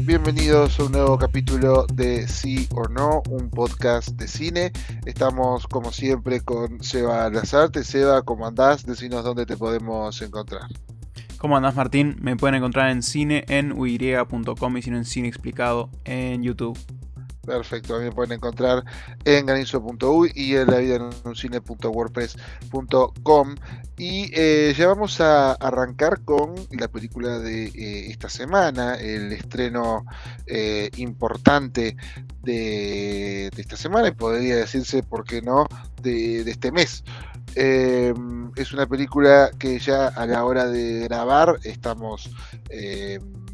bienvenidos a un nuevo capítulo de Sí o No, un podcast de cine. Estamos como siempre con Seba Lazarte. Seba, ¿cómo andás? Decinos dónde te podemos encontrar. ¿Cómo andás, Martín? Me pueden encontrar en cine en uy.com y si no en Cine Explicado en YouTube. Perfecto, a mí me pueden encontrar en granizo.uy y en lavidaenuncine.wordpress.com. Y ya vamos a arrancar con la película de esta semana, el estreno importante de esta semana, y podría decirse, ¿por qué no?, de este mes. Es una película que ya a la hora de grabar estamos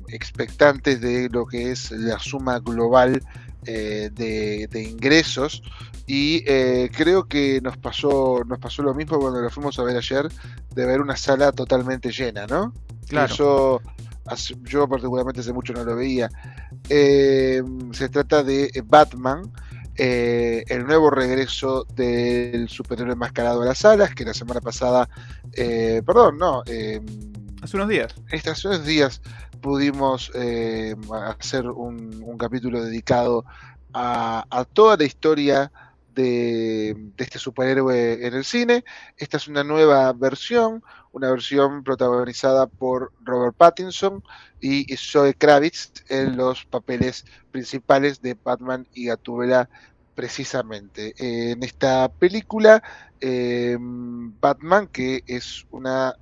expectantes de lo que es la suma global de ingresos, y creo que nos pasó lo mismo cuando lo fuimos a ver ayer, de ver una sala totalmente llena, ¿no? Que Claro. eso yo particularmente hace mucho no lo veía. Se trata de Batman, el nuevo regreso del superhéroe enmascarado a las salas, que la semana pasada, Hace unos días. estos días pudimos hacer un capítulo dedicado a toda la historia de este superhéroe en el cine. Esta es una nueva versión, una versión protagonizada por Robert Pattinson y Zoe Kravitz en los papeles principales de Batman y Gatúbela, precisamente. En esta película, Batman, que es una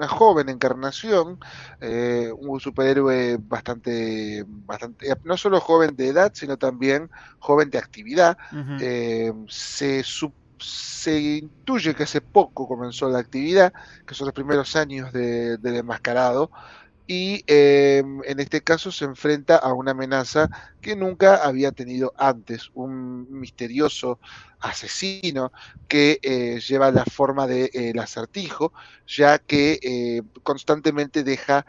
joven encarnación, un superhéroe bastante, no solo joven de edad, sino también joven de actividad. Uh-huh. Se intuye que hace poco comenzó la actividad, que son los primeros años del enmascarado, y en este caso se enfrenta a una amenaza que nunca había tenido antes, un misterioso asesino que lleva la forma de el Acertijo, ya que constantemente deja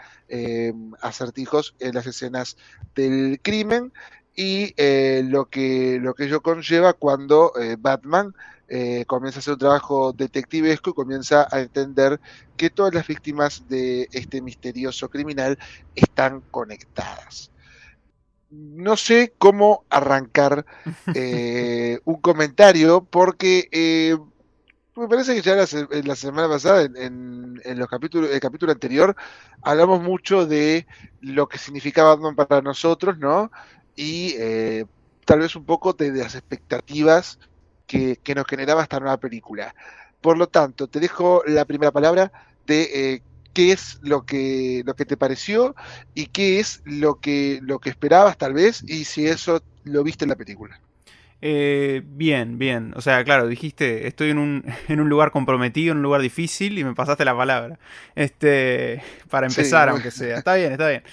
acertijos en las escenas del crimen, y lo que ello conlleva cuando Batman comienza a hacer un trabajo detectivesco y comienza a entender que todas las víctimas de este misterioso criminal están conectadas. No sé cómo arrancar un comentario, porque me parece que ya la semana pasada, en los capítulos, el capítulo anterior, hablamos mucho de lo que significaba Batman para nosotros, ¿no? Y tal vez un poco de las expectativas que nos generaba esta nueva película. Por lo tanto, te dejo la primera palabra de qué es lo que te pareció y qué es lo que esperabas tal vez, y si eso lo viste en la película. Bien, bien. O sea, claro, dijiste, estoy en un lugar comprometido, en un lugar difícil y me pasaste la palabra. Para Sí, empezar, aunque sea. Está bien, está bien.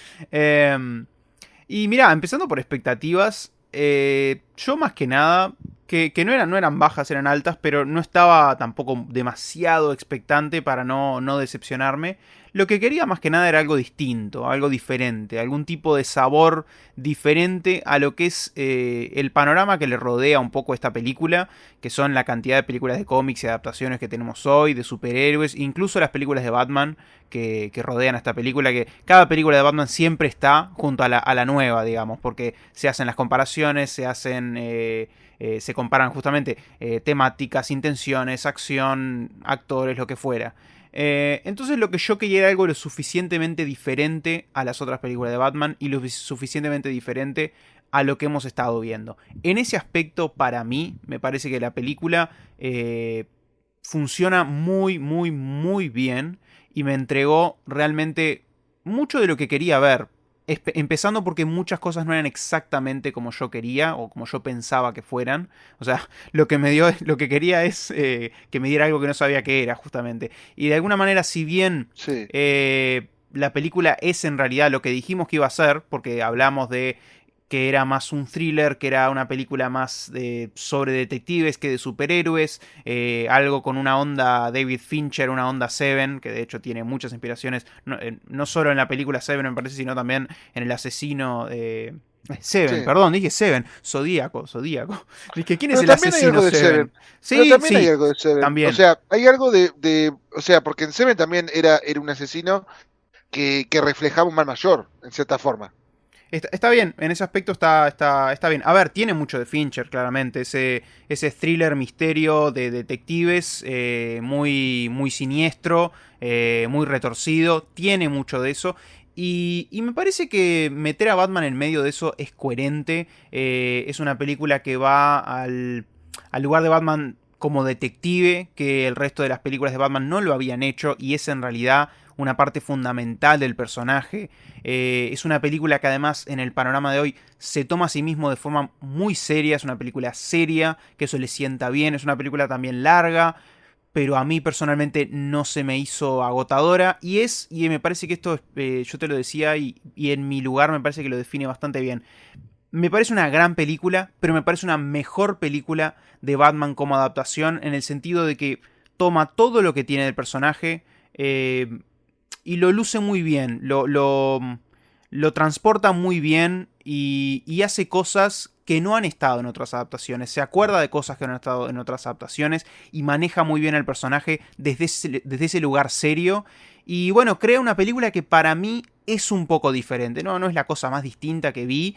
Y mira, empezando por expectativas, yo más que nada, que no eran bajas, eran altas, pero no estaba tampoco demasiado expectante para no decepcionarme. Lo que quería más que nada era algo distinto, algo diferente, algún tipo de sabor diferente a lo que es el panorama que le rodea un poco esta película, que son la cantidad de películas de cómics y adaptaciones que tenemos hoy, de superhéroes, incluso las películas de Batman que rodean a esta película, que cada película de Batman siempre está junto a la nueva, digamos, porque se hacen las comparaciones, se comparan justamente temáticas, intenciones, acción, actores, lo que fuera. Entonces lo que yo quería era algo lo suficientemente diferente a las otras películas de Batman y lo suficientemente diferente a lo que hemos estado viendo. En ese aspecto, para mí, me parece que la película funciona muy, muy, muy bien y me entregó realmente mucho de lo que quería ver. Empezando porque muchas cosas no eran exactamente como yo quería o como yo pensaba que fueran. O sea, lo que quería es que me diera algo que no sabía que era, justamente. Y de alguna manera, si bien sí. la película es en realidad lo que dijimos que iba a ser, porque hablamos de que era más un thriller, que era una película más sobre detectives que de superhéroes, algo con una onda David Fincher, una onda Seven, que de hecho tiene muchas inspiraciones, no solo en la película Seven me parece, sino también en el asesino... Seven, Sí. perdón, dije Seven, Zodíaco. Dije, ¿quién es Pero el también hay asesino algo de Seven. Seven? Pero Sí, también hay sí, algo de Seven. O también. sea, hay algo o sea, porque en Seven también era un asesino que reflejaba un mal mayor, en cierta forma. Está bien, en ese aspecto está bien. A ver, tiene mucho de Fincher, claramente. Ese thriller misterio de detectives, muy siniestro, muy retorcido. Tiene mucho de eso. Y me parece que meter a Batman en medio de eso es coherente. Es una película que va al lugar de Batman como detective, que el resto de las películas de Batman no lo habían hecho. Y es en realidad una parte fundamental del personaje. Es una película que además en el panorama de hoy se toma a sí mismo de forma muy seria, es una película seria, que eso le sienta bien, es una película también larga, pero a mí personalmente no se me hizo agotadora y me parece que esto, yo te lo decía y en mi lugar me parece que lo define bastante bien. Me parece una gran película, pero me parece una mejor película de Batman como adaptación en el sentido de que toma todo lo que tiene del personaje, y lo luce muy bien, lo transporta muy bien y hace cosas que no han estado en otras adaptaciones, se acuerda de cosas que no han estado en otras adaptaciones y maneja muy bien al personaje desde ese lugar serio. Y bueno, crea una película que para mí es un poco diferente, ¿no? No es la cosa más distinta que vi,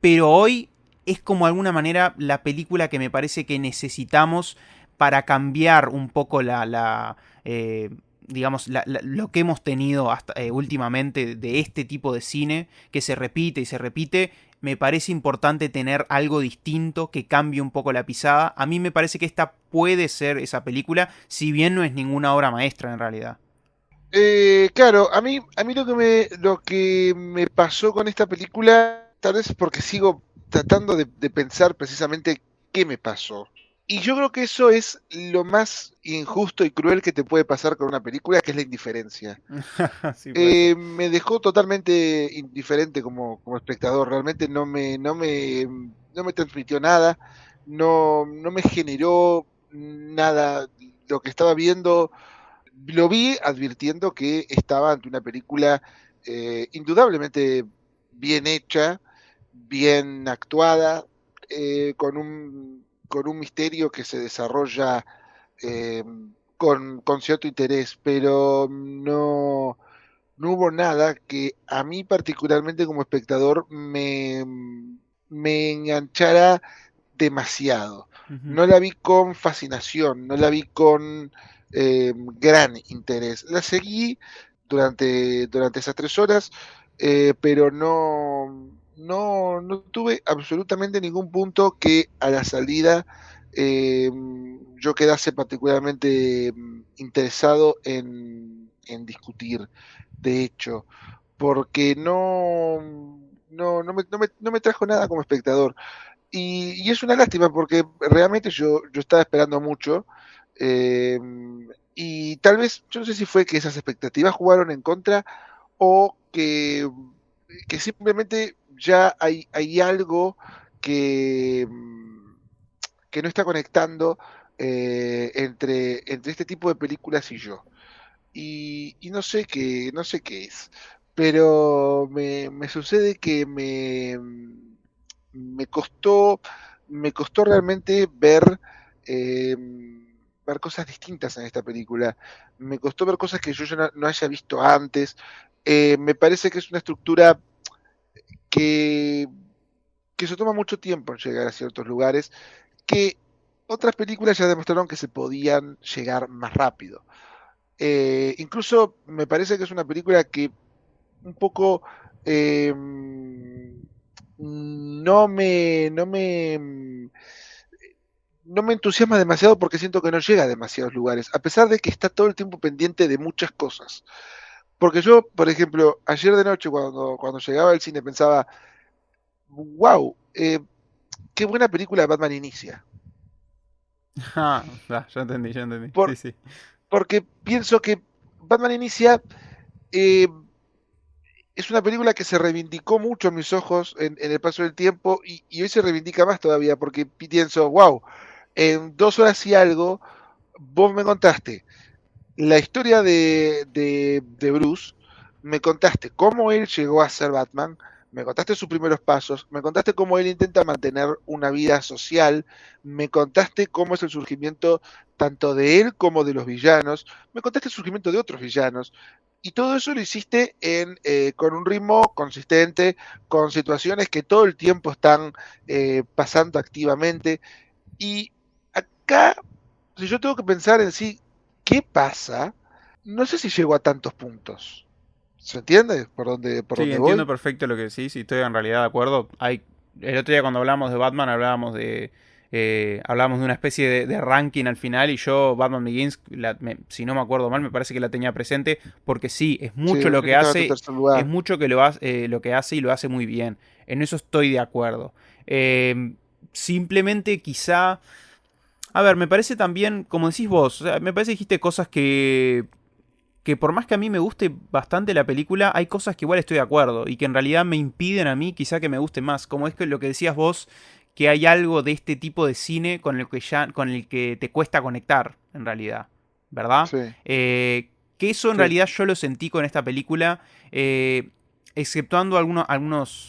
pero hoy es como de alguna manera la película que me parece que necesitamos para cambiar un poco digamos, lo que hemos tenido hasta últimamente de este tipo de cine que se repite y se repite. Me parece importante tener algo distinto que cambie un poco la pisada. A mí me parece que esta puede ser esa película, si bien no es ninguna obra maestra en realidad. Claro, a mí lo que me pasó con esta película, tal vez es porque sigo tratando de pensar precisamente qué me pasó. Y yo creo que eso es lo más injusto y cruel que te puede pasar con una película, que es la indiferencia. Sí, puede ser. Me dejó totalmente indiferente como espectador, realmente no me transmitió nada, no me generó nada. Lo que estaba viendo lo vi advirtiendo que estaba ante una película indudablemente bien hecha, bien actuada, con un misterio que se desarrolla eh, con cierto interés, pero no hubo nada que a mí particularmente como espectador me enganchara demasiado. Ujú. No la vi con fascinación, no la vi con gran interés. La seguí durante esas 3 horas, pero no tuve absolutamente ningún punto que a la salida eh, yo quedase particularmente interesado en discutir. De hecho, porque no me trajo nada como espectador. Y es una lástima porque realmente yo estaba esperando mucho. eh, y tal vez, yo no sé si fue que esas expectativas jugaron en contra o que simplemente ya hay algo que, que no está conectando entre este tipo de películas y yo. Y no sé qué es, pero me sucede que me costó, me costó realmente eh, ver cosas distintas en esta película. Me costó ver cosas que yo ya no haya visto antes. Me parece que es una estructura que, que se toma mucho tiempo en llegar a ciertos lugares, que otras películas ya demostraron que se podían llegar más rápido. Incluso me parece que es una película que un poco eh, no me entusiasma demasiado porque siento que no llega a demasiados lugares, a pesar de que está todo el tiempo pendiente de muchas cosas. Porque yo, por ejemplo, ayer de noche cuando llegaba al cine pensaba, wow, qué buena película de Batman inicia. Ah, ya entendí, ya entendí. Sí, Por, sí. porque pienso que Batman inicia eh, es una película que se reivindicó mucho a mis ojos en el paso del tiempo y hoy se reivindica más todavía porque pienso, wow, en 2 horas y algo, vos me contaste la historia de Bruce, me contaste cómo él llegó a ser Batman, me contaste sus primeros pasos, me contaste cómo él intenta mantener una vida social, me contaste cómo es el surgimiento tanto de él como de los villanos, me contaste el surgimiento de otros villanos, y todo eso lo hiciste con un ritmo consistente, con situaciones que todo el tiempo están pasando activamente. Y acá, si yo tengo que pensar en sí, ¿qué pasa? No sé si llego a tantos puntos. ¿Se entiende por Sí, dónde entiendo voy? perfecto lo que decís y estoy en realidad de acuerdo. El otro día cuando hablamos de Batman hablábamos de una especie de ranking al final y yo Batman Begins, si no me acuerdo mal, me parece que la tenía presente porque sí, es Sí, mucho lo sé que que estaba en tu hace, tercer es lugar. mucho lo que hace y lo hace muy bien. En eso estoy de acuerdo. Simplemente quizá... A ver, me parece también, como decís vos, o sea, me parece que dijiste cosas que por más que a mí me guste bastante la película, hay cosas que igual estoy de acuerdo y que en realidad me impiden a mí quizá que me guste más. Como es que lo que decías vos, que hay algo de este tipo de cine con el que te cuesta conectar, en realidad. ¿Verdad? Sí, Que eso en sí. realidad yo lo sentí con esta película. Exceptuando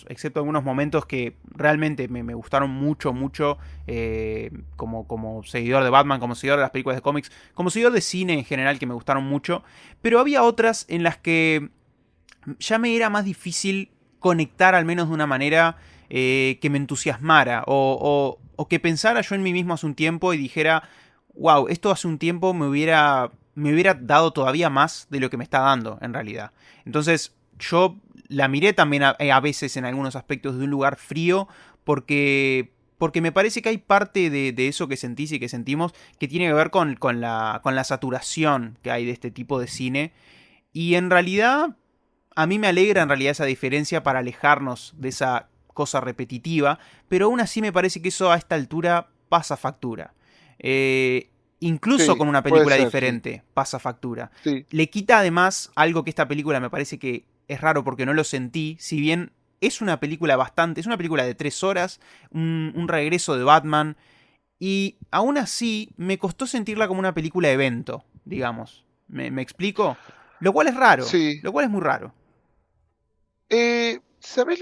excepto algunos momentos que realmente me gustaron mucho, mucho, como seguidor de Batman, como seguidor de las películas de cómics, como seguidor de cine en general que me gustaron mucho, pero había otras en las que ya me era más difícil conectar al menos de una manera que me entusiasmara o que pensara yo en mí mismo hace un tiempo y dijera, wow, esto hace un tiempo me hubiera dado todavía más de lo que me está dando en realidad. Entonces yo la miré también a veces en algunos aspectos de un lugar frío porque me parece que hay parte de eso que sentís y que sentimos que tiene que ver con la saturación que hay de este tipo de cine. Y en realidad, a mí me alegra en realidad esa diferencia para alejarnos de esa cosa repetitiva, pero aún así me parece que eso a esta altura pasa factura. Incluso Sí, con una puede película ser, sí. diferente, pasa factura. Sí, Le quita además algo que esta película me parece que es raro porque no lo sentí, si bien es una película bastante, es una película de 3 horas, un regreso de Batman, y aún así me costó sentirla como una película evento, digamos. Me explico? Lo cual es raro, sí. lo cual es muy raro. ¿Sabés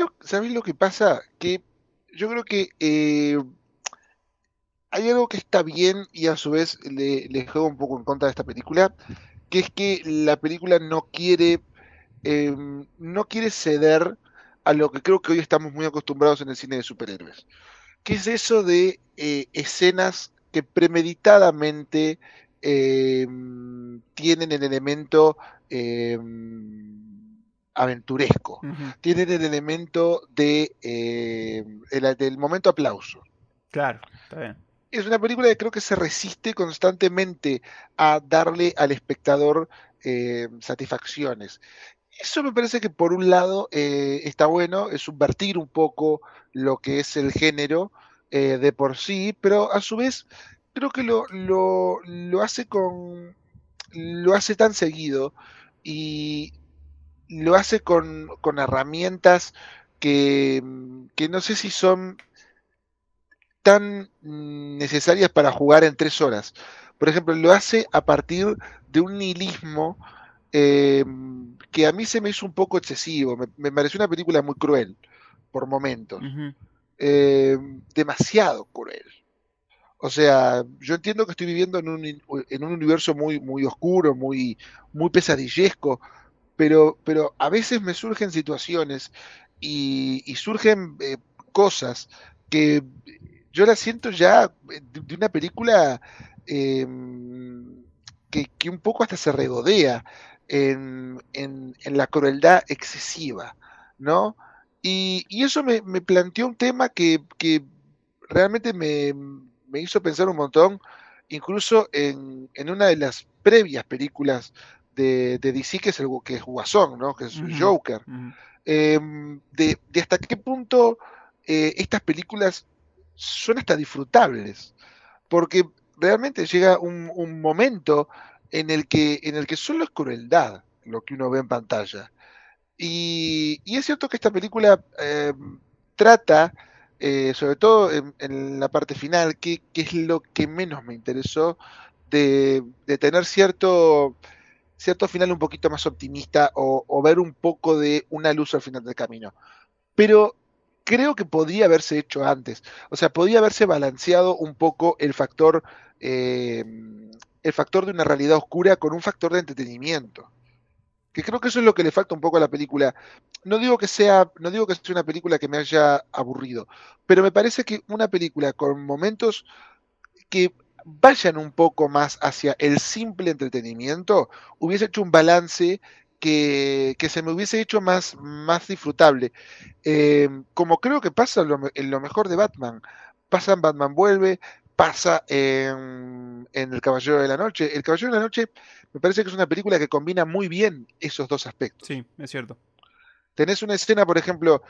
lo que pasa? Que yo creo que hay algo que está bien y a su vez le juega un poco en contra de esta película, que es que la película no quiere ceder a lo que creo que hoy estamos muy acostumbrados en el cine de superhéroes. ¿Qué es eso de escenas que premeditadamente eh, tienen el elemento eh, aventuresco? Ujú. Tienen el elemento del momento aplauso. Claro, está bien. Es una película que creo que se resiste constantemente a darle al espectador satisfacciones. Eso me parece que por un lado está bueno, es subvertir un poco lo que es el género de por sí, pero a su vez creo que lo hace tan seguido y lo hace con herramientas que no sé si son tan necesarias para jugar en 3 horas. Por ejemplo, lo hace a partir de un nihilismo eh, que a mí se me hizo un poco excesivo. Me pareció una película muy cruel por momentos. Ujú. Eh, Demasiado cruel. O sea, yo entiendo que estoy viviendo en un universo muy, muy oscuro, muy, muy pesadillesco, pero a veces me surgen situaciones y surgen cosas que yo las siento ya de una película eh, que un poco hasta se regodea en la crueldad excesiva, ¿no? Y eso me planteó un tema que realmente me hizo pensar un montón, incluso en una de las previas películas de DC, que es Guasón, ¿no? Que es Ujú. Joker. Ujú. De hasta qué punto estas películas son hasta disfrutables, porque realmente llega un momento en el que solo es crueldad lo que uno ve en pantalla. Y es cierto que esta película trata, sobre todo en la parte final, que es lo que menos me interesó, de tener cierto final un poquito más optimista o ver un poco de una luz al final del camino. Pero creo que podría haberse hecho antes. O sea, podría haberse balanceado un poco eh, el factor de una realidad oscura con un factor de entretenimiento. Que creo que eso es lo que le falta un poco a la película. No digo que sea una película que me haya aburrido, pero me parece que una película con momentos que vayan un poco más hacia el simple entretenimiento, hubiese hecho un balance que se me hubiese hecho más disfrutable. Como creo que pasa en lo mejor de Batman. Pasa en Batman Vuelve, pasa en El Caballero de la Noche. El Caballero de la Noche me parece que es una película que combina muy bien esos dos aspectos. Sí, es cierto. Tenés una escena, por ejemplo,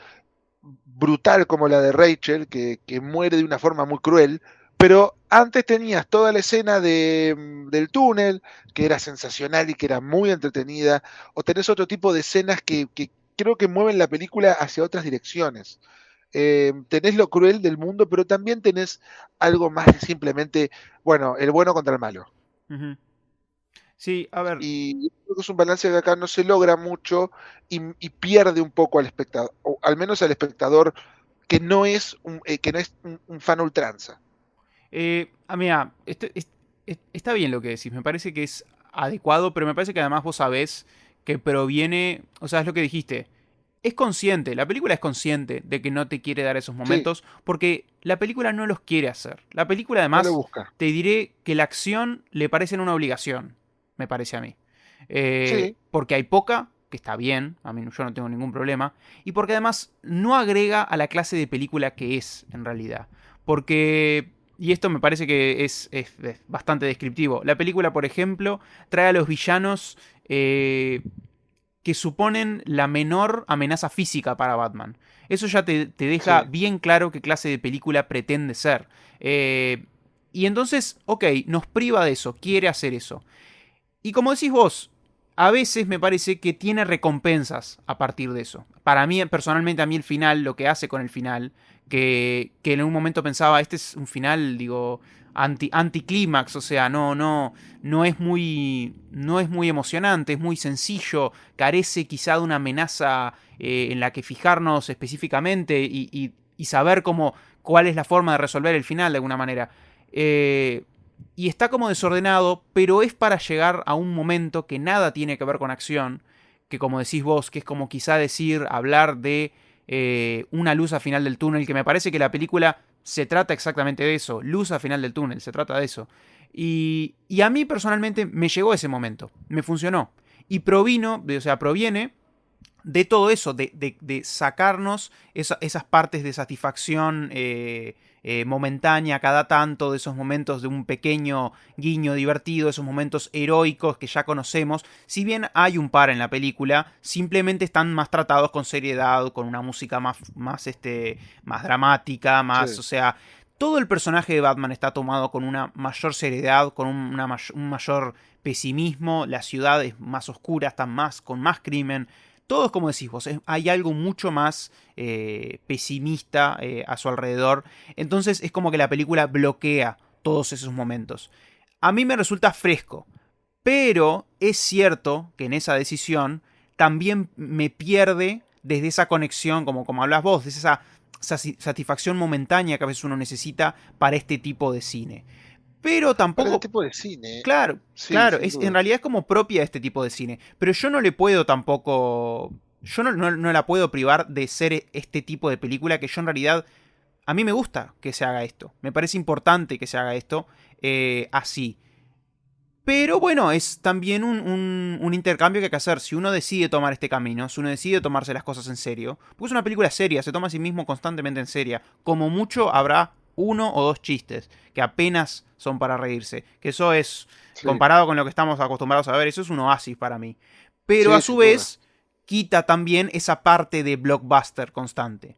brutal como la de Rachel, que muere de una forma muy cruel, pero antes tenías toda la escena del túnel, que era sensacional y que era muy entretenida, o tenés otro tipo de escenas que creo que mueven la película hacia otras direcciones. Tenés lo cruel del mundo, pero también tenés algo más de simplemente, bueno, el bueno contra el malo. Ujú. Sí, a ver, Y creo que es un balance que acá no se logra mucho y pierde un poco al espectador, o al menos al espectador que no es un fan ultranza. mira, está bien lo que decís, me parece que es adecuado, pero me parece que además vos sabés que proviene, o sea, es lo que dijiste, es consciente, la película es consciente de que no te quiere dar esos Sí, momentos porque la película no los quiere hacer. La película no le además, busca. te diré que la acción le parece una obligación, me parece a mí. Sí, Porque hay poca, que está bien, a mí yo no tengo ningún problema, y porque además no agrega a la clase de película que es en realidad. Porque y esto me parece que es bastante descriptivo. La película, por ejemplo, trae a los villanos que suponen la menor amenaza física para Batman. Eso ya te deja sí. bien claro qué clase de película pretende ser. Y entonces, ok, nos priva de eso, quiere hacer eso. Y como decís vos, a veces me parece que tiene recompensas a partir de eso. Para mí, personalmente, a mí el final, lo que hace con el final, que en un momento pensaba, este es un final, digo, anticlímax, o sea, no es muy emocionante, es muy sencillo, carece quizá de una amenaza en la que fijarnos específicamente y saber cuál es la forma de resolver el final de alguna manera. Eh, y está como desordenado, pero es para llegar a un momento que nada tiene que ver con acción, que como decís vos, que es como quizá decir, hablar de una luz al final del túnel, que me parece que la película se trata exactamente de eso, luz al final del túnel, se trata de eso. Y a mí personalmente me llegó ese momento, me funcionó. Y o sea, proviene de todo eso, de sacarnos esas partes de satisfacción momentánea cada tanto, de esos momentos de un pequeño guiño divertido, esos momentos heroicos que ya conocemos. Si bien hay un par en la película, simplemente están más tratados con seriedad, con una música más dramática, más, Sí. o sea, todo el personaje de Batman está tomado con una mayor seriedad, con un mayor pesimismo, la ciudad es más oscura, está con más crimen, todo es como decís vos, hay algo mucho más pesimista a su alrededor. Entonces es como que la película bloquea todos esos momentos. A mí me resulta fresco, pero es cierto que en esa decisión también me pierde desde esa conexión, como hablas vos, desde esa satisfacción momentánea que a veces uno necesita para este tipo de cine. Pero Para ese tampoco, tipo de cine, claro, sí, claro, sin en duda. realidad es como propia de este tipo de cine. Pero yo no le puedo tampoco. Yo no la puedo privar de ser este tipo de película que yo en realidad. A mí me gusta que se haga esto. Me parece importante que se haga esto así. Pero bueno, es también un intercambio que hay que hacer. Si uno decide tomar este camino, si uno decide tomarse las cosas en serio, porque es una película seria, se toma a sí mismo constantemente en serio. Como mucho habrá uno o dos chistes que apenas son para reírse. Que eso es, Sí, comparado con lo que estamos acostumbrados a ver, eso es un oasis para mí. Pero a sí, su sin duda. vez, quita también esa parte de blockbuster constante.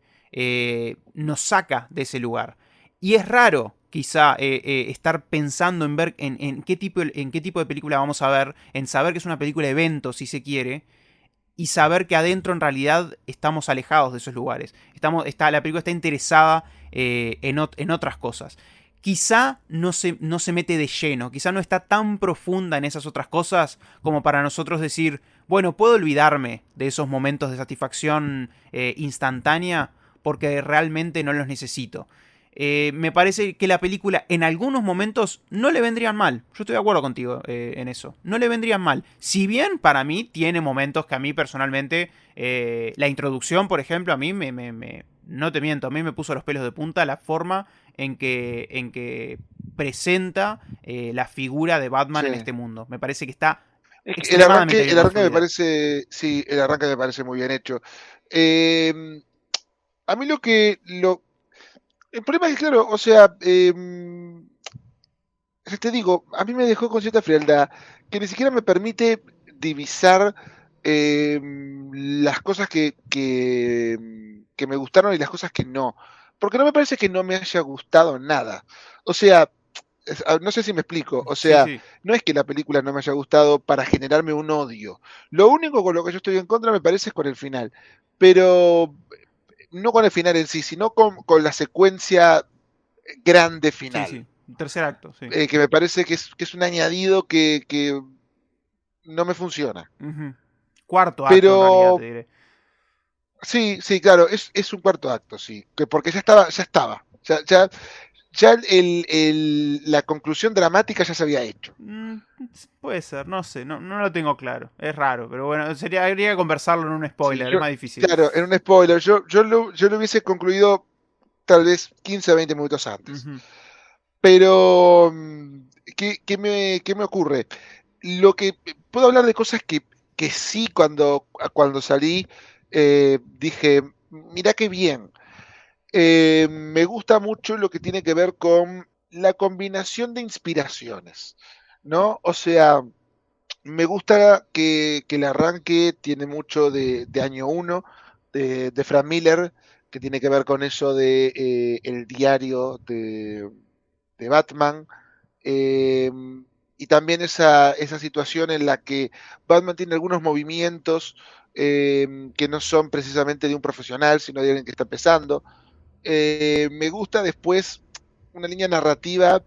Nos saca de ese lugar. Y es raro, quizá, estar pensando en ver en qué tipo de película vamos a ver, en saber que es una película evento, si se quiere, y saber que adentro en realidad estamos alejados de esos lugares. La película está interesada en otras cosas. Quizá no se mete de lleno, quizá no está tan profunda en esas otras cosas como para nosotros decir, bueno, puedo olvidarme de esos momentos de satisfacción instantánea porque realmente no los necesito. me parece que la película en algunos momentos no le vendrían mal. Yo estoy de acuerdo contigo en eso. No le vendrían mal. Si bien para mí tiene momentos que a mí personalmente, la introducción, por ejemplo, a mí no te miento, a mí me puso los pelos de punta la forma en que presenta la figura de Batman en Sí. este mundo. Me parece que está Es que extremadamente bien el arranque me construida. parece, sí, el arranque me parece muy bien hecho. Eh, a mí el problema es que, claro, o sea, te digo, a mí me dejó con cierta frialdad que ni siquiera me permite divisar las cosas que me gustaron y las cosas que no. Porque no me parece que no me haya gustado nada. O sea, no sé si me explico. O Sí, sea, sí. no es que la película no me haya gustado para generarme un odio. Lo único con lo que yo estoy en contra me parece es con el final. Pero no con el final en sí, sino con la secuencia grande Sí, final. sí. Tercer acto, sí. Que me parece que es un añadido que no me funciona. Ujú. Cuarto acto, en realidad, te Pero diré. sí, sí, claro, es un cuarto acto, sí. Porque ya estaba. Ya la conclusión dramática ya se había hecho. Mm, puede ser, no sé, no lo tengo claro. Es raro, pero bueno, habría que conversarlo en un Sí, spoiler, es más difícil. claro, en un spoiler, yo lo hubiese concluido tal vez 15 a 20 minutos antes. Ujú, Pero, qué me ocurre? Lo que puedo hablar de cosas que sí cuando salí dije, mira qué bien. Me gusta mucho lo que tiene que ver con la combinación de inspiraciones, ¿no? O sea, me gusta que el arranque tiene mucho de año uno, de Frank Miller, que tiene que ver con eso de el diario de Batman, eh, y también esa situación en la que Batman tiene algunos movimientos que no son precisamente de un profesional, sino de alguien que está empezando. Me gusta después una línea narrativa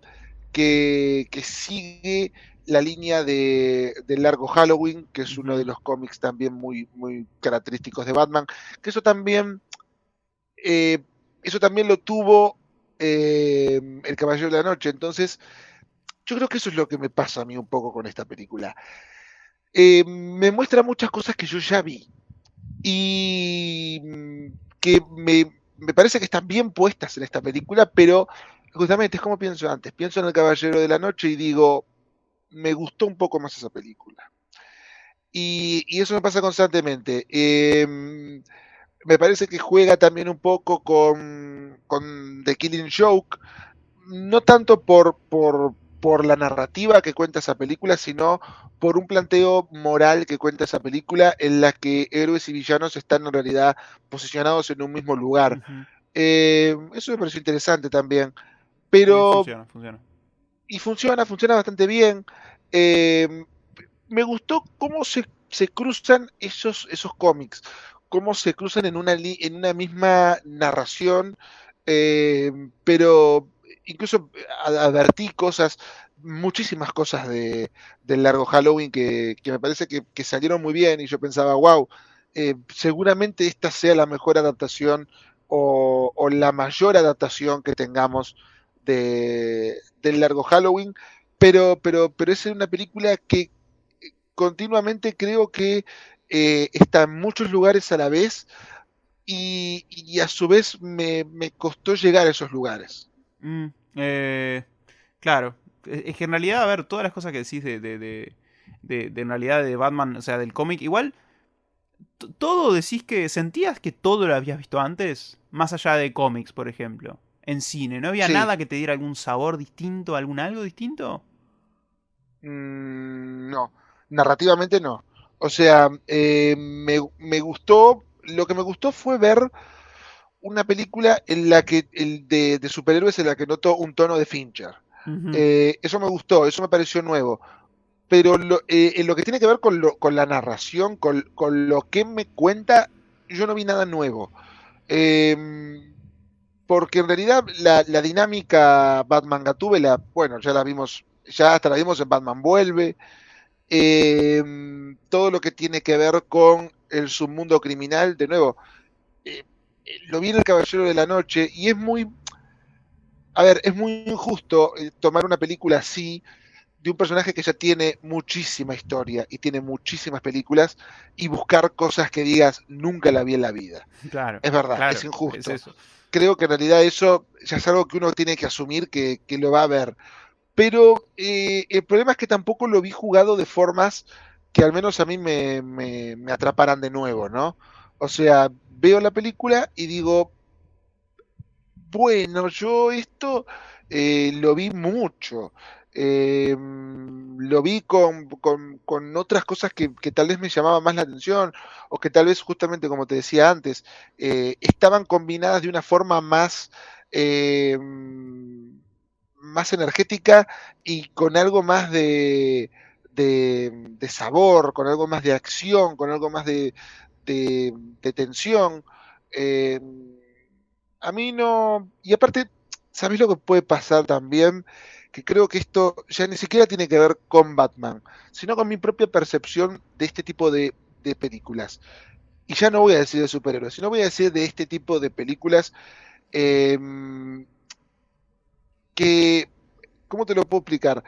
que sigue la línea del largo Halloween, que es uno de ujú. los cómics también muy, muy característicos de Batman, que eh, eso también lo tuvo el Caballero de la Noche. Entonces, yo creo que eso es lo que me pasa a mí un poco con esta película. Me muestra muchas cosas que yo ya vi y que me parece que están bien puestas en esta película, pero justamente es como pienso antes. Pienso en El Caballero de la Noche y digo, me gustó un poco más esa película. Y eso me pasa constantemente. Me parece que juega también un poco con The Killing Joke, no tanto por la narrativa que cuenta esa película, sino por un planteo moral que cuenta esa película en la que héroes y villanos están en realidad posicionados en un mismo lugar. Ujú. Eso me pareció interesante también, Sí, pero funciona, funciona. y funciona bastante bien. Eh, Me gustó cómo se cruzan esos cómics, cómo se cruzan en una misma narración, pero incluso advertí cosas, muchísimas cosas del largo Halloween que me parece que salieron muy bien y yo pensaba, wow, seguramente esta sea la mejor adaptación o la mayor adaptación que tengamos del largo Halloween, pero es una película que continuamente creo que está en muchos lugares a la vez y a su vez me costó llegar a esos lugares. Mm, eh, claro, es que en realidad, a ver, todas las cosas que decís en realidad de Batman, o sea, del cómic, igual, todo decís que sentías que todo lo habías visto antes, más allá de cómics, por ejemplo, en cine, ¿no había Sí, nada que te diera algún sabor distinto, algún algo distinto? no, narrativamente no. O sea, me gustó, lo que me gustó fue ver una película en la que de superhéroes en la que notó un tono de Fincher. Ujú, Eso me gustó, eso me pareció nuevo. Pero en lo que tiene que ver con la narración, con lo que me cuenta, yo no vi nada nuevo. Eh, Porque en realidad la dinámica Batman Gatúbela, bueno, ya la vimos, ya hasta la vimos en Batman Vuelve. Eh, Todo lo que tiene que ver con el submundo criminal, de nuevo, lo vi en El Caballero de la Noche y es muy, A ver, es muy injusto tomar una película así de un personaje que ya tiene muchísima historia y tiene muchísimas películas y buscar cosas que digas nunca la vi en la vida. Claro, Es verdad, es claro, es injusto. eso. Creo que en realidad eso ya es algo que uno tiene que asumir que lo va a ver. Pero el problema es que tampoco lo vi jugado de formas que al menos a mí me atraparan de nuevo, ¿no? O sea, veo la película y digo, bueno, yo esto lo vi mucho. Lo vi con otras cosas que tal vez me llamaban más la atención, o que tal vez justamente, como te decía antes, estaban combinadas de una forma más energética y con algo más de sabor, con algo más de acción, con algo más de tensión. Eh, a mí no. Y aparte, ¿sabés lo que puede pasar también? Que creo que esto ya ni siquiera tiene que ver con Batman, sino con mi propia percepción de este tipo de películas. Y ya no voy a decir de superhéroes, sino voy a decir de este tipo de películas eh, que, ¿cómo te lo puedo explicar?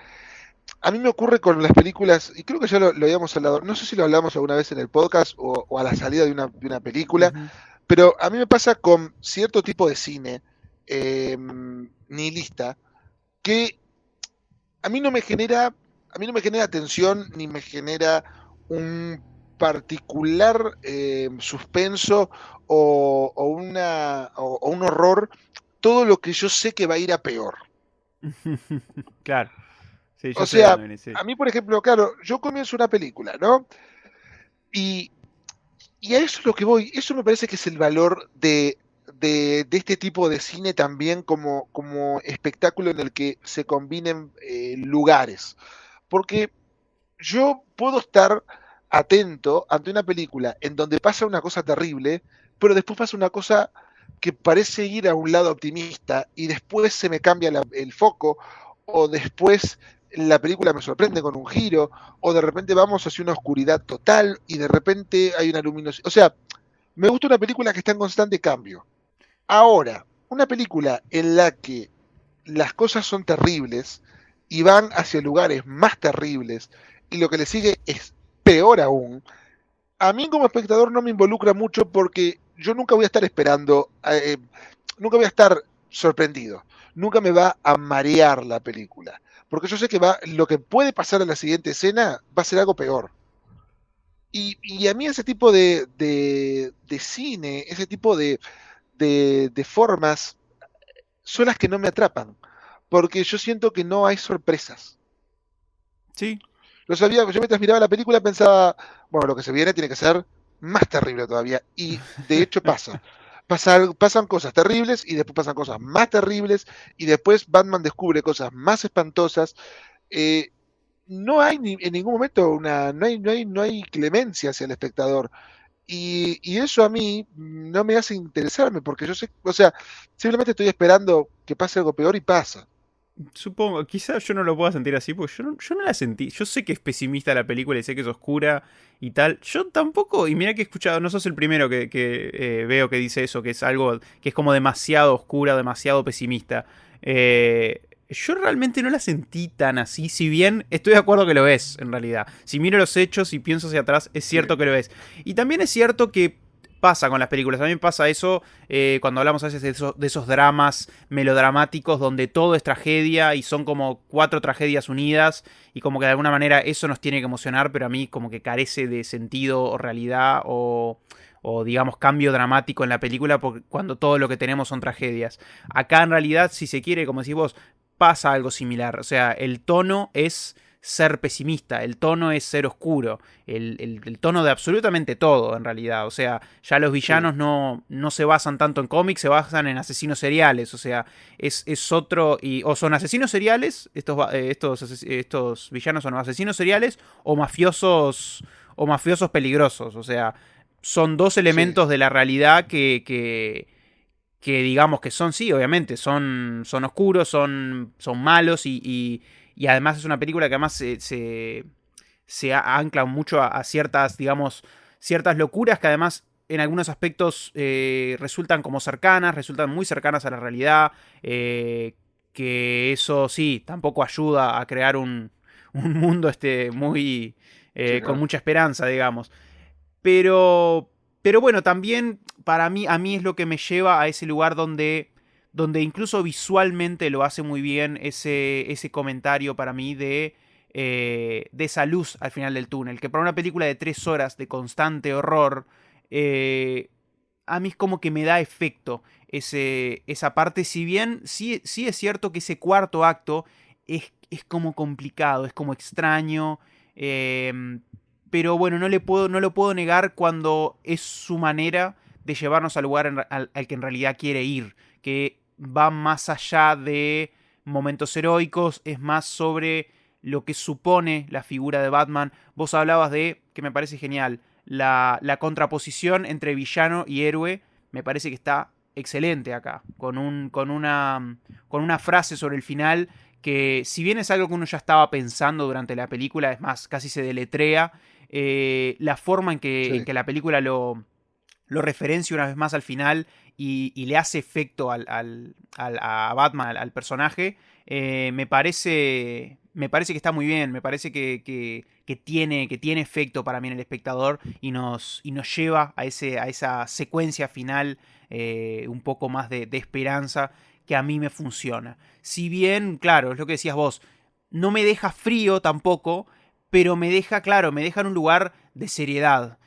A mí me ocurre con las películas, y creo que ya lo habíamos hablado, no sé si lo hablamos alguna vez en el podcast o a la salida de una película, Ujú. pero a mí me pasa con cierto tipo de cine nihilista que a mí no me genera, a mí no me genera tensión ni me genera un particular suspenso o un horror, todo lo que yo sé que va a ir a peor. Claro, sí, yo O sé de sea, dónde venís, sí. a mí, por ejemplo, claro, yo comienzo una película, ¿no? Y, y a eso es lo que voy. Eso me parece que es el valor de este tipo de cine también como espectáculo en el que se combinen lugares. Porque yo puedo estar atento ante una película en donde pasa una cosa terrible, pero después pasa una cosa que parece ir a un lado optimista y después se me cambia el foco o después la película me sorprende con un giro o de repente vamos hacia una oscuridad total y de repente hay una luminosidad. O sea, me gusta una película que está en constante cambio. Ahora, una película en la que las cosas son terribles y van hacia lugares más terribles y lo que le sigue es peor aún, a mí como espectador no me involucra mucho porque yo nunca voy a estar esperando, nunca voy a estar sorprendido, nunca me va a marear la película, porque yo sé que lo que puede pasar en la siguiente escena va a ser algo peor. Y a mí ese tipo de cine, ese tipo de formas, son las que no me atrapan, porque yo siento que no hay sorpresas. Sí, Lo sabía, yo mientras miraba la película pensaba, bueno, lo que se viene tiene que ser más terrible todavía. Y de hecho pasa. Pasan cosas terribles y después pasan cosas más terribles y después Batman descubre cosas más espantosas. Eh, no hay en ningún momento no hay clemencia hacia el espectador. Y eso a mí no me hace interesarme porque yo sé, o sea, simplemente estoy esperando que pase algo peor y pasa. supongo, quizás yo no lo pueda sentir así, porque yo no la sentí. Yo sé que es pesimista la película y sé que es oscura y tal. Yo tampoco, y mira que he escuchado, no sos el primero que veo que dice eso, que es algo que es como demasiado oscura, demasiado pesimista. Yo realmente no la sentí tan así, si bien estoy de acuerdo que lo es, en realidad. Si miro los hechos y pienso hacia atrás, es Sí, cierto que lo es. Y también es cierto que pasa con las películas. A mí me pasa eso cuando hablamos a veces de esos dramas melodramáticos donde todo es tragedia y son como cuatro tragedias unidas y como que de alguna manera eso nos tiene que emocionar, pero a mí como que carece de sentido o realidad o digamos cambio dramático en la película porque cuando todo lo que tenemos son tragedias. Acá en realidad, si se quiere, como decís vos, pasa algo similar. O sea, el tono es ser pesimista, el tono es ser oscuro, el tono de absolutamente todo en realidad. O sea, ya los sí, villanos no se basan tanto en cómics, se basan en asesinos seriales. O sea, es otro. O son asesinos seriales, estos villanos son asesinos seriales o mafiosos peligrosos. O sea, son dos sí, elementos de la realidad que digamos que son, sí, obviamente, son oscuros, son malos y además es una película que además se ancla mucho a ciertas, digamos, ciertas locuras que además en algunos aspectos resultan como cercanas, resultan muy cercanas a la realidad. que eso sí, tampoco ayuda a crear un mundo muy Sí, con claro. mucha esperanza, digamos. Pero, pero bueno, también para mí, a mí es lo que me lleva a ese lugar donde incluso visualmente lo hace muy bien ese comentario para mí de esa luz al final del túnel. Que para una película de 3 horas de constante horror, eh, a mí es como que me da efecto esa parte. Si bien sí es cierto que ese cuarto acto es como complicado, es como extraño. Eh, pero bueno, no lo puedo negar cuando es su manera de llevarnos al lugar al que en realidad quiere ir. Que va más allá de momentos heroicos, es más sobre lo que supone la figura de Batman. Vos hablabas de, que me parece genial, la contraposición entre villano y héroe. Me parece que está excelente acá, con una frase sobre el final que si bien es algo que uno ya estaba pensando durante la película, es más, casi se deletrea, la forma en Sí. que la película lo referencia una vez más al final y le hace efecto a Batman, al personaje, me parece que está muy bien, me parece que tiene efecto para mí en el espectador y nos lleva a esa secuencia final un poco más de esperanza que a mí me funciona. Si bien, claro, es lo que decías vos, no me deja frío tampoco, pero me deja, claro, me deja en un lugar de seriedad.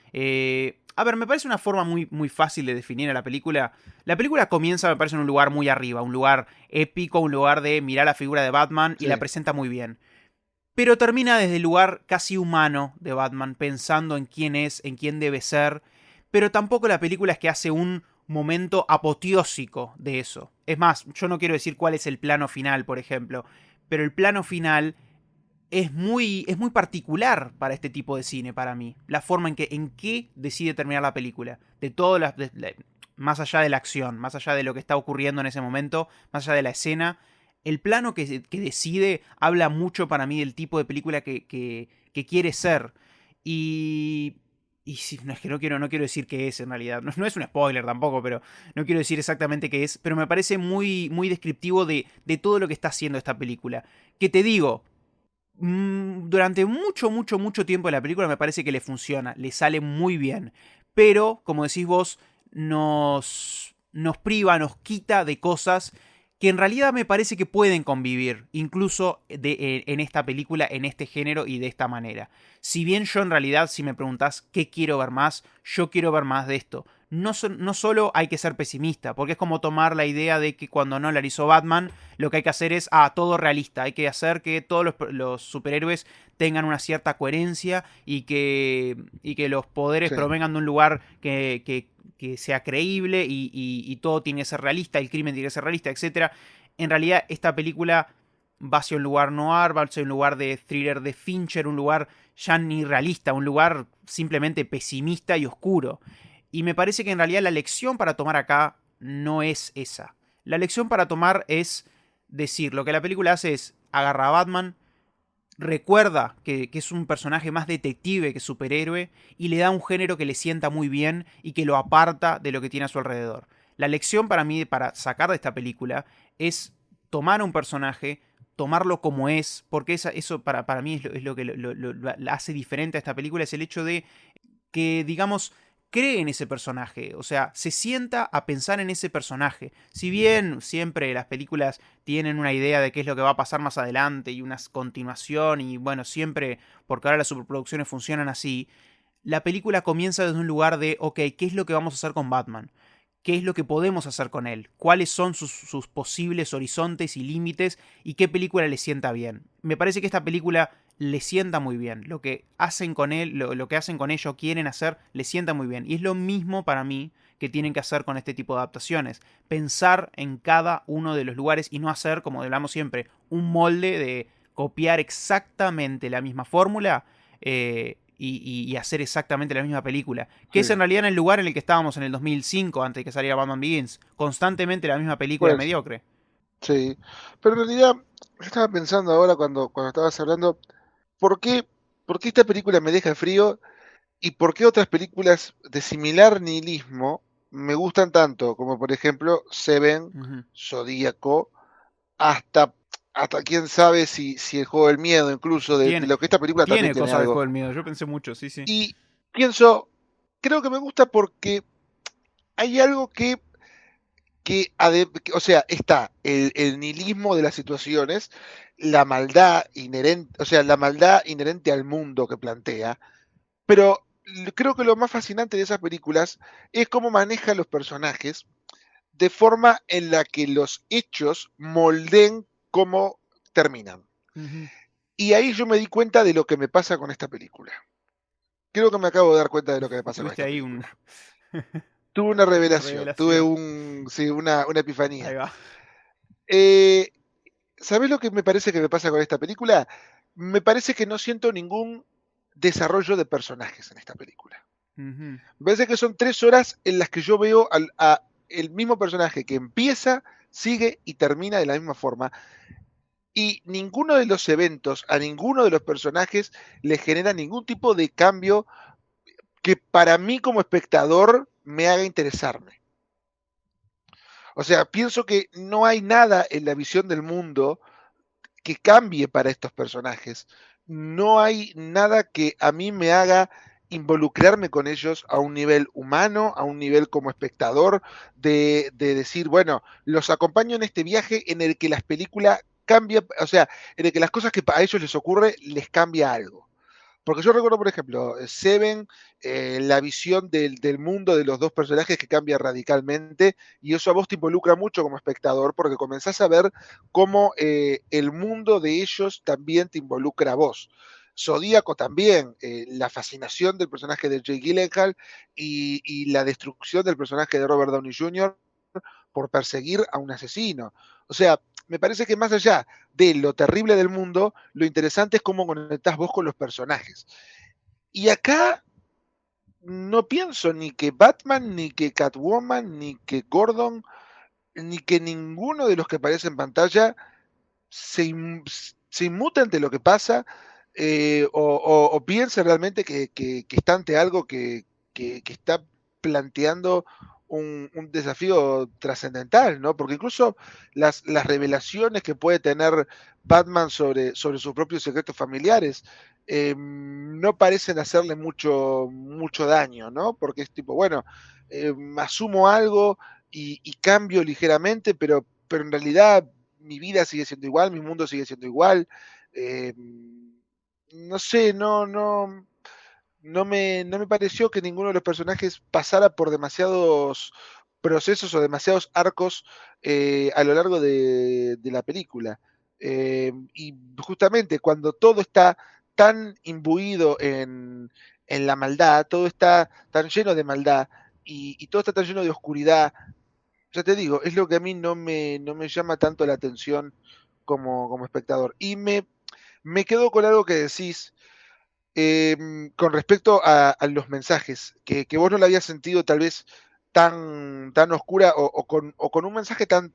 A ver, me parece una forma muy fácil de definir a la película. La película comienza, me parece, en un lugar muy arriba, un lugar épico, un lugar de mirar la figura de Batman y la Sí. presenta muy bien. Pero termina desde el lugar casi humano de Batman, pensando en quién es, en quién debe ser. Pero tampoco la película es que hace un momento apoteósico de eso. Es más, yo no quiero decir cuál es el plano final, por ejemplo, pero el plano final es muy particular para este tipo de cine, para mí. La forma en que decide terminar la película. De todo más allá de la acción, más allá de lo que está ocurriendo en ese momento, más allá de la escena, el plano que decide habla mucho para mí del tipo de película que quiere ser. Y... Y sí, no, es que no quiero decir qué es en realidad. No, no es un spoiler tampoco, pero no quiero decir exactamente qué es. Pero me parece muy descriptivo de todo lo que está haciendo esta película. Que te digo, durante mucho tiempo de la película me parece que le funciona, le sale muy bien. Pero, como decís vos, nos priva, nos quita de cosas que en realidad me parece que pueden convivir, incluso en esta película, en este género y de esta manera. Si bien yo en realidad, si me preguntás qué quiero ver más, yo quiero ver más de esto. No solo hay que ser pesimista, porque es como tomar la idea de que cuando no la hizo Batman, lo que hay que hacer es todo realista. Hay que hacer que todos los superhéroes tengan una cierta coherencia y que los poderes Sí. provengan de un lugar que sea creíble y todo tiene que ser realista, el crimen tiene que ser realista, etcétera. En realidad, esta película va hacia un lugar noir, va hacia un lugar de thriller de Fincher, un lugar ya ni realista, un lugar simplemente pesimista y oscuro. Y me parece que en realidad la lección para tomar acá no es esa. La lección para tomar es decir, lo que la película hace es agarra a Batman, recuerda que es un personaje más detective que superhéroe y le da un género que le sienta muy bien y que lo aparta de lo que tiene a su alrededor. La lección para mí, para sacar de esta película, es tomar a un personaje, tomarlo como es, porque eso para mí es lo que lo hace diferente a esta película, es el hecho de que, digamos, cree en ese personaje, o sea, se sienta a pensar en ese personaje. Si bien siempre las películas tienen una idea de qué es lo que va a pasar más adelante y una continuación y bueno, siempre, porque ahora las superproducciones funcionan así, la película comienza desde un lugar de, ok, ¿qué es lo que vamos a hacer con Batman? ¿Qué es lo que podemos hacer con él? ¿Cuáles son sus posibles horizontes y límites? ¿Y qué película le sienta bien? Me parece que esta película le sienta muy bien. Lo que hacen con él, lo que hacen con ello, quieren hacer, le sienta muy bien. Y es lo mismo para mí que tienen que hacer con este tipo de adaptaciones. Pensar en cada uno de los lugares y no hacer, como hablamos siempre, un molde de copiar exactamente la misma fórmula y hacer exactamente la misma película. Que es Sí. en realidad en el lugar en el que estábamos en el 2005, antes de que saliera Batman Begins. Constantemente la misma película Pues mediocre. sí. Pero en realidad, yo estaba pensando ahora cuando estabas hablando, ¿por qué, ¿por qué esta película me deja frío y por qué otras películas de similar nihilismo me gustan tanto? Como por ejemplo Seven, Ujú. Zodíaco. hasta, hasta quién sabe si el juego del miedo, incluso de Tiene, lo que esta película también tiene tiene cosas del algo. juego del miedo, yo pensé mucho, sí, sí. Y pienso, creo que me gusta porque hay algo o sea, está el nihilismo de las situaciones, la maldad inherente, o sea, la maldad inherente al mundo que plantea, pero creo que lo más fascinante de esas películas es cómo maneja los personajes de forma en la que los hechos molden cómo terminan. Ujú. Y ahí yo me di cuenta de lo que me pasa con esta película. Creo que me acabo de dar cuenta de lo que me pasa con Tuviste esta ahí película. Tuve una una revelación, tuve revelación. sí, una Ahí epifanía. va. Eh, ¿Sabés lo que me parece que me pasa con esta película? Me parece que no siento ningún desarrollo de personajes en esta película. Ujú. Me parece que son 3 horas en las que yo veo a el mismo personaje que empieza, sigue y termina de la misma forma. Y ninguno de los eventos, a ninguno de los personajes le genera ningún tipo de cambio que para mí como espectador me haga interesarme. O sea, pienso que no hay nada en la visión del mundo que cambie para estos personajes. No hay nada que a mí me haga involucrarme con ellos a un nivel humano, a un nivel como espectador, de decir, bueno, los acompaño en este viaje en el que las películas cambia, o sea, en el que las cosas que a ellos les ocurre les cambia algo. Porque yo recuerdo, por ejemplo, Seven, la visión del mundo de los dos personajes que cambia radicalmente, y eso a vos te involucra mucho como espectador, porque comenzás a ver cómo el mundo de ellos también te involucra a vos. Zodíaco también, la fascinación del personaje de Jake Gyllenhaal y la destrucción del personaje de Robert Downey Jr. por perseguir a un asesino. O sea, me parece que más allá de lo terrible del mundo, lo interesante es cómo conectás vos con los personajes. Y acá no pienso ni que Batman, ni que Catwoman, ni que Gordon, ni que ninguno de los que aparece en pantalla se, se inmuta ante lo que pasa, o piense realmente que está ante algo que está planteando un desafío trascendental, ¿no? Porque incluso las revelaciones que puede tener Batman sobre sus propios secretos familiares no parecen hacerle mucho daño, ¿no? Porque es tipo, bueno, asumo algo y cambio ligeramente, pero en realidad mi vida sigue siendo igual, mi mundo sigue siendo igual. Eh, no sé, no me pareció que ninguno de los personajes pasara por demasiados procesos o demasiados arcos a lo largo de la película. Y justamente cuando todo está tan imbuido en la maldad, todo está tan lleno de maldad y todo está tan lleno de oscuridad, ya te digo, es lo que a mí no me llama tanto la atención como espectador. Y me quedo con algo que decís con respecto a los mensajes, que vos no la habías sentido tal vez tan oscura o con un mensaje tan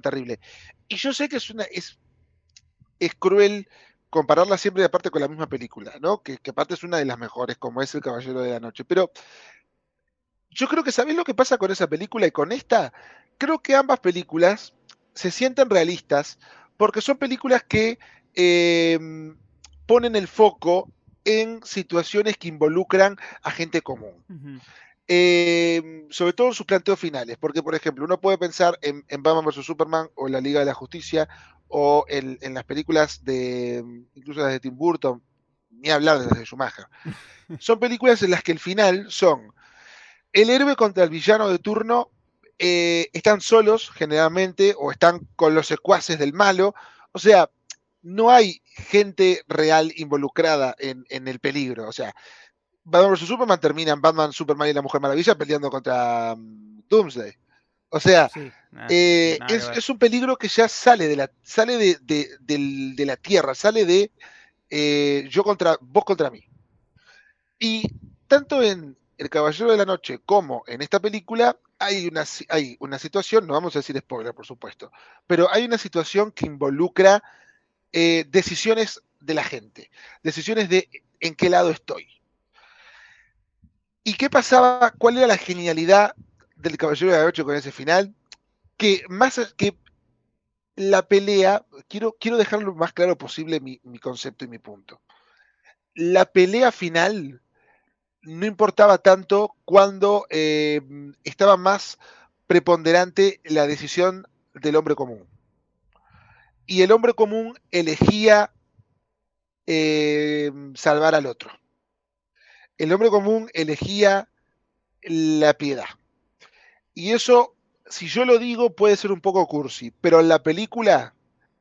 terrible. Y yo sé que es cruel compararla siempre aparte con la misma película, ¿no? Que aparte es una de las mejores, como es El Caballero de la Noche. Pero yo creo que ¿sabés lo que pasa con esa película y con esta? Creo que ambas películas se sienten realistas porque son películas que eh, ponen el foco en situaciones que involucran a gente común. Ujú. Sobre todo en sus planteos finales, porque por ejemplo uno puede pensar en Batman vs. Superman o en la Liga de la Justicia o en las películas de, incluso las de Tim Burton, ni hablar de las de Schumacher. Son películas en las que el final son el héroe contra el villano de turno están solos generalmente o están con los secuaces del malo. O sea, no hay gente real involucrada en el peligro. O sea, Batman vs. Superman termina en Batman, Superman y la Mujer Maravilla peleando contra Doomsday. O sea, Sí, nada, nada que ver. es un peligro que ya sale sale de la tierra, sale de yo contra vos contra mí. Y tanto en El Caballero de la Noche como en esta película hay una situación, no vamos a decir spoiler, por supuesto, pero hay una situación que involucra decisiones de la gente, decisiones de en qué lado estoy. ¿Y qué pasaba? ¿Cuál era la genialidad del Caballero de la Noche con ese final? Que más que la pelea, quiero dejar lo más claro posible mi concepto y mi punto. La pelea final no importaba tanto cuando estaba más preponderante la decisión del hombre común. Y el hombre común elegía salvar al otro. El hombre común elegía la piedad. Y eso, si yo lo digo, puede ser un poco cursi, pero en la película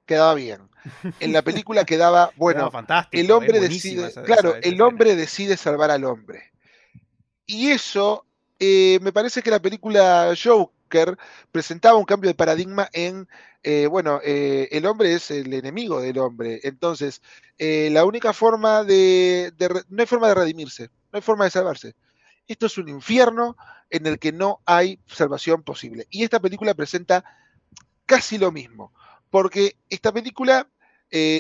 quedaba bien. En la película quedaba, Quedaba bueno, el fantástico, es hombre buenísima decide, esa, claro, esa el escena. hombre decide salvar al hombre. Y eso, me parece que la película Joker presentaba un cambio de paradigma en, bueno, el hombre es el enemigo del hombre. Entonces, la única forma no hay forma de redimirse, no hay forma de salvarse. Esto es un infierno en el que no hay salvación posible. Y esta película presenta casi lo mismo, porque esta película,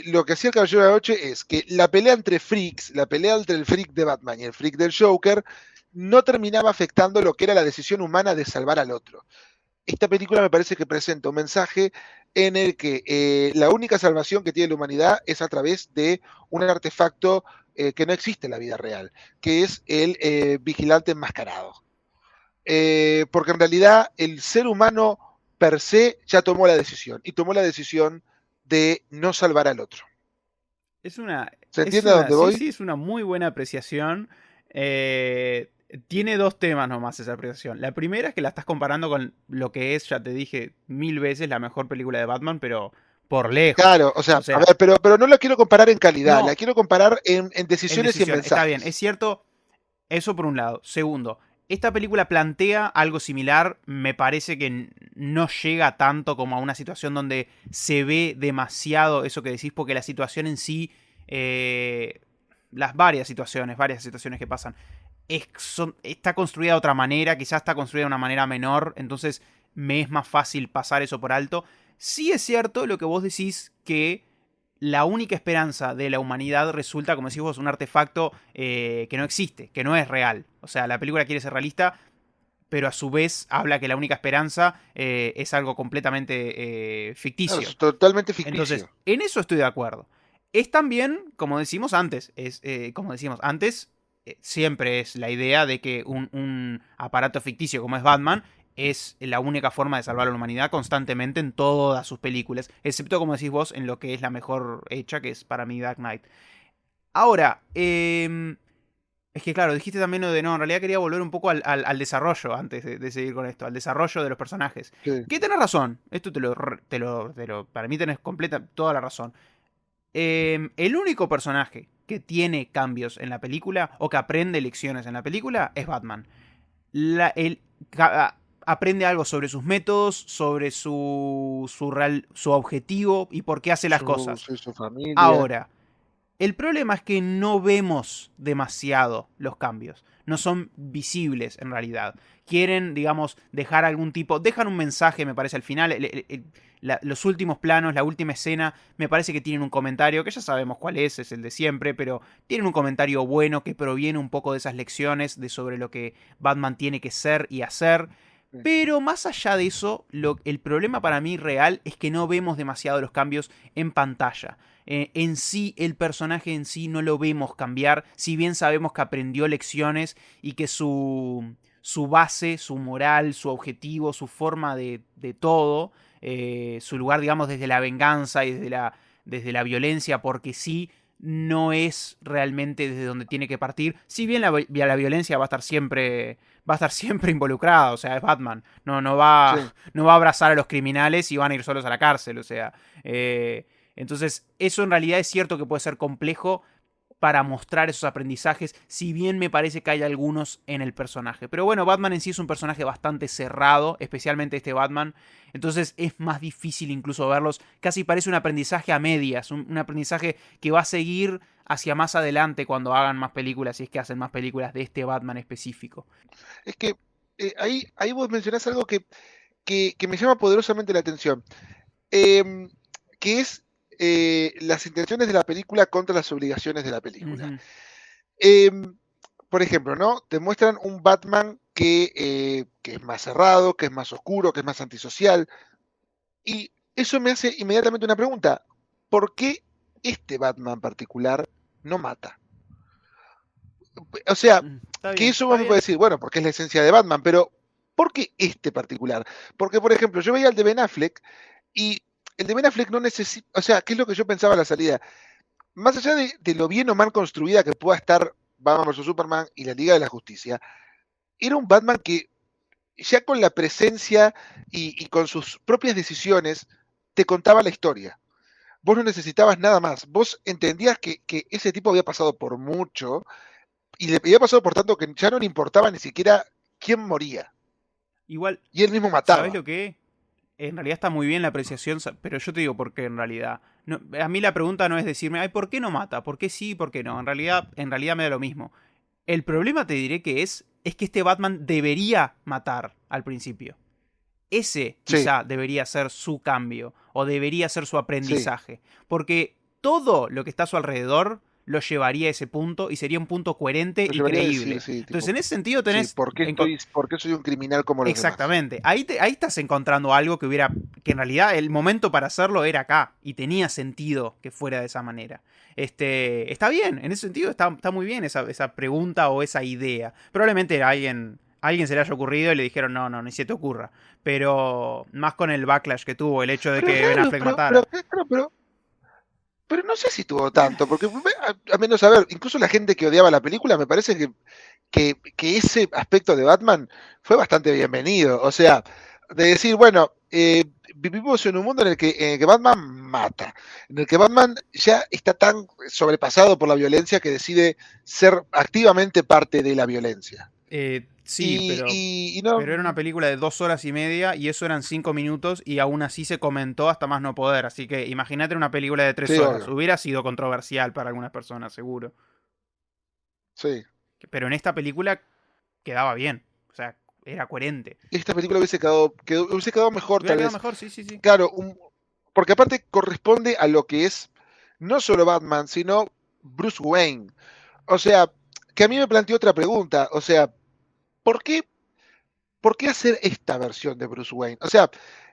lo que hacía el Caballero de la Noche es que la pelea entre freaks, la pelea entre el freak de Batman y el freak del Joker, no terminaba afectando lo que era la decisión humana de salvar al otro. Esta película me parece que presenta un mensaje en el que la única salvación que tiene la humanidad es a través de un artefacto que no existe en la vida real, que es el vigilante enmascarado. Porque en realidad el ser humano per se ya tomó la decisión y tomó la decisión de no salvar al otro. ¿Se entiende a dónde Sí, voy? sí, es una muy buena apreciación. Eh, Tiene dos temas nomás esa apreciación. La primera es que la estás comparando con lo que es, ya te dije 1000 veces, la mejor película de Batman, pero por lejos. Claro, o sea, O a sea, ver, pero no la quiero comparar en calidad, la no, quiero comparar en en decisiones y en decisión, está bien, es mensajes. cierto, eso por un lado. Segundo, esta película plantea algo similar, me parece que no llega tanto como a una situación donde se ve demasiado eso que decís, porque la situación en sí, eh, las varias situaciones que pasan, está construida de otra manera, quizás está construida de una manera menor, entonces me es más fácil pasar eso por alto. Sí es cierto lo que vos decís que la única esperanza de la humanidad resulta, como decís vos, un artefacto que no existe, que no es real. O sea, la película quiere ser realista, pero a su vez habla que la única esperanza es algo completamente Claro, ficticio. es totalmente Entonces, ficticio. en eso estoy de acuerdo. Es también, como decimos antes, siempre es la idea de que un aparato ficticio como es Batman es la única forma de salvar a la humanidad constantemente en todas sus películas, excepto como decís vos en lo que es la mejor hecha, que es para mí Dark Knight. Ahora, es que claro, dijiste también lo de no, en realidad quería volver un poco al desarrollo antes de seguir con esto, al desarrollo de los personajes. Sí. Que tenés razón, esto para mí tenés completa toda la razón. El único personaje que tiene cambios en la película o que aprende lecciones en la película es Batman. Él aprende algo sobre sus métodos, sobre su objetivo y por qué hace las cosas. Su familia. Ahora, el problema es que no vemos demasiado los cambios. No son visibles en realidad. Quieren, digamos, dejar algún tipo. Dejan un mensaje, me parece, al final. Los últimos planos, la última escena, me parece que tienen un comentario, que ya sabemos cuál es el de siempre, pero tienen un comentario bueno que proviene un poco de esas lecciones de sobre lo que Batman tiene que ser y hacer. Sí. Pero más allá de eso, el problema para mí real es que no vemos demasiado los cambios en pantalla. En sí, el personaje en sí no lo vemos cambiar, si bien sabemos que aprendió lecciones y que su base, su moral, su objetivo, su forma de todo, su lugar, digamos, desde la venganza y desde la violencia, porque sí, no es realmente desde donde tiene que partir. Si bien la violencia va a estar siempre involucrada, o sea, es Batman. No, no va, Sí. no va a abrazar a los criminales y van a ir solos a la cárcel, o sea. Entonces, eso en realidad es cierto que puede ser complejo para mostrar esos aprendizajes, si bien me parece que hay algunos en el personaje. Pero bueno, Batman en sí es un personaje bastante cerrado, especialmente este Batman, entonces es más difícil incluso verlos, casi parece un aprendizaje a medias, un aprendizaje que va a seguir hacia más adelante cuando hagan más películas, si es que hacen más películas de este Batman específico. Es que ahí vos mencionás algo que me llama poderosamente la atención, em, que es las intenciones de la película contra las obligaciones de la película. Ujú. Em, por ejemplo, ¿no? Te muestran un Batman que es más cerrado, que es más oscuro, que es más antisocial. Y eso me hace inmediatamente una pregunta. ¿Por qué este Batman particular no mata? O sea, Está que bien, eso está vos me puedes bien. decir, bueno, porque es la esencia de Batman, pero ¿por qué este particular? Porque, por ejemplo, yo veía el de Ben Affleck y el de Ben Affleck no necesita, o sea, ¿qué es lo que yo pensaba a la salida? Más allá de lo bien o mal construida que pueda estar Batman vs. Superman y la Liga de la Justicia, era un Batman que ya con la presencia y con sus propias decisiones te contaba la historia. Vos no necesitabas nada más. Vos entendías que ese tipo había pasado por mucho y le había pasado por tanto que ya no le importaba ni siquiera quién moría. Igual, Y él mismo ¿sabés mataba. lo que? En realidad está muy bien la apreciación, pero yo te digo por qué en realidad. No, a mí la pregunta no es decirme, ay, ¿por qué no mata? ¿Por qué sí? ¿Por qué no? En realidad me da lo mismo. El problema te diré que es que este Batman debería matar al principio. Ese Sí, quizá debería ser su cambio o debería ser su sí. aprendizaje. Porque todo lo que está a su alrededor lo llevaría a ese punto y sería un punto coherente Lo y llevaría a decir, creíble. sí, Entonces, tipo, en ese sentido sí, tenés... por qué soy un criminal como los demás? Exactamente. Ahí estás encontrando algo que en realidad el momento para hacerlo era acá. Y tenía sentido que fuera de esa manera. Está bien, en ese sentido está muy bien esa pregunta o esa idea. Probablemente a alguien se le haya ocurrido y le dijeron, no, no, ni se te ocurra. Pero más con el backlash que tuvo, el hecho de Pero es que Ben raro, Affleck matara. pero no sé si tuvo tanto, porque a menos a ver, incluso la gente que odiaba la película, me parece que ese aspecto de Batman fue bastante bienvenido. O sea, de decir, bueno, vivimos en un mundo en el que Batman mata, en el que Batman ya está tan sobrepasado por la violencia que decide ser activamente parte de la violencia. Sí, Y, pero y, y no, Pero era una película de 2 horas y media y eso eran 5 minutos y aún así se comentó hasta más no poder. Así que imagínate una película de tres sí, horas. obvio, Hubiera sido controversial para algunas personas, seguro. sí. Pero en esta película quedaba bien. O sea, era coherente. Esta película hubiese quedado mejor, Hubiera tal quedado vez. mejor, sí, sí, sí. Claro, porque aparte corresponde a lo que es no solo Batman, sino Bruce Wayne. O sea, que a mí me planteó otra pregunta. O sea, ¿por qué, ¿por qué hacer esta versión de Bruce Wayne? O sea,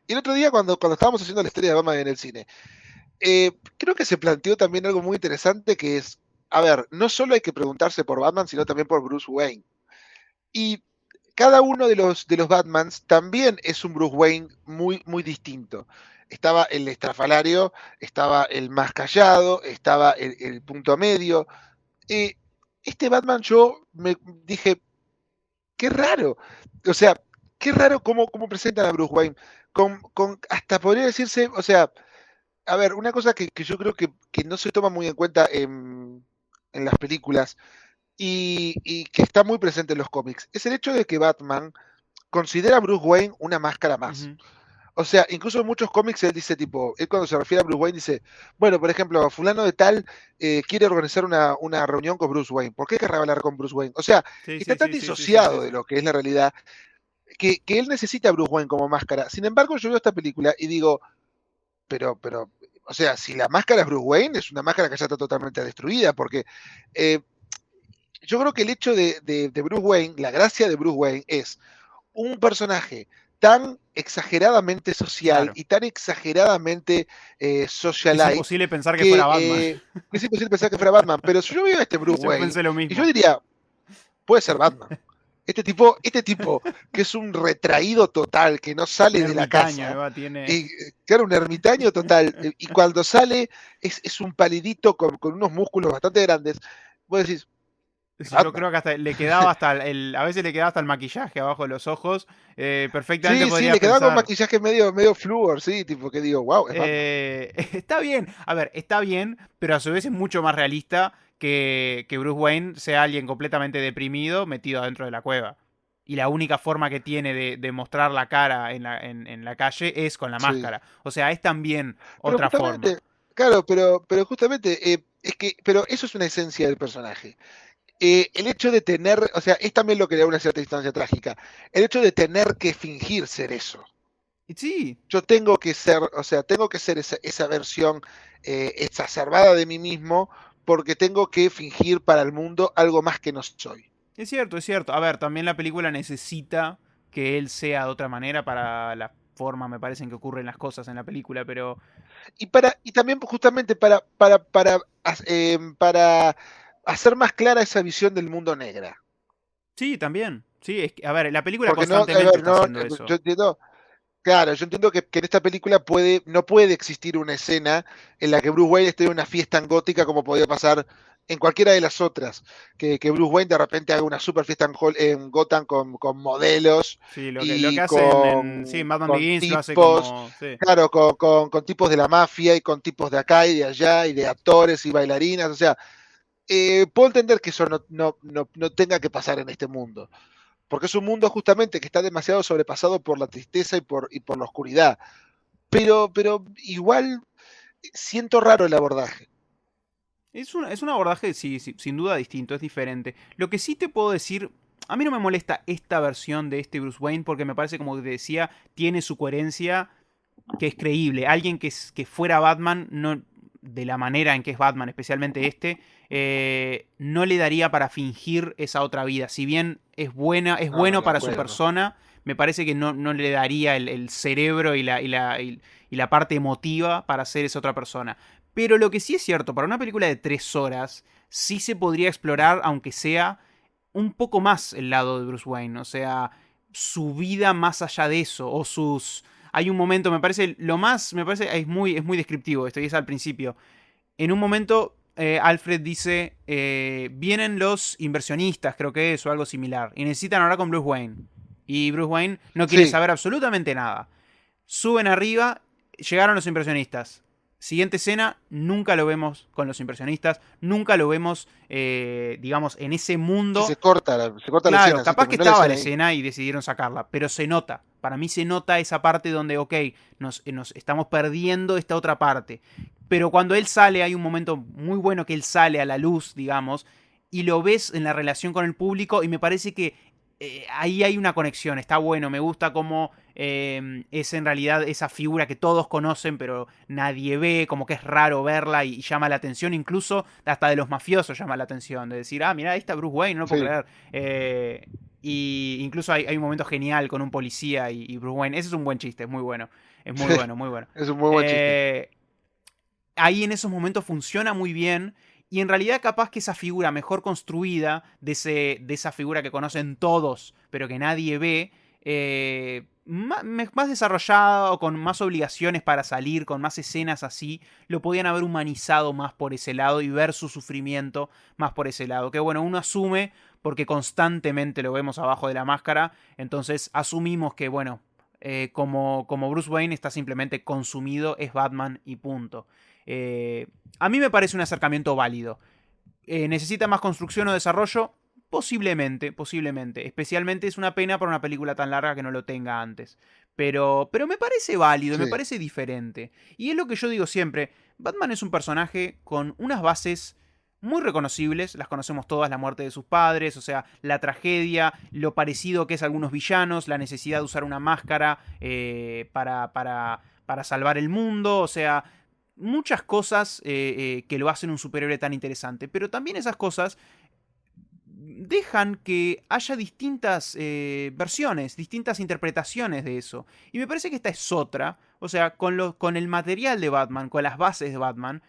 el otro día cuando estábamos haciendo la historia de Batman en el cine, creo que se planteó también algo muy interesante que es, a ver, no solo hay que preguntarse por Batman, sino también por Bruce Wayne. Y cada uno de los Batmans también es un Bruce Wayne muy, muy distinto. Estaba el estrafalario, estaba el más callado, estaba el punto medio. Eh, este Batman yo me dije, qué raro. O sea, qué raro cómo presentan a Bruce Wayne. Hasta podría decirse, o sea, a ver, una cosa que yo creo que no se toma muy en cuenta en las películas y que está muy presente en los cómics, es el hecho de que Batman considera a Bruce Wayne una máscara más. Ujú. O sea, incluso en muchos cómics él dice tipo, él cuando se refiere a Bruce Wayne dice, bueno, por ejemplo, fulano de tal quiere organizar una reunión con Bruce Wayne. ¿Por qué querrá hablar con Bruce Wayne? O sea, Sí, está sí, tan sí, sí, sí, sí, sí, disociado de sí. lo que es la realidad que él necesita a Bruce Wayne como máscara. Sin embargo, yo veo esta película y digo, pero, o sea, si la máscara es Bruce Wayne, es una máscara que ya está totalmente destruida, porque eh, yo creo que el hecho de Bruce Wayne, la gracia de Bruce Wayne es un personaje tan exageradamente social Claro. y tan exageradamente Es socialite imposible pensar que fuera que Batman. es imposible pensar que fuera Batman. Pero si yo veo a este Bruce Yo Wayne, pensé lo y yo mismo. diría, puede ser Batman. Este tipo que es un retraído total, que no Un sale de la ermitaño, casa, Eva tiene. y que era un ermitaño total, y cuando sale es un palidito con unos músculos bastante grandes, vos decís, es Yo Batman. creo que hasta le quedaba hasta a veces le quedaba hasta el maquillaje abajo de los ojos. Perfectamente Sí, sí, podrías le quedaba con pensar. maquillaje medio flúor, sí, tipo que digo, wow, es Batman. Está bien. A ver, está bien, pero a su vez es mucho más realista que Bruce Wayne sea alguien completamente deprimido metido adentro de la cueva. Y la única forma que tiene de mostrar la cara en la calle es con la Sí. máscara. O sea, es también Pero otra forma. justamente, claro, pero justamente, pero eso es una esencia del personaje. El hecho de tener, o sea, es también lo que le da una cierta instancia trágica. El hecho de tener que fingir ser eso. Y sí, Yo tengo que ser, o sea, tengo que ser esa versión exacerbada de mí mismo porque tengo que fingir para el mundo algo más que no soy. es cierto, es cierto. A ver, también la película necesita que él sea de otra manera para forma me parecen que ocurren las cosas en la película, pero Y también justamente para hacer más clara esa visión del mundo negra. sí, también. Sí, es que, a ver, la película Porque no, a constantemente ver, está no, haciendo yo eso. entiendo, claro, yo entiendo que en esta película no puede existir una escena en la que Bruce Wayne esté en una fiesta en gótica como podía pasar en cualquiera de las otras. Que Bruce Wayne de repente haga una super fiesta en Gotham con modelos Sí, lo que y hacen sí, en Batman con Begins lo hace tipos, como, sí. claro, con tipos de la mafia y con tipos de acá y de allá y de actores y bailarinas. O sea, puedo entender que eso no tenga que pasar en este mundo porque es un mundo justamente que está demasiado sobrepasado por la tristeza y por la oscuridad. Pero igual siento raro el abordaje. Es un abordaje, sí, sí, sin duda distinto, es diferente. Lo que sí te puedo decir, a mí no me molesta esta versión de este Bruce Wayne porque me parece, como te decía, tiene su coherencia que es creíble. Alguien que fuera Batman, no, de la manera en que es Batman, especialmente este, no le daría para fingir esa otra vida. Si bien es buena, es No, bueno de para su acuerdo. persona, me parece que no le daría el cerebro y la parte emotiva para ser esa otra persona. Pero lo que sí es cierto, para una película de 3 horas, sí se podría explorar, aunque sea un poco más el lado de Bruce Wayne. O sea, su vida más allá de eso. O sus. Hay un momento, me parece, lo más. Me parece, es muy descriptivo esto, y es al principio. En un momento, Alfred dice: vienen los inversionistas, creo que es, o algo similar. Y necesitan hablar con Bruce Wayne. Y Bruce Wayne no quiere Sí, saber absolutamente nada. Suben arriba, llegaron los impresionistas. Siguiente escena, nunca lo vemos con los impresionistas, nunca lo vemos, digamos, en ese sí, mundo. se corta la Claro, escena, sí, capaz que terminó la estaba la escena ahí. escena y decidieron sacarla, pero se nota. Para mí se nota esa parte donde, ok, nos estamos perdiendo esta otra parte. Pero cuando él sale, hay un momento muy bueno que él sale a la luz, digamos, y lo ves en la relación con el público y me parece que ahí hay una conexión, está bueno, me gusta cómo es en realidad esa figura que todos conocen pero nadie ve, como que es raro verla y llama la atención, incluso hasta de los mafiosos llama la atención, de decir, ah, mira, ahí está Bruce Wayne, no lo puedo Sí, creer. Y incluso hay un momento genial con un policía y Bruce Wayne, ese es un buen chiste, es muy bueno, es muy sí, bueno, muy bueno. es un muy buen chiste. Eh, ahí en esos momentos funciona muy bien. Y en realidad capaz que esa figura mejor construida, de esa figura que conocen todos, pero que nadie ve, más desarrollada o con más obligaciones para salir, con más escenas así, lo podían haber humanizado más por ese lado y ver su sufrimiento más por ese lado. Que bueno, uno asume porque constantemente lo vemos abajo de la máscara, entonces asumimos que bueno, como Bruce Wayne está simplemente consumido, es Batman y punto. Eh, a mí me parece un acercamiento válido. ¿Necesita más construcción o desarrollo? Posiblemente, posiblemente. Especialmente es una pena para una película tan larga que no lo tenga antes. Pero me parece válido, me Sí, parece diferente. Y es lo que yo digo siempre. Batman es un personaje con unas bases muy reconocibles, las conocemos todas, la muerte de sus padres, o sea, la tragedia, lo parecido que es a algunos villanos, la necesidad de usar una máscara para salvar el mundo, o sea, muchas cosas que lo hacen un superhéroe tan interesante, pero también esas cosas dejan que haya distintas versiones, distintas interpretaciones de eso. Y me parece que esta es otra, o sea, con el material de Batman, con las bases de Batman,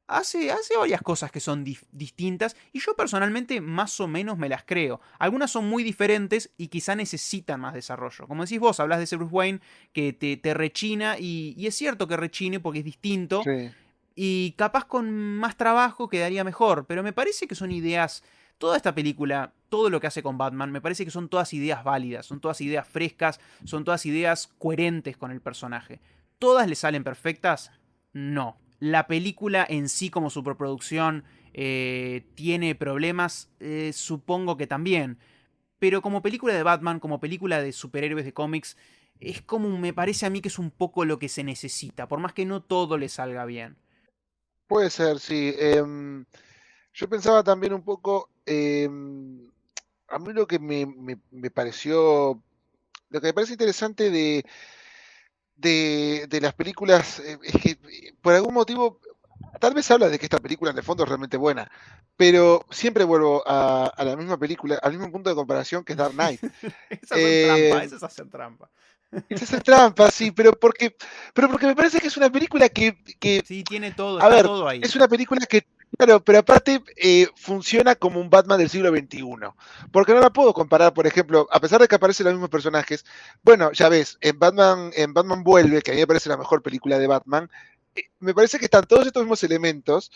hace varias cosas que son distintas y yo personalmente más o menos me las creo. Algunas son muy diferentes y quizá necesitan más desarrollo. Como decís vos, hablas de ese Bruce Wayne que te rechina y es cierto que rechine porque es distinto sí. y capaz con más trabajo quedaría mejor, pero me parece que son ideas, toda esta película, todo lo que hace con Batman, me parece que son todas ideas válidas, son todas ideas frescas, son todas ideas coherentes con el personaje. ¿Todas le salen perfectas? No. La película en sí como superproducción tiene problemas, supongo que también. Pero como película de Batman, como película de superhéroes de cómics, es como me parece a mí que es un poco lo que se necesita, por más que no todo le salga bien. Puede ser, sí. Yo pensaba también un poco, a mí lo que me pareció, lo que me parece interesante de las películas es que por algún motivo, tal vez habla de que esta película en el fondo es realmente buena, pero siempre vuelvo a la misma película, al mismo punto de comparación que es Dark Knight. Es hacer trampa, Eh, eso es hacer trampa. Es hacer trampa, sí, pero porque me parece que es una película que Sí, tiene todo, a está ver, todo ahí. es una película que, claro, pero aparte funciona como un Batman del siglo XXI. Porque no la puedo comparar, por ejemplo, a pesar de que aparecen los mismos personajes, bueno, ya ves, en Batman Vuelve, que a mí me parece la mejor película de Batman, me parece que están todos estos mismos elementos,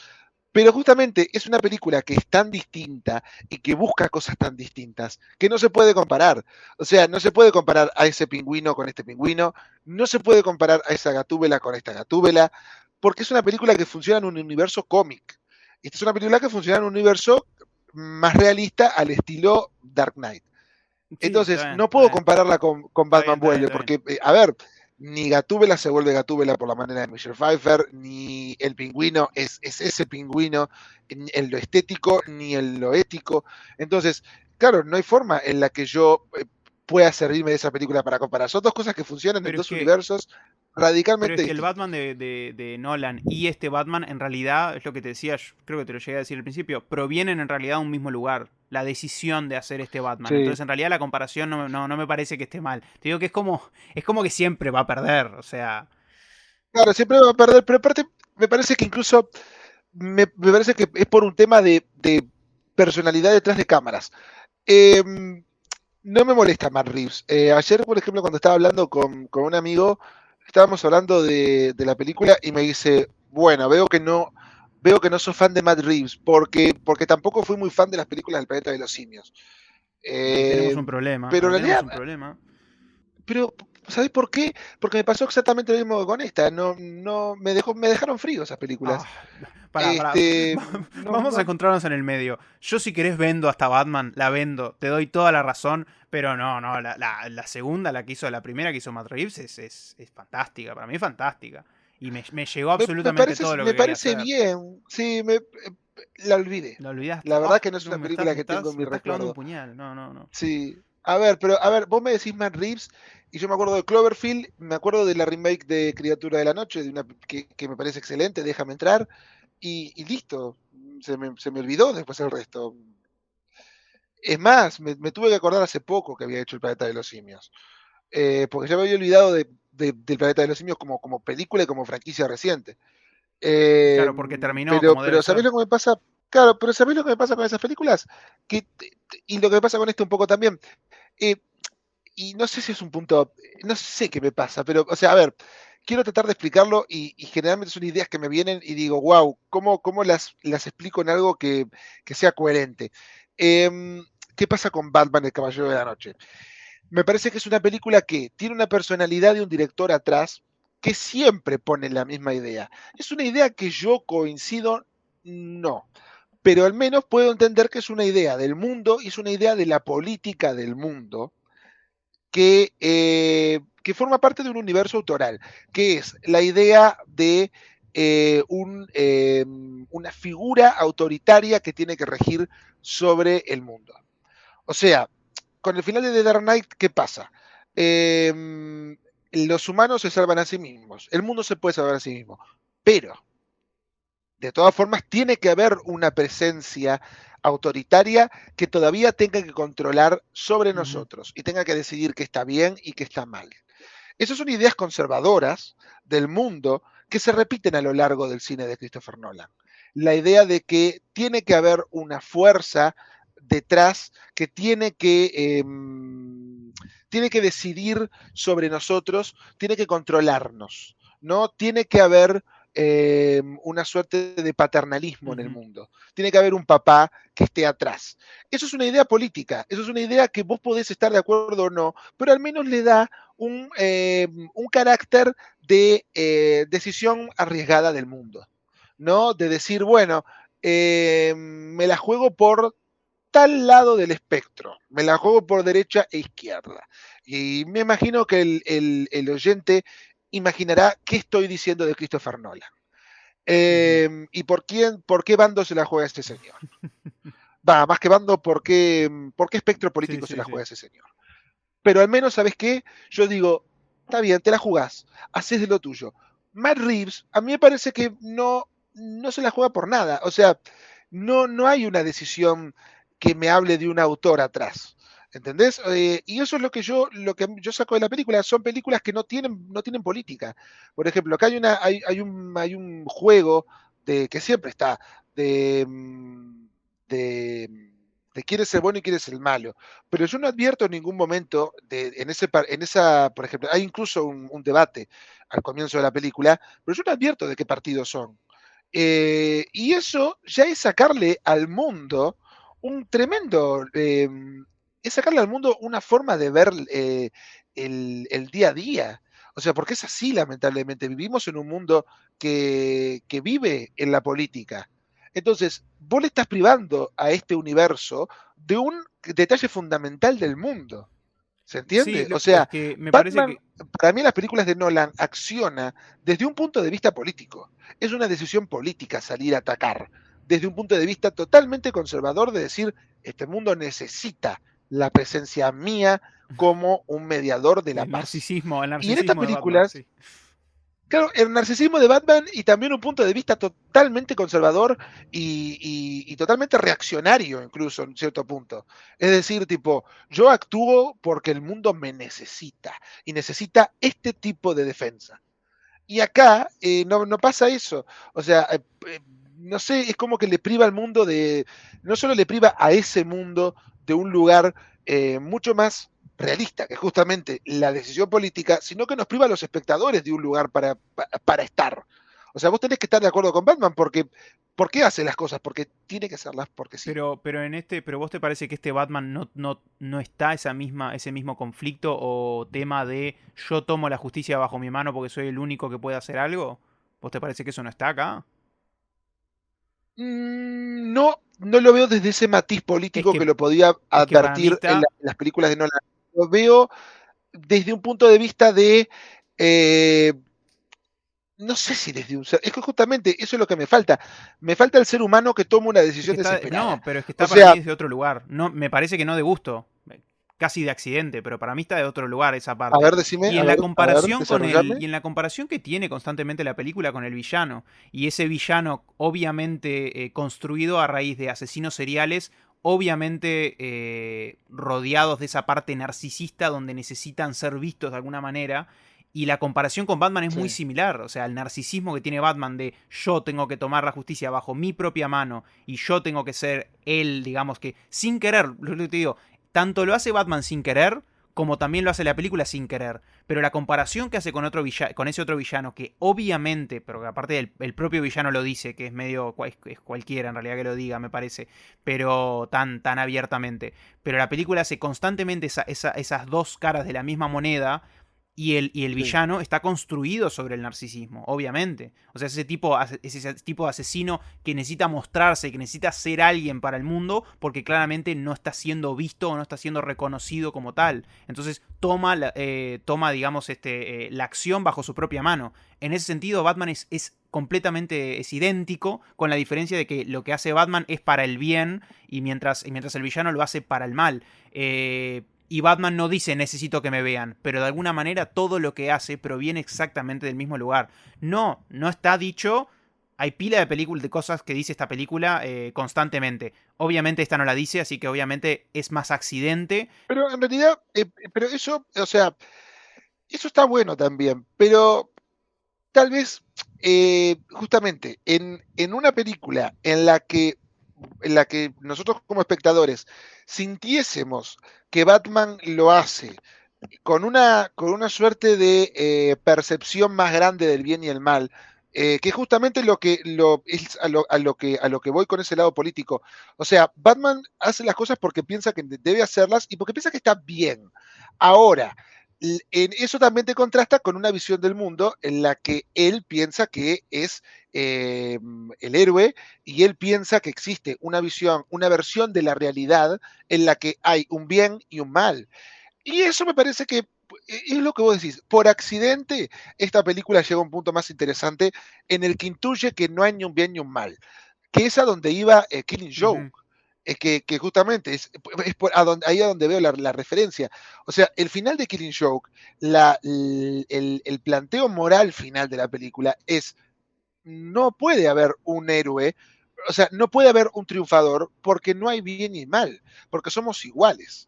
pero justamente es una película que es tan distinta y que busca cosas tan distintas que no se puede comparar. O sea, no se puede comparar a ese pingüino con este pingüino, no se puede comparar a esa gatúbela con esta gatúbela, porque es una película que funciona en un universo cómic. Esta es una película que funciona en un universo más realista al estilo Dark Knight. Sí, está Entonces, bien, no está puedo bien. compararla con Está bien, Batman está bien, Vuelve, está bien. porque, a ver, ni Gatúbela se vuelve Gatúbela por la manera de Michelle Pfeiffer, ni el pingüino es ese pingüino en lo estético, ni en lo ético. Entonces, claro, no hay forma en la que yo pueda servirme de esa película para comparar. Son dos cosas que funcionan en Pero es dos que universos Pero radicalmente es que el Batman distintos. de Nolan y este Batman, en realidad, es lo que te decía, yo creo que te lo llegué a decir al principio, provienen en realidad de un mismo lugar. La decisión de hacer este Batman. Sí, Entonces, en realidad, la comparación no me parece que esté mal. Te digo que es como que siempre va a perder. O sea, claro, siempre va a perder, pero aparte me parece que incluso me parece que es por un tema de personalidad detrás de cámaras. Eh, no me molesta Matt Reeves. Ayer, por ejemplo, cuando estaba hablando con un amigo, estábamos hablando de la película y me dice, bueno, veo que no sos fan de Matt Reeves, porque tampoco fui muy fan de las películas del planeta de los simios. ahí tenemos Eh, un problema. pero Ahí en tenemos realidad, un problema. pero, ¿sabés por qué? Porque me pasó exactamente lo mismo con esta. No, me dejaron frío esas Ah, películas. pará. No, Vamos a no, encontrarnos en el medio. Yo, si querés, vendo hasta Batman. La vendo. Te doy toda la razón. Pero no. La segunda, la que hizo, la primera que hizo Matt Reeves, es fantástica. Para mí es fantástica. Y me llegó me absolutamente parece, todo lo me que quería parece hacer. bien. Sí, la olvidé. ¿La olvidaste? La verdad Ah, que no es no, una película que tengo en me mi estás clavando un recuerdo. puñal. No. Sí. A ver, vos me decís Matt Reeves y yo me acuerdo de Cloverfield, me acuerdo de la remake de Criatura de la Noche, que me parece excelente, Déjame entrar, y listo. Se me olvidó después el resto. Es más, me tuve que acordar hace poco que había hecho El Planeta de los Simios. Porque ya me había olvidado del Planeta de los Simios como película y como franquicia reciente. Eh, Claro, porque terminó pero, como debe pero ¿sabés ser. lo que me pasa? Claro, pero ¿sabés lo que me pasa con esas películas? Y lo que me pasa con esto un poco también. Eh, y no sé si es un punto, no sé qué me pasa, pero, o sea, a ver, quiero tratar de explicarlo y generalmente son ideas que me vienen y digo, wow, ¿cómo las explico en algo que sea coherente? Eh, ¿Qué pasa con Batman, el Caballero de la Noche? Me parece que es una película que tiene una personalidad de un director atrás que siempre pone la misma idea. ¿Es una idea que yo coincido? No. Pero al menos puedo entender que es una idea del mundo y es una idea de la política del mundo que forma parte de un universo autoral, que es la idea de una figura autoritaria que tiene que regir sobre el mundo. O sea, con el final de The Dark Knight, ¿qué pasa? Los humanos se salvan a sí mismos, el mundo se puede salvar a sí mismo, pero de todas formas tiene que haber una presencia autoritaria que todavía tenga que controlar sobre Ujú. nosotros y tenga que decidir qué está bien y qué está mal. Esas son ideas conservadoras del mundo que se repiten a lo largo del cine de Christopher Nolan. La idea de que tiene que haber una fuerza detrás que tiene que decidir sobre nosotros, tiene que controlarnos, ¿no? Tiene que haber una suerte de paternalismo en el Ujú. mundo. Tiene que haber un papá que esté atrás. Eso es una idea política, eso es una idea que vos podés estar de acuerdo o no, pero al menos le da un carácter de decisión arriesgada del mundo, ¿no? De decir, bueno, me la juego por tal lado del espectro, me la juego por derecha e izquierda. Y me imagino que el oyente imaginará qué estoy diciendo de Christopher Nolan. Ujú. ¿Y por qué bando se la juega este señor? Va, más que bando, ¿por qué espectro Sí, político se sí, la sí. juega ese señor? Pero al menos, ¿sabes qué? Yo digo, está bien, te la jugás, haces de lo tuyo. Matt Reeves, a mí me parece que no se la juega por nada. O sea, no hay una decisión que me hable de un autor atrás. ¿Entendés? Y eso es lo que yo saco de la película. Son películas que no tienen política. Por ejemplo, acá hay un juego que siempre está, de, mm, de, de quién es el bueno y quién es el malo. Pero yo no advierto en ningún momento, por ejemplo, hay incluso un debate al comienzo de la película, pero yo no advierto de qué partidos son. Y eso ya es sacarle al mundo un tremendo, es sacarle al mundo una forma de ver el día a día. O sea, porque es así, lamentablemente. Vivimos en un mundo que vive en la política. Entonces, vos le estás privando a este universo de un detalle fundamental del mundo. ¿Se Sí, entiende? O es sea, que me parece Batman, que para mí en las películas de Nolan acciona desde un punto de vista político. Es una decisión política salir a atacar, desde un punto de vista totalmente conservador de decir, este mundo necesita la presencia mía como un mediador de la paz. el Y en estas narcisismo de Batman, películas, sí. claro, el narcisismo de Batman y también un punto de vista totalmente conservador y totalmente reaccionario, incluso en cierto punto. Es decir, tipo, yo actúo porque el mundo me necesita y necesita este tipo de defensa. Y acá no pasa eso. O sea, no sé, es como que le priva al mundo no solo le priva a ese mundo de un lugar mucho más realista, que es justamente la decisión política, sino que nos priva a los espectadores de un lugar para estar. O sea, vos tenés que estar de acuerdo con Batman porque, ¿por qué hace las cosas? Porque tiene que hacerlas porque sí. Pero vos te parece que este Batman no está ese mismo conflicto o tema de yo tomo la justicia bajo mi mano porque soy el único que puede hacer algo. ¿Vos te parece que eso no está acá? No lo veo desde ese matiz Es político que que, lo podía es que para mí advertir en está, las películas de Nolan. Lo veo desde un punto de vista de, eh, no sé si desde un ser, es que justamente eso es lo que me falta. Me falta el ser humano que toma una es que decisión está, desesperada. no, pero es que O está para mí sea, desde otro lugar. No, me parece que no de gusto, casi de accidente, pero para mí está de otro lugar esa a parte. ver, decime, Y en a ver, desarrollame. y en la comparación que tiene constantemente la película con el villano, y ese villano obviamente construido a raíz de asesinos seriales, obviamente rodeados de esa parte narcisista donde necesitan ser vistos de alguna manera. Y la comparación con Batman es muy Sí, similar. O sea, el narcisismo que tiene Batman de yo tengo que tomar la justicia bajo mi propia mano y yo tengo que ser él, digamos que sin querer, lo que te digo, tanto lo hace Batman sin querer como también lo hace la película sin querer. Pero la comparación que hace con, con ese otro villano, que obviamente, pero que aparte el propio villano lo dice, que es medio es cualquiera en realidad que lo diga, me parece, pero tan abiertamente. Pero la película hace constantemente esas dos caras de la misma moneda y el sí. villano está construido sobre el narcisismo, obviamente. O sea, ese tipo de asesino que necesita mostrarse, que necesita ser alguien para el mundo, porque claramente no está siendo visto o no está siendo reconocido como tal. Entonces toma digamos, la acción bajo su propia mano. En ese sentido, Batman es completamente es idéntico, con la diferencia de que lo que hace Batman es para el bien y mientras el villano lo hace para el mal. Y Batman no dice necesito que me vean, pero de alguna manera todo lo que hace proviene exactamente del mismo lugar. No está dicho. Hay pila de películas, de cosas que dice esta película constantemente. Obviamente esta no la dice, así que obviamente es más accidente. Pero en realidad, pero eso, o sea, eso está bueno también, pero tal vez, justamente, en una película en la que nosotros como espectadores sintiésemos que Batman lo hace con una suerte de percepción más grande del bien y el mal, que justamente es a lo que voy con ese lado político. O sea, Batman hace las cosas porque piensa que debe hacerlas y porque piensa que está bien. Ahora, eso también te contrasta con una visión del mundo en la que él piensa que es el héroe y él piensa que existe una visión, una versión de la realidad en la que hay un bien y un mal. Y eso me parece que es lo que vos decís. Por accidente, esta película llega a un punto más interesante en el que intuye que no hay ni un bien ni un mal, que es a donde iba Killing Joke. Ujú. Que justamente es ahí a donde veo la referencia. O sea, el final de Killing Joke, el planteo moral final de la película es, no puede haber un héroe, o sea, no puede haber un triunfador porque no hay bien y mal, porque somos iguales.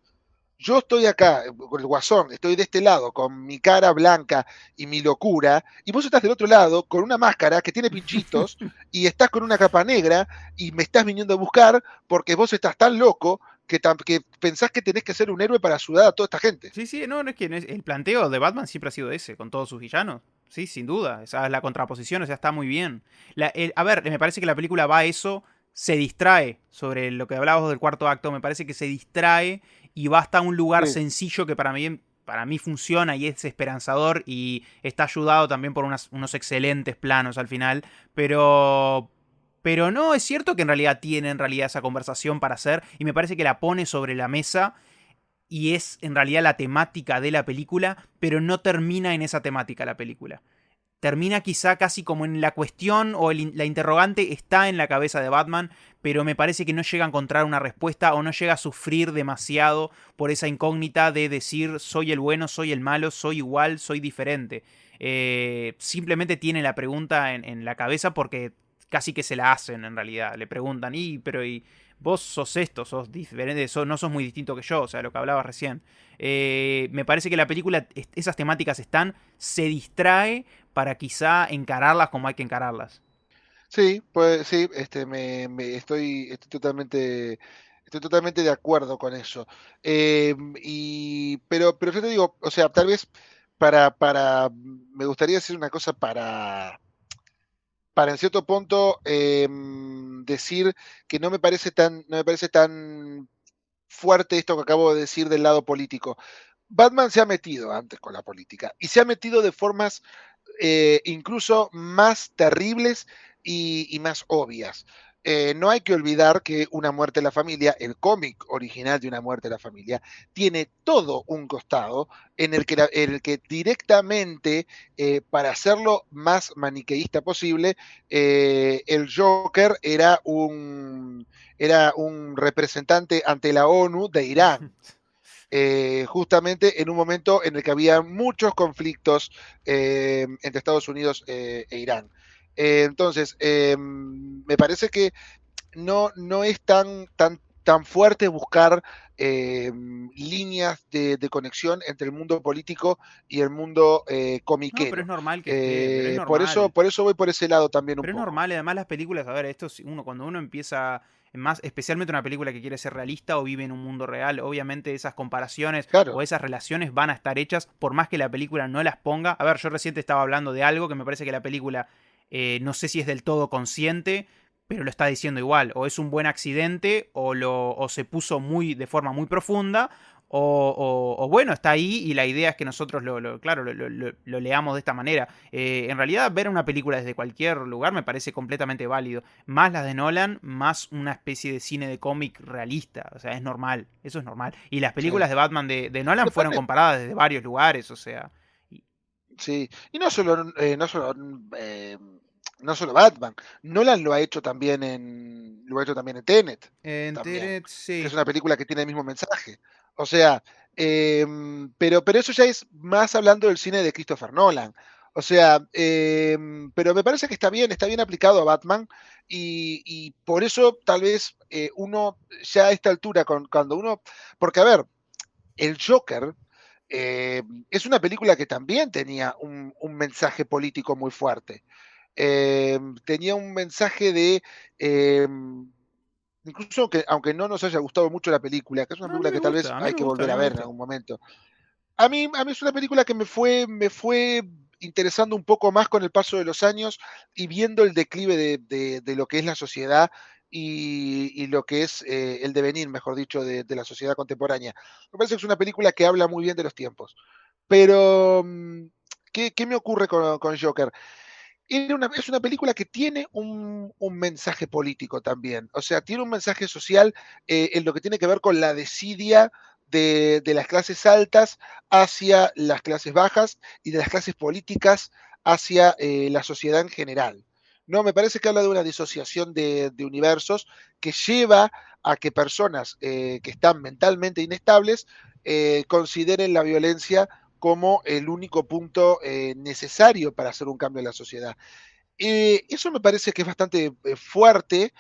yo estoy acá con el guasón, estoy de este lado con mi cara blanca y mi locura, y vos estás del otro lado con una máscara que tiene pinchitos y estás con una capa negra y me estás viniendo a buscar porque vos estás tan loco que pensás que tenés que ser un héroe para ayudar a toda esta gente. Sí, sí, no, no es que el planteo de Batman siempre ha sido ese, con todos sus villanos. Sí, sin duda. Esa es la contraposición, o sea, está muy bien. A ver, me parece que la película va a eso, se distrae sobre lo que hablabas del cuarto acto, me parece que se distrae y va hasta un lugar Sí, sencillo que para mí funciona y es esperanzador y está ayudado también por unos excelentes planos al final, pero... Pero no, es cierto que en realidad tiene en realidad esa conversación para hacer y me parece que la pone sobre la mesa y es en realidad la temática de la película, pero no termina en esa temática la película. Termina quizá casi como en la cuestión o la interrogante está en la cabeza de Batman, pero me parece que no llega a encontrar una respuesta o no llega a sufrir demasiado por esa incógnita de decir soy el bueno, soy el malo, soy igual, soy diferente. Simplemente tiene la pregunta en la cabeza porque casi que se la hacen en realidad. Le preguntan, y vos sos esto, sos diferente, no sos muy distinto que yo, o sea, lo que hablabas recién. Me parece que la película, esas temáticas están, se distrae para quizá encararlas como hay que encararlas. sí, pues sí, estoy totalmente de acuerdo con eso. Pero yo te digo, o sea, tal vez me gustaría decir una cosa para en cierto punto decir que no me parece tan fuerte esto que acabo de decir del lado político. Batman se ha metido antes con la política y se ha metido de formas incluso más terribles y más obvias. No hay que olvidar que Una muerte en la familia, el cómic original de Una muerte en la familia, tiene todo un costado en el que directamente, para hacerlo más maniqueísta posible, el Joker era un representante ante la ONU de Irán, justamente en un momento en el que había muchos conflictos entre Estados Unidos e Irán. Entonces, me parece que no es tan fuerte buscar líneas de conexión entre el mundo político y el mundo No, pero es comiquero. normal que esté, pero es normal. Por eso voy por ese lado también un Pero es poco. normal, y además las películas, a ver, cuando uno empieza, más, especialmente una película que quiere ser realista o vive en un mundo real, obviamente esas comparaciones o Claro, esas relaciones van a estar hechas, por más que la película no las ponga. A ver, yo reciente estaba hablando de algo que me parece que la película, no sé si es del todo consciente, pero lo está diciendo igual. O es un buen accidente, o se puso de forma muy profunda, o bueno, está ahí y la idea es que nosotros claro, lo leamos de esta manera. En realidad, ver una película desde cualquier lugar me parece completamente válido. Más las de Nolan, más una especie de cine de cómic realista. O sea, es normal. Eso es normal. Y las sí. películas de Batman de Nolan Después fueron comparadas desde varios lugares. O sea. sí, y no solo Batman, Nolan lo ha hecho también en Tenet, En también, Tenet, que es sí. una película que tiene el mismo mensaje. O sea, pero eso ya es más hablando del cine de Christopher Nolan. O sea, pero me parece que está bien aplicado a Batman y por eso tal vez uno ya a esta altura, porque a ver, el Joker eh, es una película que también tenía un mensaje político muy fuerte. Tenía un mensaje eh, incluso que, aunque no nos haya gustado mucho la película, que es una No, a mí película me que tal gusta, vez a mí hay me que gusta, a volver mí a me ver en gusta. algún momento. A mí es una película que me fue interesando un poco más con el paso de los años y viendo el declive de lo que es la sociedad y lo que es el devenir, mejor dicho, de la sociedad contemporánea. Me parece que es una película que habla muy bien de los tiempos. Pero, ¿qué me ocurre con Joker? Es una película que tiene un mensaje político también. O sea, tiene un mensaje social en lo que tiene que ver con la desidia de las clases altas hacia las clases bajas y de las clases políticas hacia la sociedad en general. No, me parece que habla de una disociación de universos que lleva a que personas que están mentalmente inestables consideren la violencia como el único punto necesario para hacer un cambio en la sociedad. Eso me parece que es bastante fuerte,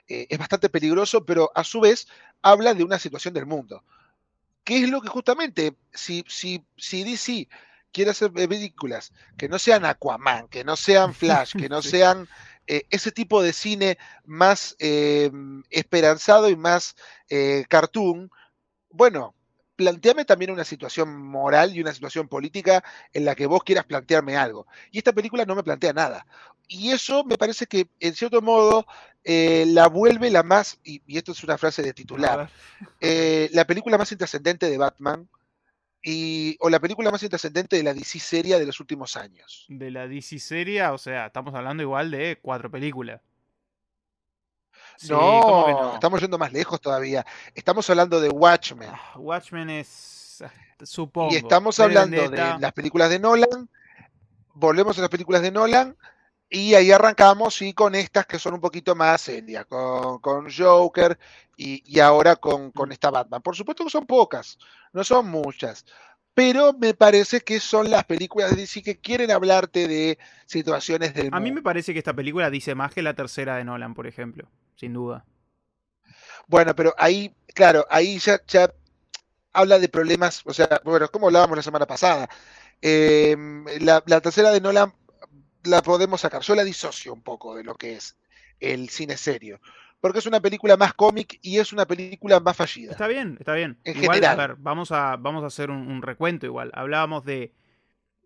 es bastante peligroso, pero a su vez habla de una situación del mundo. ¿Qué es lo que justamente, si DC quiere hacer películas que no sean Aquaman, que no sean Flash, que no Sí. sean ese tipo de cine más esperanzado y más cartoon, bueno, planteame también una situación moral y una situación política en la que vos quieras plantearme algo. Y esta película no me plantea nada. Y eso me parece que, en cierto modo, la vuelve la más, y esto es una frase de A ver. titular, la película más intrascendente de Batman o la película más intrascendente de la DC serie de los últimos años. De la DC serie, o sea, estamos hablando igual de 4 películas. Sí, ¿cómo que No, no? estamos yendo más lejos todavía. Estamos hablando de Watchmen. Watchmen es, Y supongo, estamos V de hablando de Vendetta. las películas de Nolan. Volvemos a las películas de Nolan. Y ahí arrancamos y con estas que son un poquito más serias, con Joker y ahora con esta Batman. Por supuesto que son pocas, no son muchas, pero me parece que son las películas de DC que quieren hablarte de situaciones del A mí me mundo. parece que esta película dice más que la tercera de Nolan, por ejemplo, sin duda. Bueno, pero ahí, claro, ahí ya habla de problemas, o sea, bueno, como hablábamos la semana pasada, eh, la tercera de Nolan la podemos sacar. Yo la disocio un poco de lo que es el cine serio, porque es una película más cómic y es una película más fallida, Está bien, está bien. en Igual, a general. ver, vamos a hacer un recuento igual. Hablábamos de.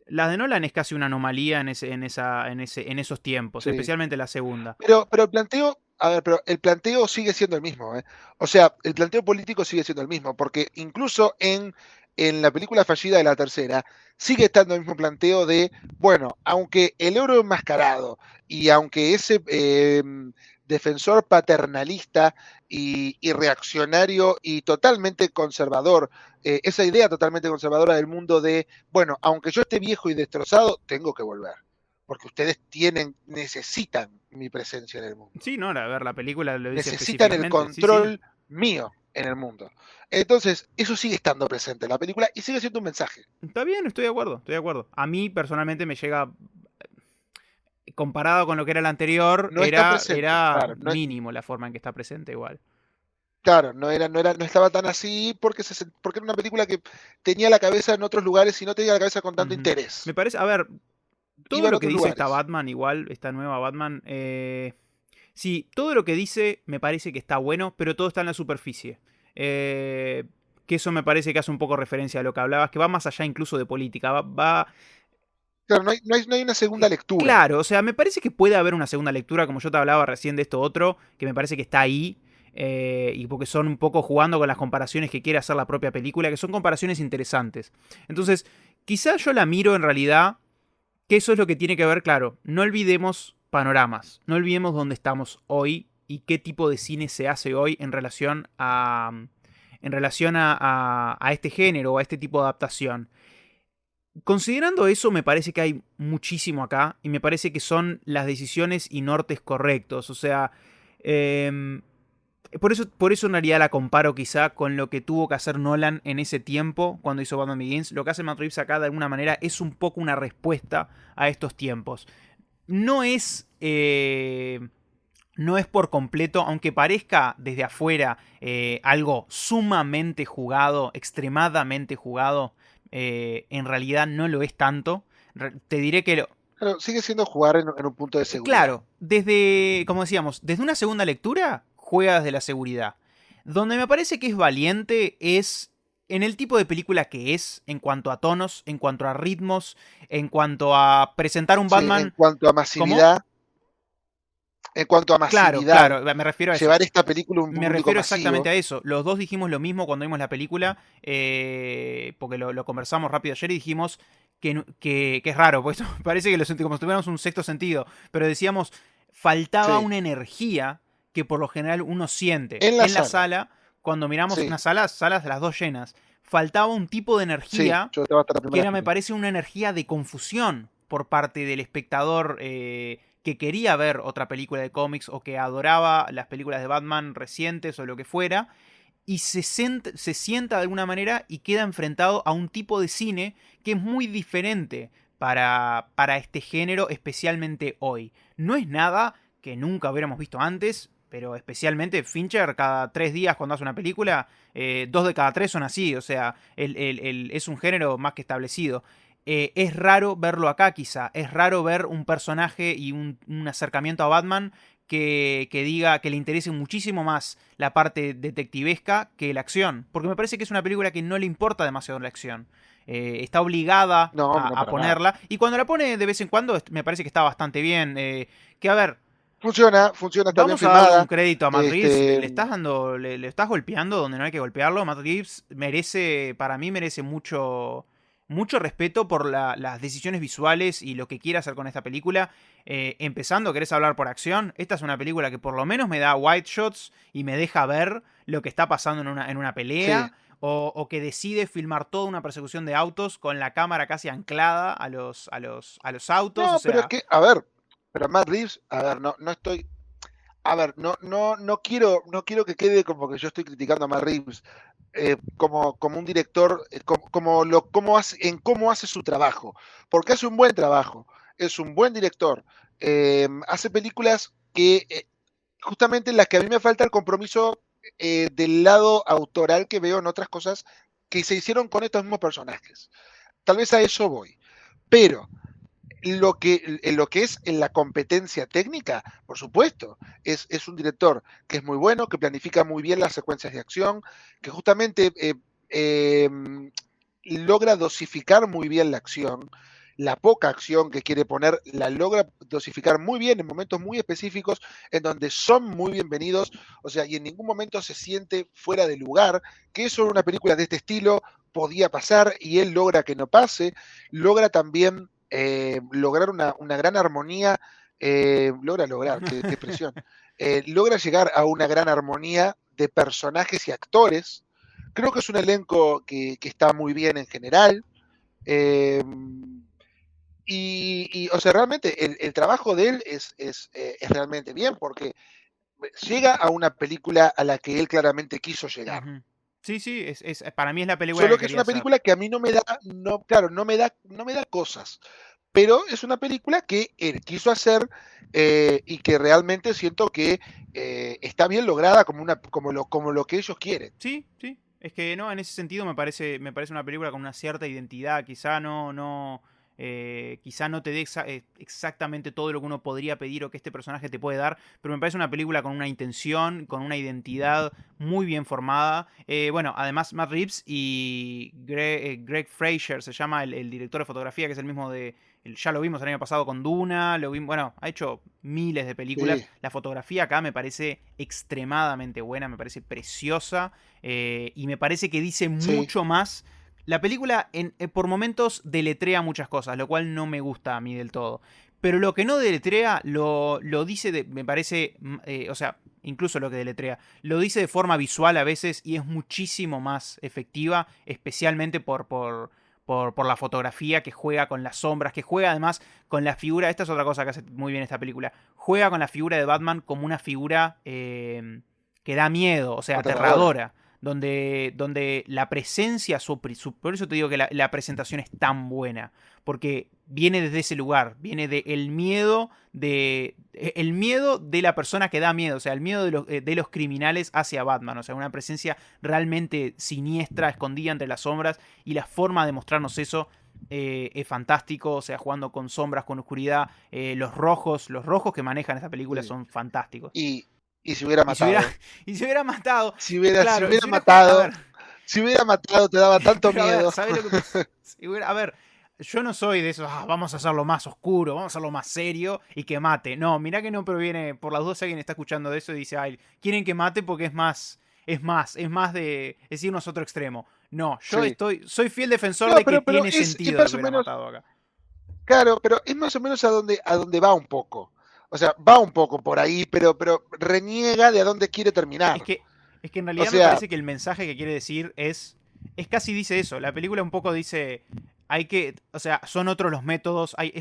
Las de Nolan es casi una anomalía en esos tiempos, Sí. especialmente la segunda. Pero el planteo, a ver, pero el planteo sigue siendo el mismo, ¿eh? O sea, el planteo político sigue siendo el mismo, porque incluso en la película fallida de la tercera, sigue estando el mismo planteo de, bueno, aunque el euro enmascarado y aunque ese defensor paternalista y reaccionario y totalmente conservador, esa idea totalmente conservadora del mundo de, bueno, aunque yo esté viejo y destrozado, tengo que volver porque ustedes necesitan mi presencia en el mundo. Sí, no, a ver, la película lo dice Necesitan el específicamente. Sí, sí. control mío en el mundo. Entonces, eso sigue estando presente en la película y sigue siendo un mensaje. Está bien, estoy de acuerdo, estoy de acuerdo. A mí personalmente me llega, comparado con lo que era el anterior, No está presente, era claro, mínimo la forma en que está presente igual. claro, no estaba tan así porque era una película que tenía la cabeza en otros lugares y no tenía la cabeza con tanto Ujú. Me interés. parece, a ver, todo Iba en lo que otros dice esta lugares. Batman, igual, esta nueva Batman, sí, todo lo que dice me parece que está bueno, pero todo está en la superficie. Eh, que eso me parece que hace un poco referencia a lo que hablabas, que va más allá incluso de política. Claro, no hay una segunda lectura. Claro, o sea, me parece que puede haber una segunda lectura, como yo te hablaba recién de esto otro, que me parece que está ahí. Y porque son un poco jugando con las comparaciones que quiere hacer la propia película, que son comparaciones interesantes. Entonces, quizás yo la miro en realidad, que eso es lo que tiene que ver, claro. No olvidemos panoramas, no olvidemos dónde estamos hoy y qué tipo de cine se hace hoy en relación a este género o a este tipo de adaptación. Considerando eso, me parece que hay muchísimo acá y me parece que son las decisiones y nortes correctos. O sea, em, por eso en realidad la comparo quizá con lo que tuvo que hacer Nolan en ese tiempo cuando hizo Batman Begins. Lo que hace Matt Reeves acá de alguna manera es un poco una respuesta a estos tiempos. No es... no es por completo, aunque parezca desde afuera algo sumamente jugado, extremadamente jugado, en realidad no lo es tanto. Te diré que Claro, sigue siendo jugar en un punto de seguridad. claro, desde, como decíamos, desde una segunda lectura, juega desde la seguridad. Donde me parece que es valiente es en el tipo de película que es, en cuanto a tonos, en cuanto a ritmos, en cuanto a presentar un Sí, Batman. ¿Cómo? en cuanto a Claro, masividad, claro, me refiero a eso. llevar esta película a un Me público refiero exactamente masivo. a eso. Los dos dijimos lo mismo cuando vimos la película, porque lo conversamos rápido ayer y dijimos que es raro, porque esto parece que lo sentimos como si tuviéramos un sexto sentido, pero decíamos, faltaba Sí, una energía que por lo general uno siente en la en la sala. sala, cuando miramos Sí, unas salas de las dos llenas. Faltaba un tipo de sí, energía yo te voy a estar la que primera era, me fila. parece, una energía de confusión por parte del espectador que quería ver otra película de cómics o que adoraba las películas de Batman recientes o lo que fuera, y se sienta de alguna manera y queda enfrentado a un tipo de cine que es muy diferente para este género, especialmente hoy. No es nada que nunca hubiéramos visto antes, pero especialmente Fincher, cada 3 días cuando hace una película, 2 de cada 3 son así, o sea, es un género más que establecido. Es raro verlo acá quizá, es raro ver un personaje y un acercamiento a Batman que diga que le interese muchísimo más la parte detectivesca que la acción, porque me parece que es una película que no le importa demasiado la acción. Está obligada No, no a para nada. ponerla, y cuando la pone de vez en cuando me parece que está bastante bien. Que a ver, Funciona, está bien vamos a darle un filmada. crédito a Matt Reeves. Este, Le estás dando, le estás golpeando donde no hay que golpearlo. Matt Reeves merece, para mí merece mucho respeto por las decisiones visuales y lo que quiere hacer con esta película. Empezando, ¿querés hablar por acción? Esta es una película que por lo menos me da wide shots y me deja ver lo que está pasando en una sí. pelea. O que decide filmar toda una persecución de autos con la cámara casi anclada a los autos. O No, pero es sea, que, a ver, pero Matt Reeves, a ver, no estoy, a ver, no quiero que quede como que yo estoy criticando a Matt Reeves como un director, cómo hace su trabajo, porque hace un buen trabajo, es un buen director, hace películas que justamente en las que a mí me falta el compromiso del lado autoral que veo en otras cosas que se hicieron con estos mismos personajes. Tal vez a eso voy. Pero en lo que es en la competencia técnica, por supuesto, es un director que es muy bueno, que planifica muy bien las secuencias de acción, que justamente eh, logra dosificar muy bien la acción. La poca acción que quiere poner la logra dosificar muy bien en momentos muy específicos en donde son muy bienvenidos, o sea, y en ningún momento se siente fuera de lugar, que eso en una película de este estilo podía pasar y él logra que no pase, logra también lograr una gran armonía, qué expresión, logra llegar a una gran armonía de personajes y actores. Creo que es un elenco que está muy bien en general. eh, o sea, realmente el trabajo de él es realmente bien porque llega a una película a la que él claramente quiso llegar. ujú. Sí, sí, para mí es la película Solo que que es quería una hacer. película que a mí no me da, no, claro, no me da cosas. Pero es una película que él quiso hacer y que realmente siento que está bien lograda como lo que ellos quieren. Sí, sí. Es que no, en ese sentido me parece una película con una cierta identidad. Quizá no te dé exactamente todo lo que uno podría pedir o que este personaje te puede dar, pero me parece una película con una intención, con una identidad muy bien formada. Bueno, además Matt Reeves y Greg Fraser se llama el director de fotografía, que es el mismo ya lo vimos el año pasado con Duna, bueno, ha hecho miles de películas. Sí, La fotografía acá me parece extremadamente buena, me parece preciosa, y me parece que dice sí, mucho más. La película por momentos deletrea muchas cosas, lo cual no me gusta a mí del todo. Pero lo que no deletrea lo dice, me parece, o sea, incluso lo que deletrea, lo dice de forma visual a veces y es muchísimo más efectiva, especialmente por la fotografía que juega con las sombras, que juega además con la figura. Esta es otra cosa que hace muy bien esta película. Juega con la figura de Batman como una figura que da miedo, o sea, aterradora. aterradora. Donde la presencia, por eso te digo que la presentación es tan buena. Porque viene desde ese lugar, viene del miedo el miedo de la persona que da miedo, o sea, el miedo de los criminales hacia Batman, o sea, una presencia realmente siniestra, escondida entre las sombras, y la forma de mostrarnos eso es fantástico, o sea, jugando con sombras, con oscuridad, los rojos que manejan esta película Sí. son fantásticos. Y, y se hubiera Y se hubiera, matado. y se hubiera matado, Si hubiera, si claro, y hubiera se hubiera a ver, matado, si hubiera matado, te daba tanto pero a ver, miedo. ¿sabes lo que pasa? A ver, yo no soy de esos, vamos a hacerlo más oscuro, vamos a hacerlo más serio y que mate. No, mirá que no proviene, por las dudas alguien está escuchando de eso y dice, ay, quieren que mate porque es más es irnos a otro extremo. No, yo Sí. soy fiel defensor No, de que pero tiene es sentido lo más que o hubiera menos, matado acá. claro, pero es más o menos a donde va un poco. O sea, va un poco por ahí, pero reniega de a dónde quiere Es terminar. que, es que en O realidad me sea, parece que el mensaje que quiere decir casi dice eso. La película un poco dice, o sea, son otros los métodos, hay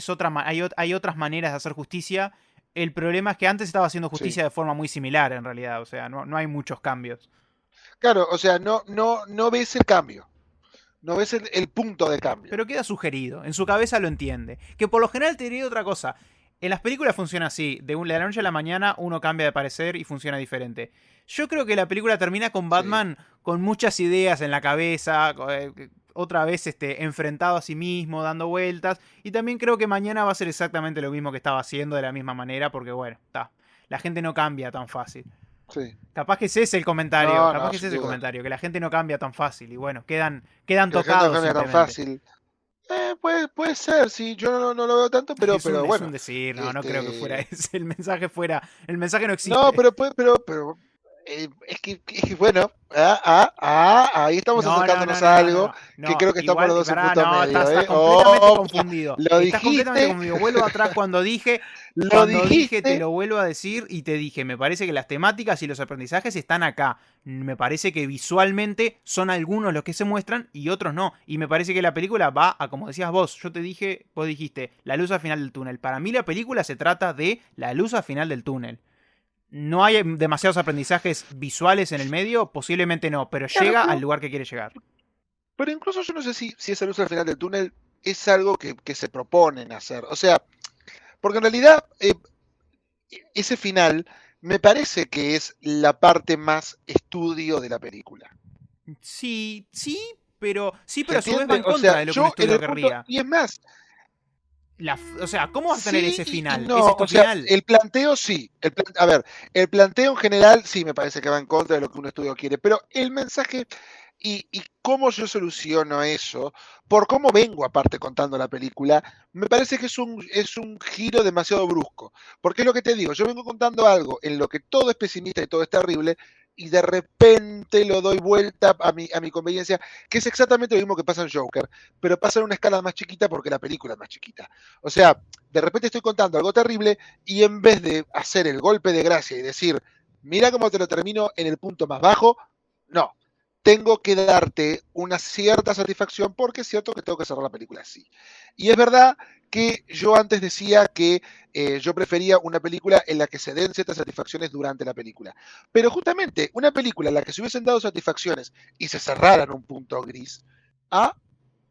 otras maneras de hacer justicia. El problema es que antes estaba haciendo sí. justicia de forma muy similar en realidad, o sea, no hay muchos cambios. Claro, o sea, no ves el cambio. No ves el punto de cambio. Pero queda sugerido, en su cabeza lo entiende. Que por lo general te diría otra cosa. En las películas funciona así. De la noche a la mañana uno cambia de parecer y funciona diferente. Yo creo que la película termina con Sí. Batman con muchas ideas en la cabeza, otra vez enfrentado a sí mismo, dando vueltas. Y también creo que mañana va a ser exactamente lo mismo que estaba haciendo de la misma manera, porque bueno, está. La gente no cambia tan fácil. Sí. Capaz que ese es el comentario, No, capaz no, que ese sin es el duda. comentario, que la gente no cambia tan fácil. Y bueno, quedan Que la gente no tocados cambia tan simplemente. fácil. Puede ser, sí, yo no lo veo tanto, pero Es un bueno, decir, no creo que fuera este, ese. El mensaje fuera. El mensaje no no, existe. pero es que bueno, ahí estamos No, no, no, acercándonos no, a no, no, algo no. que No, creo que estamos igual, los y dos en pará, punto no, medio, estás ¿eh? completamente Opa, confundido. lo Estás completamente dijiste, confundido. Vuelvo atrás lo cuando dije, te dijiste. lo vuelvo a decir y te dije, me parece que las temáticas y los aprendizajes están acá. Me parece que visualmente son algunos los que se muestran y otros no. Y me parece que la película va a, como decías vos, yo te dije, vos dijiste, la luz al final del túnel. Para mí la película se trata de la luz al final del túnel. No hay demasiados aprendizajes visuales en el medio, posiblemente no, pero Claro, llega al lugar que quiere llegar. pero incluso yo no sé si esa luz al final del túnel es algo que se proponen hacer. O sea, porque en realidad ese final me parece que es la parte más estudio de la película. Sí, sí, ¿Se pero a su vez va entiende? en O contra sea, de lo que un yo en estudio el punto, querría. y es más, O sea, ¿cómo vas a tener sí ese y final? no, ¿Ese es tu o sea, final? el planteo sí, a ver, el planteo en general sí me parece que va en contra de lo que un estudio quiere, pero el mensaje y cómo yo soluciono eso, por cómo vengo aparte contando la película, me parece que es un giro demasiado brusco, porque es lo que te digo, yo vengo contando algo en lo que todo es pesimista y todo es terrible, y de repente lo doy vuelta a mi conveniencia, que es exactamente lo mismo que pasa en Joker, pero pasa en una escala más chiquita porque la película es más chiquita. O sea, de repente estoy contando algo terrible y en vez de hacer el golpe de gracia y decir, mira cómo te lo termino en el punto más bajo, no. Tengo que darte una cierta satisfacción porque es cierto que tengo que cerrar la película así. Y es verdad que yo antes decía que yo prefería una película en la que se den ciertas satisfacciones durante la película. Pero justamente una película en la que se hubiesen dado satisfacciones y se cerrara en un punto gris, a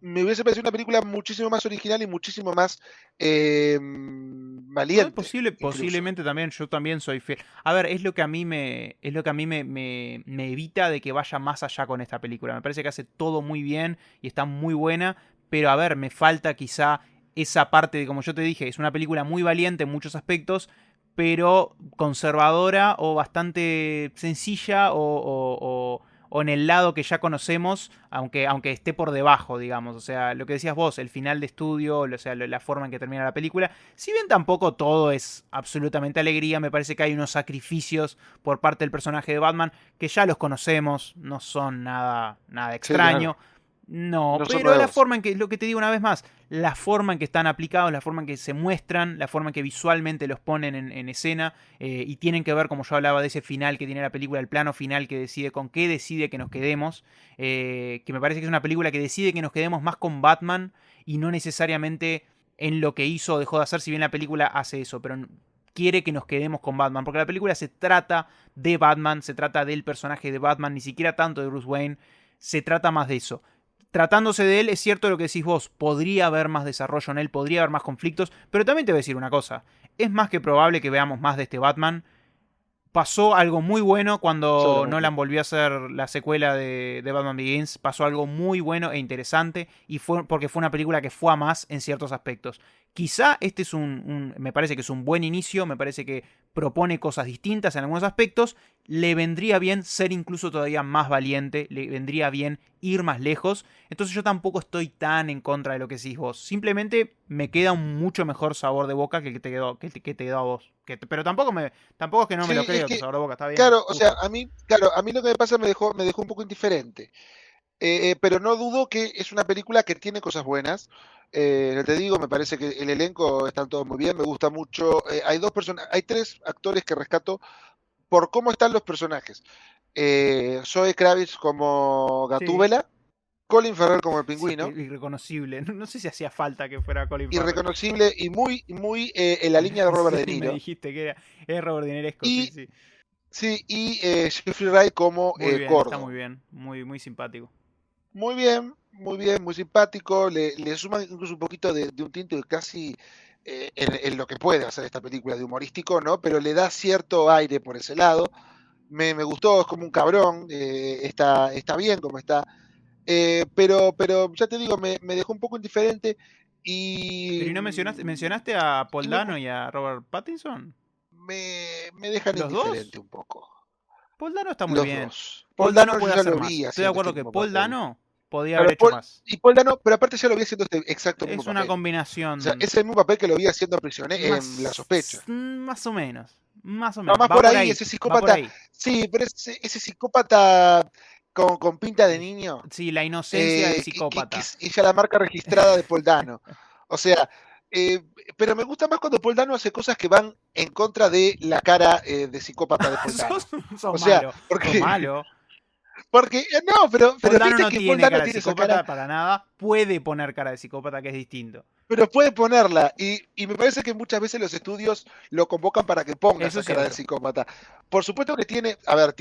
me hubiese parecido una película muchísimo más original y muchísimo más No, es valiente, posible, incluso. posiblemente también, yo también soy fiel. A ver, es lo que a mí me evita de que vaya más allá con esta película. Me parece que hace todo muy bien y está muy buena, pero a ver, me falta quizá esa parte de, como yo te dije, es una película muy valiente en muchos aspectos, pero conservadora o bastante sencilla o en el lado que ya conocemos, aunque esté por debajo, digamos. O sea, lo que decías vos, el final de estudio, o sea, la forma en que termina la película. Si bien tampoco todo es absolutamente alegría, me parece que hay unos sacrificios por parte del personaje de Batman que ya los conocemos, no son nada Sí, claro. extraño. No, No son pero la nuevos. forma en que, lo que te digo una vez más, la forma en que están aplicados, la forma en que se muestran, la forma en que visualmente los ponen en escena y tienen que ver, como yo hablaba de ese final que tiene la película, el plano final que decide con qué decide que nos quedemos, que me parece que es una película que decide que nos quedemos más con Batman y no necesariamente en lo que hizo o dejó de hacer, si bien la película hace eso, pero quiere que nos quedemos con Batman, porque la película se trata de Batman, se trata del personaje de Batman, ni siquiera tanto de Bruce Wayne, se trata más de eso. Tratándose de él, es cierto lo que decís vos, podría haber más desarrollo en él, podría haber más conflictos, pero también te voy a decir una cosa, es más que probable que veamos más de este Batman. Pasó algo muy bueno cuando Seguramente. Nolan volvió a hacer la secuela de Batman Begins. Pasó algo muy bueno e interesante. Y fue porque fue una película que fue a más en ciertos aspectos. Quizá este es me parece que es un buen inicio. Me parece que propone cosas distintas en algunos aspectos. Le vendría bien ser incluso todavía más valiente. Le vendría bien ir más lejos. Entonces yo tampoco estoy tan en contra de lo que decís vos. Simplemente me queda un mucho mejor sabor de boca que el que te quedó, que te quedó a vos. Pero tampoco es que no me lo Sí, es creo, tu que, sabor de boca está bien, claro, o sea, justo. a mí lo que me pasa me dejó un poco indiferente. Pero no dudo que es una película que tiene cosas buenas. Te digo, me parece que el elenco están todos muy bien, me gusta mucho. Hay tres actores que rescato por cómo están los personajes. Zoe Kravitz como Sí. Gatúbela, Colin Farrell como el Sí, pingüino, irreconocible. No sé si hacía falta que fuera Colin Farrell. irreconocible y muy, muy en la línea de Robert De Sí, me Niro. dijiste que era Robert Dineresco, sí, Y sí. sí, y Jeffrey Wright como Muy bien, está muy Gordo. bien. Muy simpático. Muy bien, muy simpático. Le suma incluso un poquito de un tinte casi. en lo que puede hacer esta película de humorístico, ¿no? Pero le da cierto aire por ese lado. Me gustó, es como un cabrón, está bien como está. Pero ya te digo, me dejó un poco indiferente y, Pero ¿y no mencionaste a Paul y Dano y a Robert Pattinson? me dejan ¿Los indiferente dos? un poco. Paul Dano está muy Los bien. dos. Paul Paul Dano Dano yo puede ya hacer lo más. vi Estoy de haciendo este acuerdo que mismo Paul papel. Dano podía haber Claro, hecho más. Paul Dano, pero aparte ya lo vi haciendo este exacto mismo Es una papel. O sea, combinación es el mismo papel que lo vi haciendo prisionero en La más, Sospecha. más o menos. Más o Va menos. más Va por por ahí, ahí. ese Va por psicópata. ahí. Sí, pero ese psicópata con pinta de niño, Sí, la inocencia del que psicópata. es ella la marca registrada de Paul Dano. O sea, pero me gusta más cuando Paul Dano hace cosas que van en contra de la cara de psicópata de Paul Dano. Sos O sea, malo. Sos porque, malo. no, Paul pero Dano viste no que Paul tiene Dano cara de tiene esa cara, psicópata para nada. Puede poner cara de psicópata, que es distinto. pero puede ponerla. Y me parece que muchas veces los estudios lo convocan para que ponga Eso esa es cara de cierto. psicópata. Por supuesto que a ver,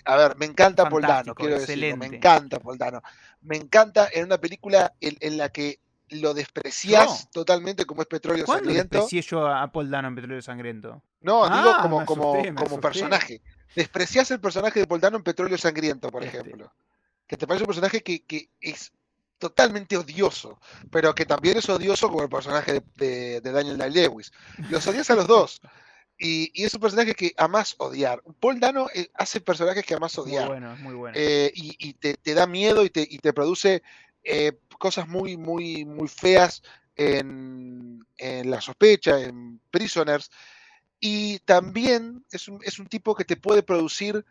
a ver, me encanta Paul Dano, Fantástico, quiero decirlo, me excelente. encanta Paul Dano. Me encanta en una película en la que lo ¿Yo? despreciás totalmente como es Petróleo ¿Cuándo Sangriento. desprecié yo a Paul Dano en Petróleo Sangriento? No, digo Ah, me asusté, me como asusté. personaje. Despreciás el personaje de Paul Dano en Petróleo Sangriento, por Este. ejemplo. Que te parece un personaje que es totalmente odioso, pero que también es odioso como el personaje de Daniel Day-Lewis. Los odias a los dos. Y es un personaje que amás odiar. Paul Dano hace personajes que amás Es muy odiar. bueno, es muy bueno. Y te da miedo y te produce cosas muy, muy, muy feas en La Sospecha, en Prisoners. Y también es un tipo que te puede producir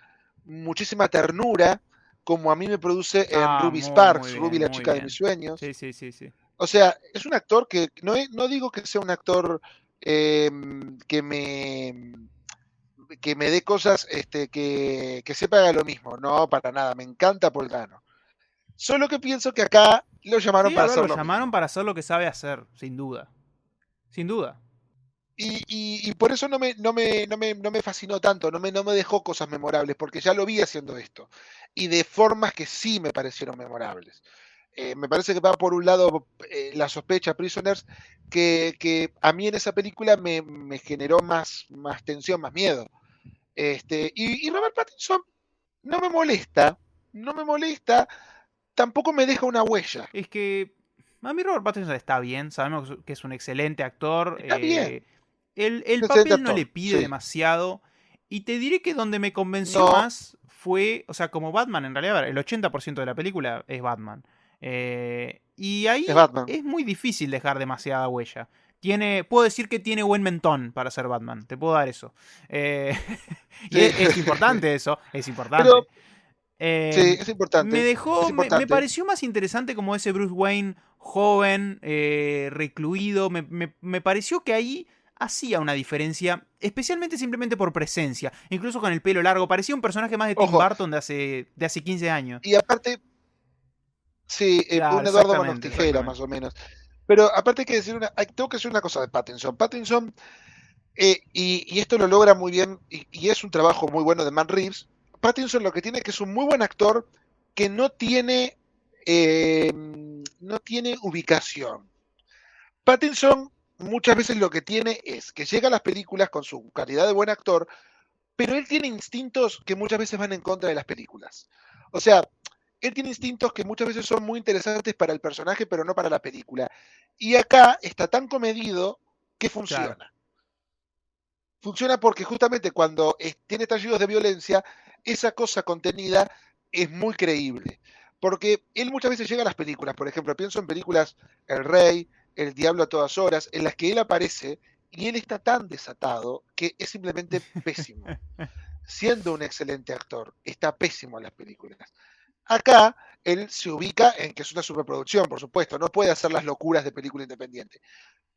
muchísima ternura, como a mí me produce en Ah, Ruby muy, muy Sparks, Ruby bien, la muy chica de mis bien. sueños. Sí, sí, sí, sí. O sea, es un actor que no digo que sea un actor eh, que me que me dé cosas que sepa haga lo mismo, no, para nada, me encanta Paul Dano. Solo que pienso que acá lo llamaron Sí, a para ver, lo hacer lo llamaron mismo. para hacer lo que sabe hacer, sin duda. Sin duda. Y por eso no me fascinó tanto, no me dejó cosas memorables, porque ya lo vi haciendo esto. Y de formas que sí me parecieron memorables. Me parece que va por un lado la sospecha Prisoners, que a mí en esa película me generó más tensión, más miedo. Y Robert Pattinson no me molesta, no me molesta, tampoco me deja una huella. Es que a mí Robert Pattinson está bien, sabemos que es un excelente actor. Está bien, El un excelente papel no le actor, pide sí. demasiado. Y te diré que donde me convenció No, más fue, o sea, como Batman, en realidad, a ver, el 80% de la película es Batman. Y es ahí Batman. es muy difícil dejar demasiada huella. Puedo decir que tiene buen mentón para ser Batman, te puedo dar eso. Eh, y Sí. es importante eso, es Pero importante. sí, Eh, es me importante, es dejó, me importante. pareció más interesante como ese Bruce Wayne joven, recluido. Me pareció que ahí hacía una diferencia, especialmente simplemente por presencia. Incluso con el pelo largo, parecía un personaje más de Tim Ojo, Burton de hace 15 años. y aparte, sí, Claro, un Eduardo Manos exactamente, Tijera, más exactamente. o menos. Pero aparte hay que decir tengo que decir una cosa de Pattinson. Pattinson, y esto lo logra muy bien, y es un trabajo muy bueno de Matt Reeves. Pattinson lo que tiene es que es un muy buen actor que no tiene ubicación. Pattinson muchas veces lo que tiene es que llega a las películas con su calidad de buen actor, pero él tiene instintos que muchas veces van en contra de las películas. O sea, él tiene instintos que muchas veces son muy interesantes para el personaje, pero no para la película. Y acá está tan comedido que Claro. funciona. Funciona porque justamente cuando tiene estallidos de violencia, esa cosa contenida es muy creíble. Porque él muchas veces llega a las películas, por ejemplo, pienso en películas El Rey, El Diablo a todas horas, en las que él aparece y él está tan desatado que es simplemente pésimo. Siendo un excelente actor, está pésimo en las películas. Acá él se ubica en que es una superproducción, por supuesto, no puede hacer las locuras de película independiente,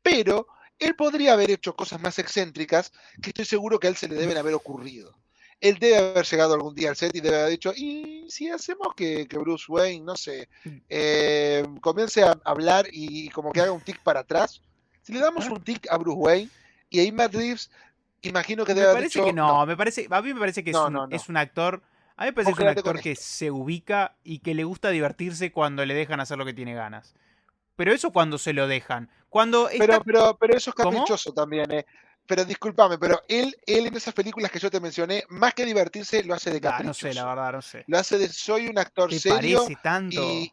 pero él podría haber hecho cosas más excéntricas que estoy seguro que a él se le deben haber ocurrido. Él debe haber llegado algún día al set y debe haber dicho, ¿y si hacemos que Bruce Wayne, no sé, comience a hablar y como que haga un tic para atrás? Si le damos un tic a Bruce Wayne y ahí Matt Reeves, imagino que Me debe haber parece que dicho, no, no, a mí me parece que no, no, es no, un actor, a mí me parece que vos es un quédate con actor que esto. se ubica y que le gusta divertirse cuando le dejan hacer lo que tiene ganas. Pero eso cuando se lo dejan. Cuando está... Pero eso es ¿Cómo? caprichoso también, ¿eh? Pero discúlpame, pero él en esas películas que yo te mencioné, más que divertirse, lo hace de No sé, la caprichoso. verdad, no sé. Lo hace de soy un actor ¿Te serio parece tanto?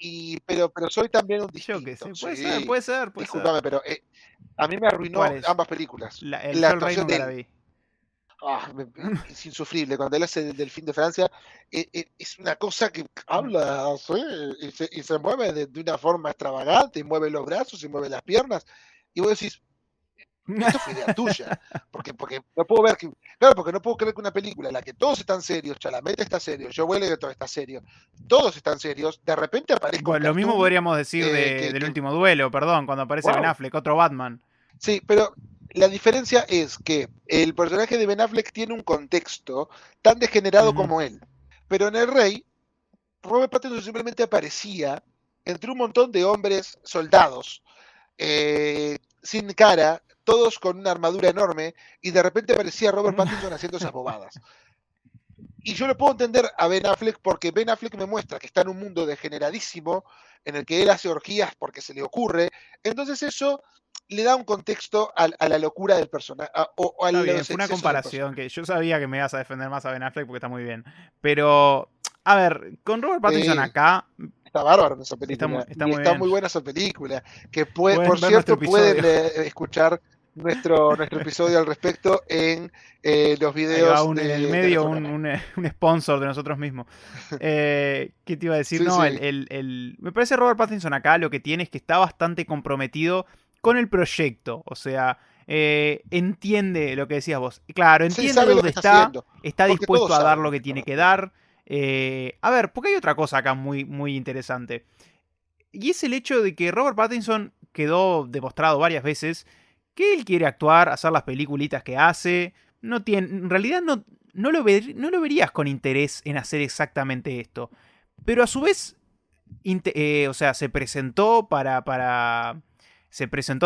pero soy también un Yo qué distinto. sé, puede ser, Sí, puede ser, puede ser. discúlpame, pero a mí me ¿Cuál arruinó es? ambas películas. La Yo el rey actuación de nunca la él. vi. Es insufrible. Cuando él hace del fin de Francia, es una cosa que habla así, y se mueve de una forma extravagante, y mueve los brazos y mueve las piernas. Y vos decís, esto fue idea tuya. Porque no puedo ver que. Claro, porque no puedo creer que una película en la que todos están serios, Chalamet está serio, Joe Wellington está serio, todos están serios, de repente aparezca un Bueno, lo mismo cartoon podríamos decir del que. último duelo, perdón, cuando aparece Ben ¡Wow! Affleck, otro Batman. Sí, pero la diferencia es que el personaje de Ben Affleck tiene un contexto tan degenerado Ujú. como él. Pero en El Rey, Robert Pattinson simplemente aparecía entre un montón de hombres soldados, sin cara, todos con una armadura enorme, y de repente aparecía Robert Pattinson haciendo esas bobadas. Y yo le puedo entender a Ben Affleck porque Ben Affleck me muestra que está en un mundo degeneradísimo en el que él hace orgías porque se le ocurre. Entonces eso le da un contexto a la locura del personaje o a Está bien, los fue una excesos del comparación personaje. que yo sabía que me ibas a defender más a Ben Affleck porque está muy bien. Pero, a ver, con Robert Pattinson Sí, acá está bárbaro en esa película. está Y muy está bien. muy buena esa película. Que Pueden por ver nuestro cierto, pueden episodio. escuchar nuestro episodio al respecto en los Ahí va videos en el de medio nuestro canal. un sponsor de nosotros mismos. ¿Qué te iba a decir? Sí, No, sí. me parece Robert Pattinson acá lo que tiene es que está bastante comprometido con el proyecto. O sea, entiende lo que decías vos. Claro, Sí, entiende sabe lo dónde que está está, haciendo. está Porque dispuesto todos a dar saben lo lo que que están tiene que haciendo. dar. A ver, porque hay otra cosa acá muy, muy interesante. Y es el hecho de que Robert Pattinson quedó demostrado varias veces que él quiere actuar, hacer las peliculitas que hace. No tiene, en realidad no lo verías con interés en hacer exactamente esto. Pero a su vez, o sea, se presentó,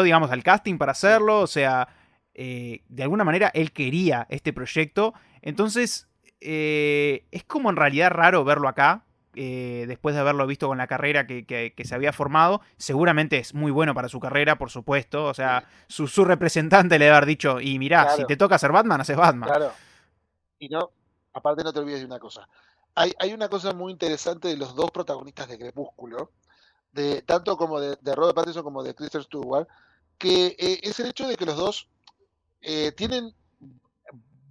digamos, al casting para Sí. hacerlo. O sea, de alguna manera él quería este proyecto. Entonces, es como en realidad raro verlo acá. Después de haberlo visto con la carrera que se había formado, seguramente es muy bueno para su carrera, por supuesto. O sea, Sí, su representante le debe haber dicho: y mirá, si te claro, toca ser Batman, haces Batman. claro. Y no, aparte no te olvides de una cosa. Hay una cosa muy interesante de los dos protagonistas de Crepúsculo, tanto como de Robert Pattinson como de Kristen Stewart, que es el hecho de que los dos tienen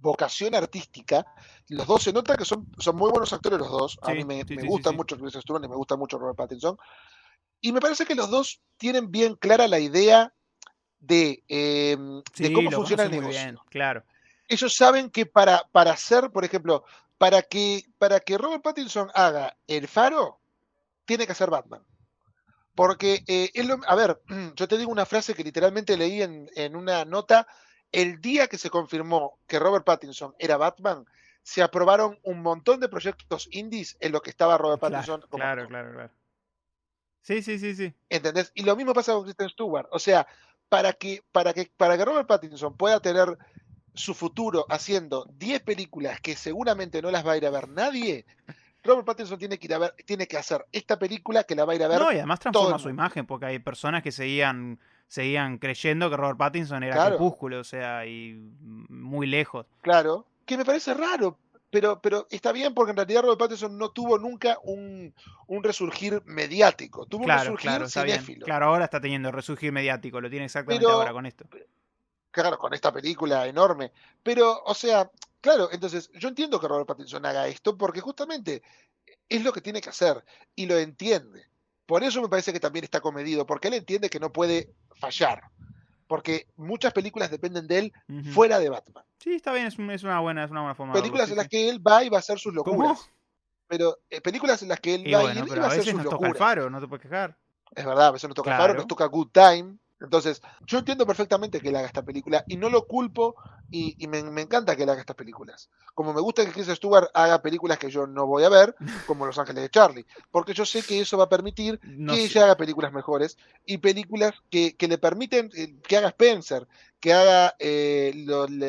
vocación artística. Los dos se nota que son muy buenos actores los dos. A mí Sí, sí, me sí, sí, gusta sí. mucho Kristen Stewart y me gusta mucho Robert Pattinson. Y me parece que los dos tienen bien clara la idea de Sí, cómo lo funciona conoce el muy bien, negocio. claro. Ellos saben que para hacer, por ejemplo, para que Robert Pattinson haga El Faro, tiene que hacer Batman. Porque, a ver, yo te digo una frase que literalmente leí en una nota. El día que se confirmó que Robert Pattinson era Batman, se aprobaron un montón de proyectos indies en los que estaba Robert Claro, Pattinson como claro, actor. claro, claro. Sí, sí, sí, sí. ¿Entendés? Y lo mismo pasa con Kristen Stewart. O sea, para que Robert Pattinson pueda tener su futuro haciendo 10 películas que seguramente no las va a ir a ver nadie, Robert Pattinson tiene que ir a ver, tiene que hacer esta película que la va a ir a ver No, y además todo el transforma su mundo. imagen, porque hay personas que seguían creyendo que Robert Pattinson era Claro, Crepúsculo, o sea, y muy lejos. claro, que me parece raro, pero está bien porque en realidad Robert Pattinson no tuvo nunca un resurgir mediático, tuvo un Claro, resurgir claro, está bien. cinéfilo. Claro, ahora está teniendo resurgir mediático, lo tiene exactamente ahora Pero, con esto. claro, con esta película enorme. Pero, o sea, claro, entonces yo entiendo que Robert Pattinson haga esto porque justamente es lo que tiene que hacer y lo entiende. Por eso me parece que también está comedido, porque él entiende que no puede fallar, porque muchas películas dependen de él Ujú. fuera de Batman. Sí, está bien, es una buena forma de verlo, Películas sí, en las sí. que él va y va a hacer sus ¿Cómo? locuras, pero películas en las que él Y va a ir bueno, y pero va a a hacer veces sus nos toca el locuras. faro, no te puedes quejar. Es verdad, a veces nos toca el faro, nos Claro. toca Good Time. Entonces, yo entiendo perfectamente que él haga esta película y no lo culpo y me encanta que él haga estas películas. Como me gusta que Chris Stewart haga películas que yo no voy a ver, como Los Ángeles de Charlie, porque yo sé que eso va a permitir No que sé. ella haga películas mejores y películas que le permiten que haga Spencer, que haga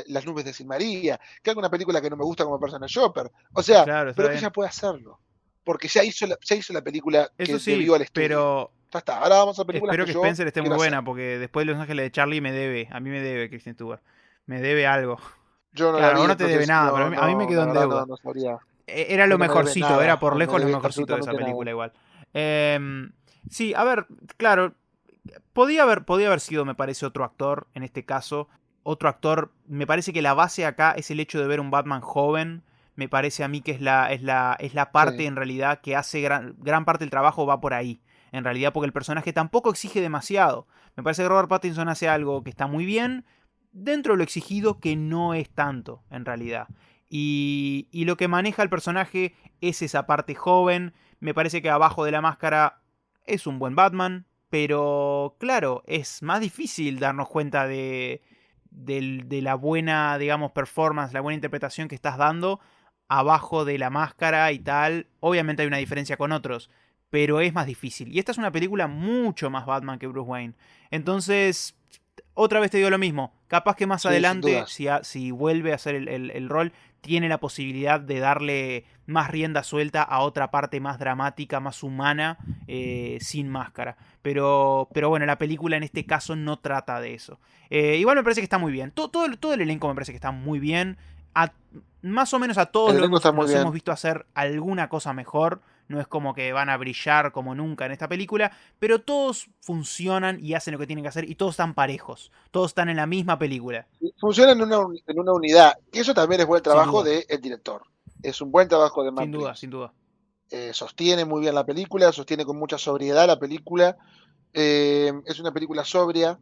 Las Nubes de Silmaría, que haga una película que no me gusta como Persona Shopper. O sea, Claro, está pero que bien. ella puede hacerlo, porque ya hizo la película Eso que sí, debió al estudio. pero Ya está, ahora vamos a películas Espero que que yo Spencer esté muy quiero hacer. buena, porque después de Los Ángeles de Charlie me debe, a mí me debe Kristen Stewart. Me debe algo. Yo no la Claro, vos vi, no te debe entonces nada, pero no, a mí me no, quedó la en verdad no, deuda. no sabría. Era lo No me debe mejorcito, era nada, por no me lejos lo debe mejorcito de esa absolutamente nada. película igual. Sí, a ver, claro, podía haber sido, me parece, otro actor en este caso. Otro actor, me parece que la base acá es el hecho de ver un Batman joven. Me parece a mí que es la parte Sí, en realidad que hace gran parte del trabajo va por ahí. En realidad, porque el personaje tampoco exige demasiado. Me parece que Robert Pattinson hace algo que está muy bien, dentro de lo exigido, que no es tanto, en realidad. Y lo que maneja el personaje es esa parte joven. Me parece que abajo de la máscara es un buen Batman, pero claro, es más difícil darnos cuenta de la buena, digamos, performance, la buena interpretación que estás dando abajo de la máscara y tal. Obviamente hay una diferencia con otros, pero es más difícil. Y esta es una película mucho más Batman que Bruce Wayne. Entonces, otra vez te digo lo mismo. Capaz que más sí, sin adelante, dudas. si vuelve a hacer el rol, tiene la posibilidad de darle más rienda suelta a otra parte más dramática, más humana, sin máscara. Pero bueno, la película en este caso no trata de eso. Igual me parece que está muy bien. Todo el elenco me parece que está muy bien. A- Más o menos a todos El elenco está muy los hemos bien. visto hacer alguna cosa mejor. No es como que van a brillar como nunca en esta película, pero todos funcionan y hacen lo que tienen que hacer y todos están parejos. Todos están en la misma película. Funciona en una unidad. Y eso también es buen Sin trabajo duda, del director. Es un buen trabajo de Matt sin duda, Reeves. sin duda. Sostiene muy bien la película, sostiene con mucha sobriedad la película. Es una película sobria.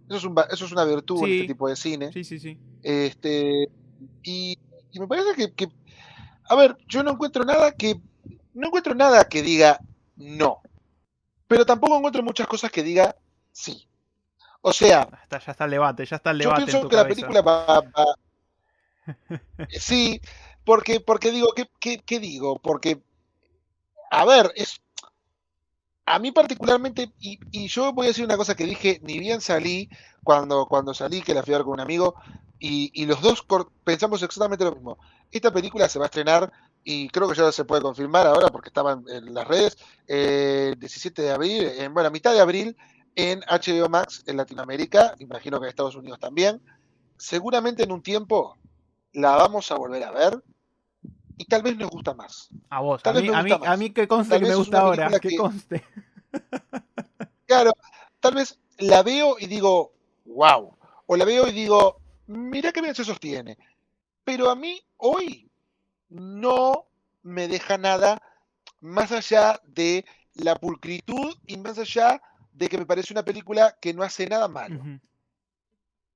Eso es una virtud en este Sí, tipo de cine. sí, sí, sí. Este, y, y me parece a ver, yo no encuentro nada que diga no, pero tampoco encuentro muchas cosas que diga sí. O sea, Ya está el debate, ya está el yo debate en pienso tu que la cabeza. película sí, porque digo, ¿qué digo? Porque, a ver, a mí particularmente, y yo voy a decir una cosa que dije, ni bien salí, cuando salí, que la fui a ver con un amigo, y los dos pensamos exactamente lo mismo. Esta película se va a estrenar, y creo que ya se puede confirmar ahora, porque estaba en las redes, 17 de abril, bueno, a mitad de abril, en HBO Max en Latinoamérica, imagino que en Estados Unidos también. Seguramente en un tiempo la vamos a volver a ver, y tal vez nos gusta más. A vos, Tal vez me gusta a más. mí que conste Tal que me vez es gusta una ahora, película que que, conste. claro, tal vez la veo y digo, wow. O la veo y digo, mira qué bien se sostiene. Pero a mí hoy no me deja nada más allá de la pulcritud y más allá de que me parece una película que no hace nada malo. Ujú.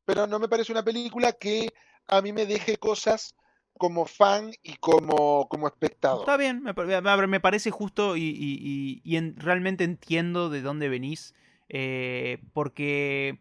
Pero no me parece una película que a mí me deje cosas como fan y como espectador. Está bien, me parece justo realmente entiendo de dónde venís. Porque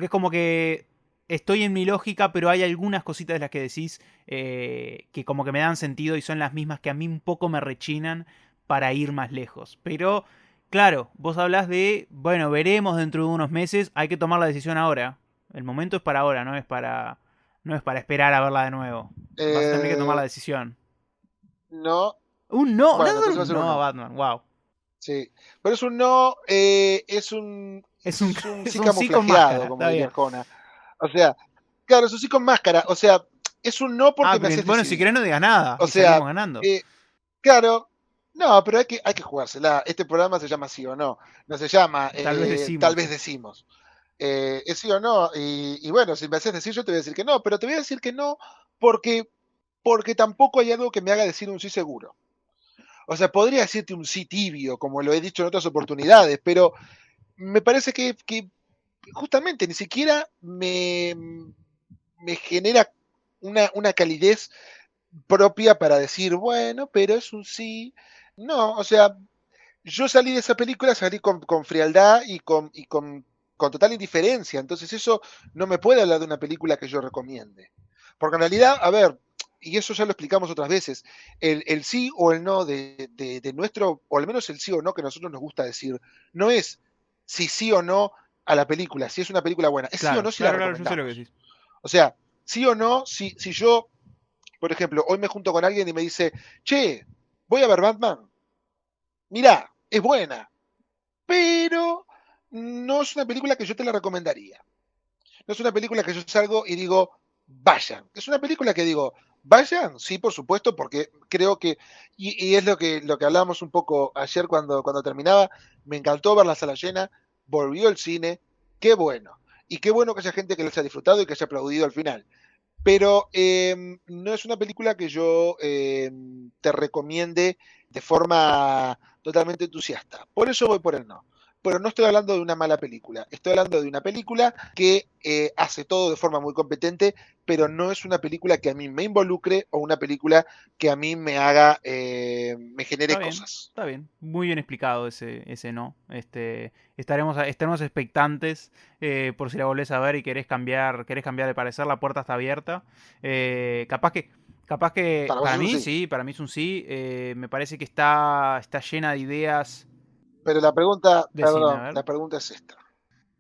es como que estoy en mi lógica, pero hay algunas cositas de las que decís que como que me dan sentido y son las mismas que a mí un poco me rechinan para ir más lejos. Pero, claro, vos hablás de, bueno, veremos dentro de unos meses, hay que tomar la decisión ahora. El momento es para ahora, no es para esperar a verla de nuevo. Vas a tener que tomar la Eh, decisión. no, Un no, le vas bueno, a dar entonces va a un ser un no a no. Batman, wow. Sí, pero es un no, Es un, es un es sí un sí con máscara, camuflajeado, como está diría bien. Arjona. O sea, claro, es un sí con máscara. O sea, es un no Ah, porque me pero haces bueno, si decidir. querés no digas nada O y sea, salimos ganando. eh, claro, no, pero hay que jugársela. Este programa se llama sí o no. No se llama Tal vez tal decimos. vez decimos. Es sí o no. Y bueno, si me haces decir, yo te voy a decir que no, pero te voy a decir que no porque, porque tampoco hay algo que me haga decir un sí seguro. O sea, podría decirte un sí tibio, como lo he dicho en otras oportunidades, pero me parece que justamente ni siquiera me genera una calidez propia para decir, bueno, pero es un sí. No, o sea, yo salí de esa película, salí con frialdad con total indiferencia. Entonces eso no me puede hablar de una película que yo recomiende. Porque en realidad, a ver, y eso ya lo explicamos otras veces, el sí o el no de nuestro, o al menos el sí o no que a nosotros nos gusta decir, no es si sí o no a la película, si es una película buena, es sí o Claro, no si la claro, claro, yo sé lo que recomendamos. decís. O sea, sí o no, si yo, por ejemplo, hoy me junto con alguien y me dice, che, voy a ver Batman, mirá, es buena, pero no es una película que yo te la recomendaría. No es una película que yo salgo y digo, vayan. Es una película que digo, vayan, sí, por supuesto, porque creo que, y es lo que hablábamos un poco ayer cuando terminaba, me encantó ver la sala llena, volvió el cine, qué bueno. Y qué bueno que haya gente que les haya disfrutado y que haya aplaudido al final. Pero no es una película que yo te recomiende de forma totalmente entusiasta. Por eso voy por el no. Pero no estoy hablando de una mala película. Estoy hablando de una película que hace todo de forma muy competente, pero no es una película que a mí me involucre o una película que a mí me haga, me genere cosas. Está bien. Muy bien explicado ese no. Estaremos expectantes por si la volvés a ver y querés cambiar de parecer, la puerta está abierta. Capaz que Para vos para es un mí sí. sí, para mí es un sí. Me parece que está llena de ideas. Pero la pregunta, Decime, a perdón, ver. la pregunta es esta.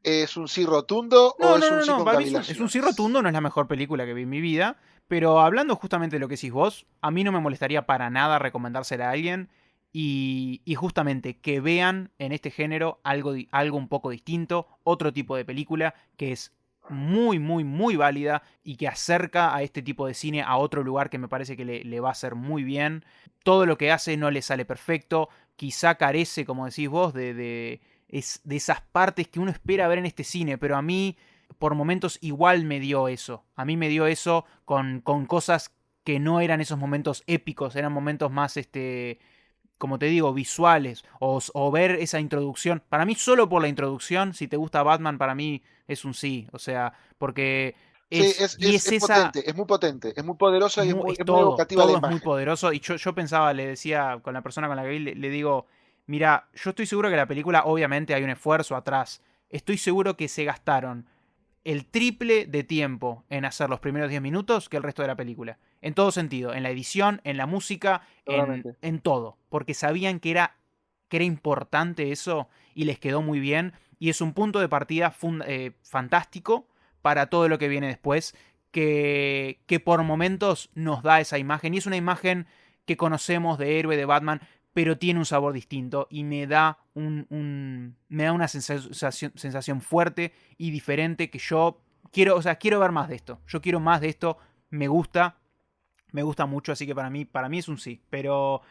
¿Es un sí rotundo o No, no, es un no, sí no. con Para mí es un sí cavilaciones? rotundo, no es la mejor película que vi en mi vida. Pero hablando justamente de lo que decís vos, a mí no me molestaría para nada recomendársela a alguien. Y justamente que vean en este género algo un poco distinto, otro tipo de película que es muy, muy, muy válida y que acerca a este tipo de cine a otro lugar que me parece que le va a hacer muy bien. Todo lo que hace no le sale perfecto, quizá carece, como decís vos, de esas partes que uno espera ver en este cine, pero a mí por momentos igual me dio eso. A mí me dio eso con cosas que no eran esos momentos épicos, eran momentos más, como te digo, visuales, o ver esa introducción. Para mí, solo por la introducción, si te gusta Batman, para mí es un sí. O sea, porque Sí, y es es esa, potente, es muy potente, es muy poderosa y es es muy evocativa la todo es muy imagen. poderoso. Y yo pensaba, le decía con la persona con la que vi, le digo, mira, yo estoy seguro que la película, obviamente hay un esfuerzo atrás. Estoy seguro que se gastaron el triple de tiempo en hacer los primeros 10 minutos que el resto de la película. En todo sentido, en la edición, en la música, Seguramente. en todo. Porque sabían que era importante eso y les quedó muy bien. Y es un punto de partida fantástico para todo lo que viene después. Que por momentos nos da esa imagen. Y es una imagen que conocemos de héroe de Batman, pero tiene un sabor distinto y me da una sensación fuerte y diferente que yo quiero, o sea, quiero ver más de esto. Yo quiero más de esto, me gusta mucho, así que para mí es un sí, pero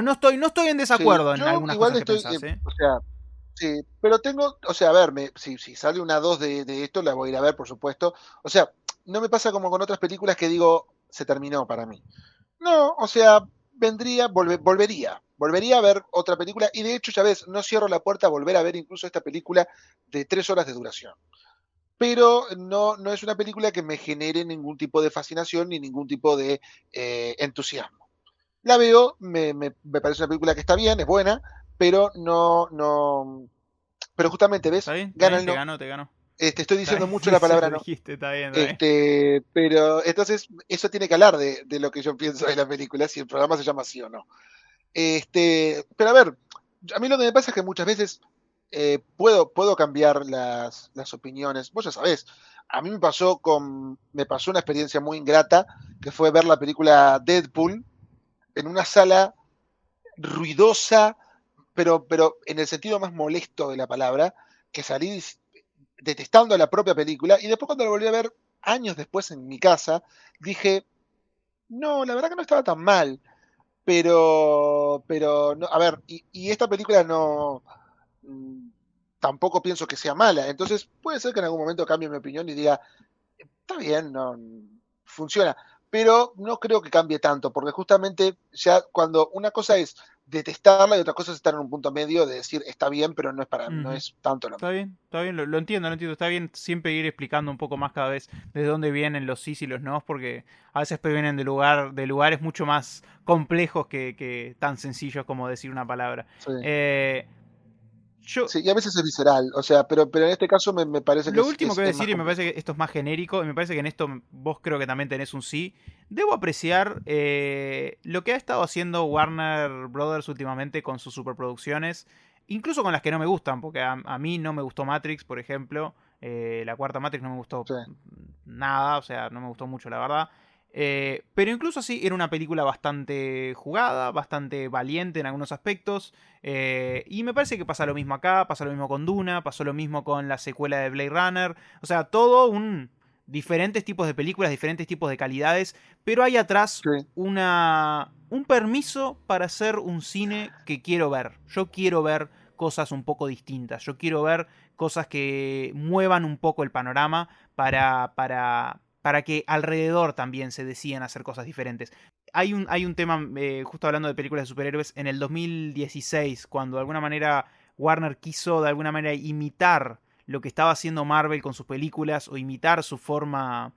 no estoy en Sí, desacuerdo en yo algunas igual cosas que estoy, pensás, ¿eh? o sea, sí, pero tengo, o sea, a ver, si sale una 2 de esto, la voy a ir a ver, por supuesto. O sea, no me pasa como con otras películas que digo, se terminó para mí. No, o sea, volvería a ver otra película y de hecho, ya ves, no cierro la puerta a volver a ver incluso esta película de 3 horas de duración. Pero no es una película que me genere ningún tipo de fascinación ni ningún tipo de entusiasmo. La veo, me parece una película que está bien, es buena, pero pero justamente, ¿Está ¿ves? bien? ¿Está Gana bien? el no. Te ganó. Estoy Está diciendo bien, mucho sí, la sí, palabra lo no. dijiste, está bien, está bien. Pero entonces eso tiene que hablar de lo que yo pienso de la película, si el programa se llama sí o no. Pero a ver, a mí lo que me pasa es que muchas veces puedo cambiar las opiniones. Vos ya sabés, a mí me pasó una experiencia muy ingrata, que fue ver la película Deadpool en una sala ruidosa, pero en el sentido más molesto de la palabra, que salí detestando la propia película, y después cuando la volví a ver años después en mi casa, dije, no, la verdad que no estaba tan mal. Pero no, a ver, y esta película no, mm, tampoco pienso que sea mala. Entonces puede ser que en algún momento cambie mi opinión y diga, está bien, no, funciona. Pero no creo que cambie tanto, porque justamente ya cuando una cosa es detestarla y otra cosa es estar en un punto medio de decir está bien, pero no Ujú. es tanto lo mismo. Está bien, lo entiendo. Está bien siempre ir explicando un poco más cada vez de dónde vienen los sís y los nos, porque a veces vienen de lugares mucho más complejos que tan sencillos como decir una palabra. Sí. Eh, yo, Sí, y a veces es visceral, o sea, pero en este caso me parece que lo último que voy a es más decir, y me parece complejo. que esto es más genérico, y me parece que en esto vos creo que también tenés un sí. Debo apreciar lo que ha estado haciendo Warner Brothers últimamente con sus superproducciones, incluso con las que no me gustan, porque a mí no me gustó Matrix, por ejemplo. La cuarta Matrix no me gustó Sí. nada, o sea, no me gustó mucho, la verdad. Pero incluso así era una película bastante jugada, bastante valiente en algunos aspectos. Y me parece que pasa lo mismo acá, pasa lo mismo con Duna, pasó lo mismo con la secuela de Blade Runner. O sea, todo un... diferentes tipos de películas, diferentes tipos de calidades, pero hay atrás Sí. un permiso para hacer un cine que quiero ver. Yo quiero ver cosas un poco distintas. Yo quiero ver cosas que muevan un poco el panorama para que alrededor también se decidan hacer cosas diferentes. Hay un tema, justo hablando de películas de superhéroes, en el 2016, cuando de alguna manera Warner quiso de alguna manera imitar lo que estaba haciendo Marvel con sus películas o imitar su forma,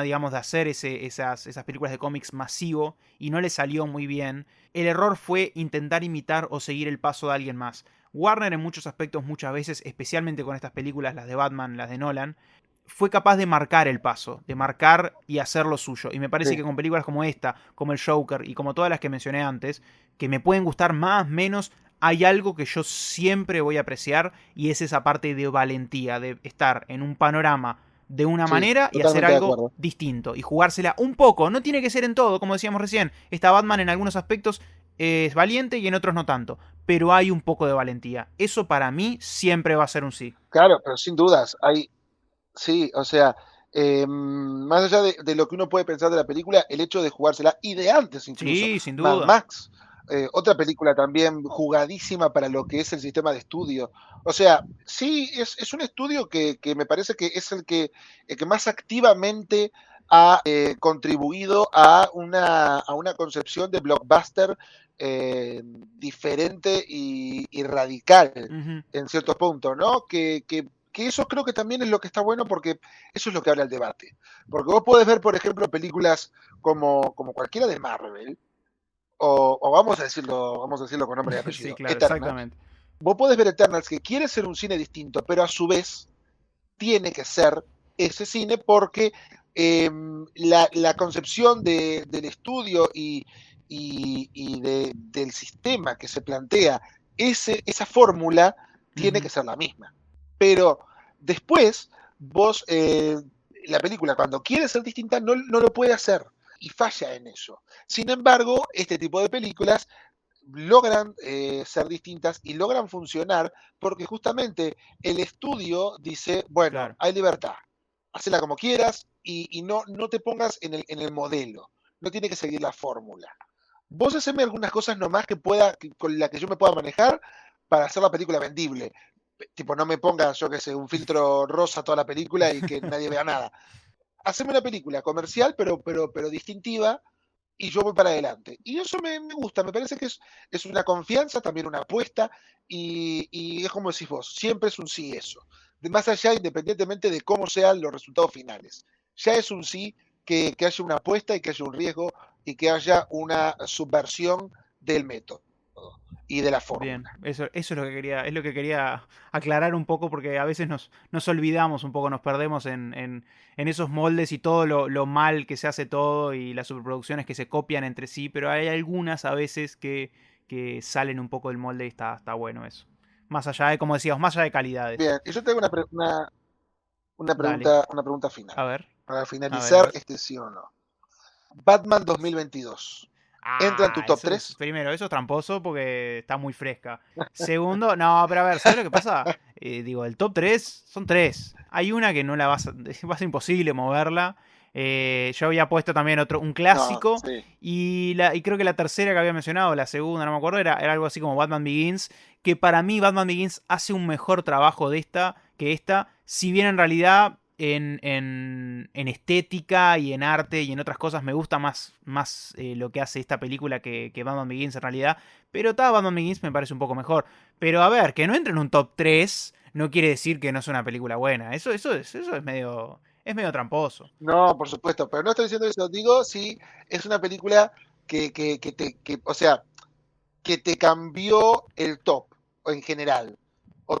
digamos, de hacer esas películas de cómics masivo y no le salió muy bien. El error fue intentar imitar o seguir el paso de alguien más. Warner en muchos aspectos, muchas veces, especialmente con estas películas, las de Batman, las de Nolan, fue capaz de marcar el paso, de marcar y hacer lo suyo. Y me parece Sí. que con películas como esta, como el Joker y como todas las que mencioné antes, que me pueden gustar más, menos, hay algo que yo siempre voy a apreciar y es esa parte de valentía, de estar en un panorama de una Sí, manera y hacer totalmente de algo acuerdo. distinto y jugársela un poco. No tiene que ser en todo, como decíamos recién. Esta Batman en algunos aspectos es valiente y en otros no tanto. Pero hay un poco de valentía. Eso para mí siempre va a ser un sí. Claro, pero sin dudas, hay, sí, o sea, más allá de lo que uno puede pensar de la película, el hecho de jugársela, y de antes incluso, Sí, sin Mad duda. Max, otra película también jugadísima para lo que es el sistema de estudio. O sea, sí, es un estudio que me parece que es el que más activamente ha contribuido a una concepción de blockbuster diferente y radical Ujú. en cierto punto, ¿no? Que eso creo que también es lo que está bueno porque eso es lo que habla el debate. Porque vos podés ver, por ejemplo, películas como cualquiera de Marvel, o vamos a decirlo con nombre y Sí, apellido, claro, Eternals. exactamente. Vos podés ver Eternals que quiere ser un cine distinto, pero a su vez tiene que ser ese cine porque la concepción del estudio del sistema que se plantea, esa fórmula tiene Ujú. que ser la misma. Pero después, vos, la película cuando quiere ser distinta no lo puede hacer y falla en eso. Sin embargo, este tipo de películas logran ser distintas y logran funcionar porque justamente el estudio dice, bueno, Claro. hay libertad, hacela como quieras y no te pongas en el modelo, no tiene que seguir la fórmula. Vos haceme algunas cosas nomás con la que yo me pueda manejar para hacer la película vendible. Tipo, no me pongas, yo que sé, un filtro rosa toda la película y que nadie vea nada. Haceme una película comercial, pero distintiva, y yo voy para adelante. Y eso me gusta, me parece que es una confianza, también una apuesta, y es como decís vos, siempre es un sí eso. De más allá, independientemente de cómo sean los resultados finales. Ya es un sí que haya una apuesta y que haya un riesgo y que haya una subversión del método y de la Bien, fórmula. eso es lo que quería aclarar un poco porque a veces nos olvidamos un poco, nos perdemos en esos moldes y todo lo mal que se hace todo y las superproducciones que se copian entre sí, pero hay algunas a veces que salen un poco del molde y está bueno eso. Más allá de, como decíamos, más allá de calidades. Bien, y yo tengo Dale, una pregunta final. a ver, Para a ver, a finalizar ver. este sí o no. Batman 2022. ¿Entra en tu Ah, top eso es, 3? primero, eso es tramposo porque está muy fresca. Segundo, no, pero a ver, ¿sabes lo que pasa? Digo, el top 3 son 3. Hay una que no la vas a, va a ser imposible moverla. Yo había puesto también un No, clásico. sí. Y creo que la tercera que había mencionado, la segunda, no me acuerdo, era algo así como Batman Begins. Que para mí Batman Begins hace un mejor trabajo de esta que esta. Si bien en realidad en estética y en arte y en otras cosas me gusta más lo que hace esta película que Batman Begins en realidad. Pero Batman Begins me parece un poco mejor. Pero a ver, que no entre en un top 3 no quiere decir que no es una película buena. Eso es medio tramposo. No, por supuesto, pero no estoy diciendo eso. Digo, sí, es una película o sea, que te cambió el top en general. O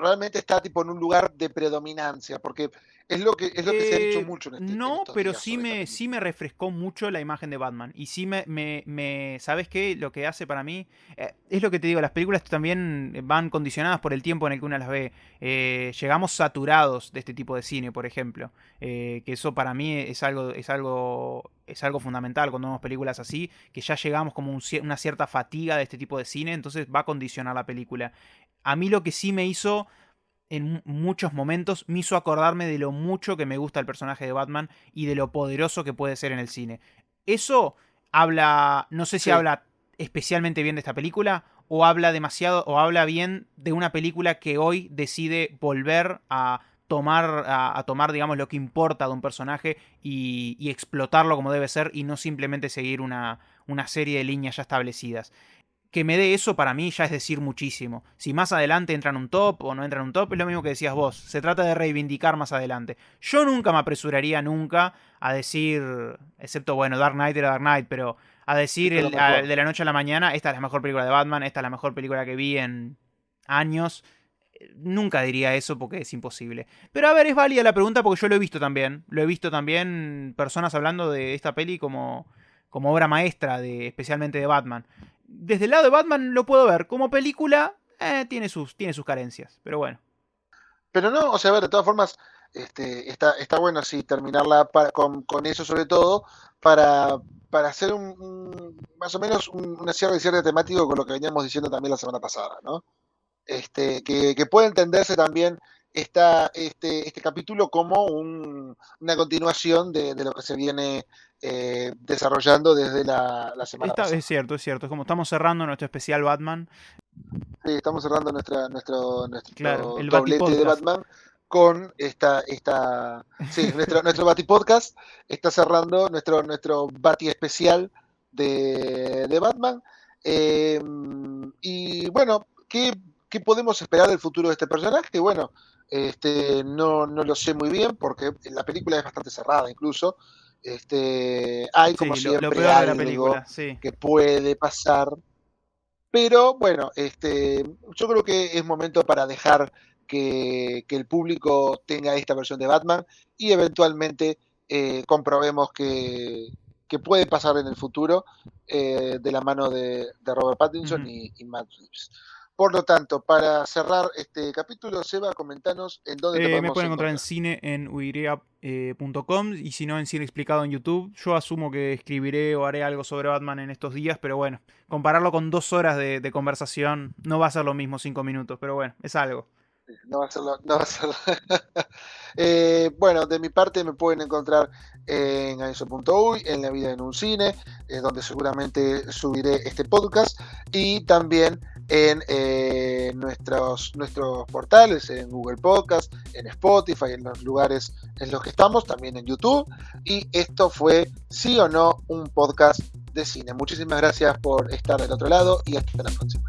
realmente está tipo en un lugar de predominancia, porque Es lo que se ha dicho mucho en No, estos pero días sobre esta sí película. me refrescó mucho la imagen de Batman. Y sí ¿sabes qué? Lo que hace para mí, es lo que te digo, las películas también van condicionadas por el tiempo en el que una las ve. Llegamos saturados de este tipo de cine, por ejemplo. Que eso para mí es algo fundamental cuando vemos películas así, que ya llegamos como una cierta fatiga de este tipo de cine, entonces va a condicionar la película. A mí lo que sí me hizo en muchos momentos me hizo acordarme de lo mucho que me gusta el personaje de Batman y de lo poderoso que puede ser en el cine. Eso habla, no sé si Sí, habla especialmente bien de esta película o habla demasiado o habla bien de una película que hoy decide volver a tomar, digamos, lo que importa de un personaje y explotarlo como debe ser y no simplemente seguir una serie de líneas ya establecidas. Que me dé eso para mí ya es decir muchísimo. Si más adelante entra en un top o no entra en un top, es lo mismo que decías vos. Se trata de reivindicar más adelante. Yo nunca me apresuraría nunca a decir, excepto, bueno, Dark Knight era Dark Knight, pero a decir esto es lo mejor. de la noche a la mañana, esta es la mejor película de Batman, esta es la mejor película que vi en años. Nunca diría eso porque es imposible. Pero a ver, es válida la pregunta porque yo lo he visto también. Lo he visto también personas hablando de esta peli como obra maestra, especialmente de Batman. Desde el lado de Batman lo puedo ver. Como película, tiene sus carencias. Pero bueno. Pero no, o sea, a ver, de todas formas, está bueno así terminarla con eso sobre todo, para, para hacer más o menos una cierre temático con lo que veníamos diciendo también la semana pasada, ¿no? Que puede entenderse también este capítulo como una continuación de lo que se viene desarrollando desde la semana Es pasada. cierto, es cierto. Es como estamos cerrando nuestro especial Batman. Sí, estamos cerrando Claro, nuestro el Bati doblete de Podcast. Batman con sí, nuestro Bati Podcast está cerrando nuestro Bati especial de Batman. Eh, y bueno, ¿qué podemos esperar del futuro de este personaje? Bueno, no lo sé muy bien porque la película es bastante cerrada incluso. Hay como Sí, lo siempre peor de la algo película, sí. que puede pasar, pero bueno, yo creo que es momento para dejar que el público tenga esta versión de Batman y eventualmente comprobemos que puede pasar en el futuro de la mano de Robert Pattinson Ujú. y Matt Reeves. Por lo tanto, para cerrar este capítulo, Seba, comentanos en dónde te Me podemos pueden encontrar en encontrar. cine en uirea.com y si no en Cine Explicado en YouTube. Yo asumo que escribiré o haré algo sobre Batman en estos días, pero bueno, compararlo con 2 horas de conversación no va a ser lo mismo 5 minutos, pero bueno, es algo. No va a ser no va a ser bueno, de mi parte me pueden encontrar en aiso.uy, en La Vida en un Cine, donde seguramente subiré este podcast, y también en nuestros portales, en Google Podcast, en Spotify, en los lugares en los que estamos, también en YouTube. Y esto fue, sí o no, un podcast de cine. Muchísimas gracias por estar del otro lado y hasta la próxima.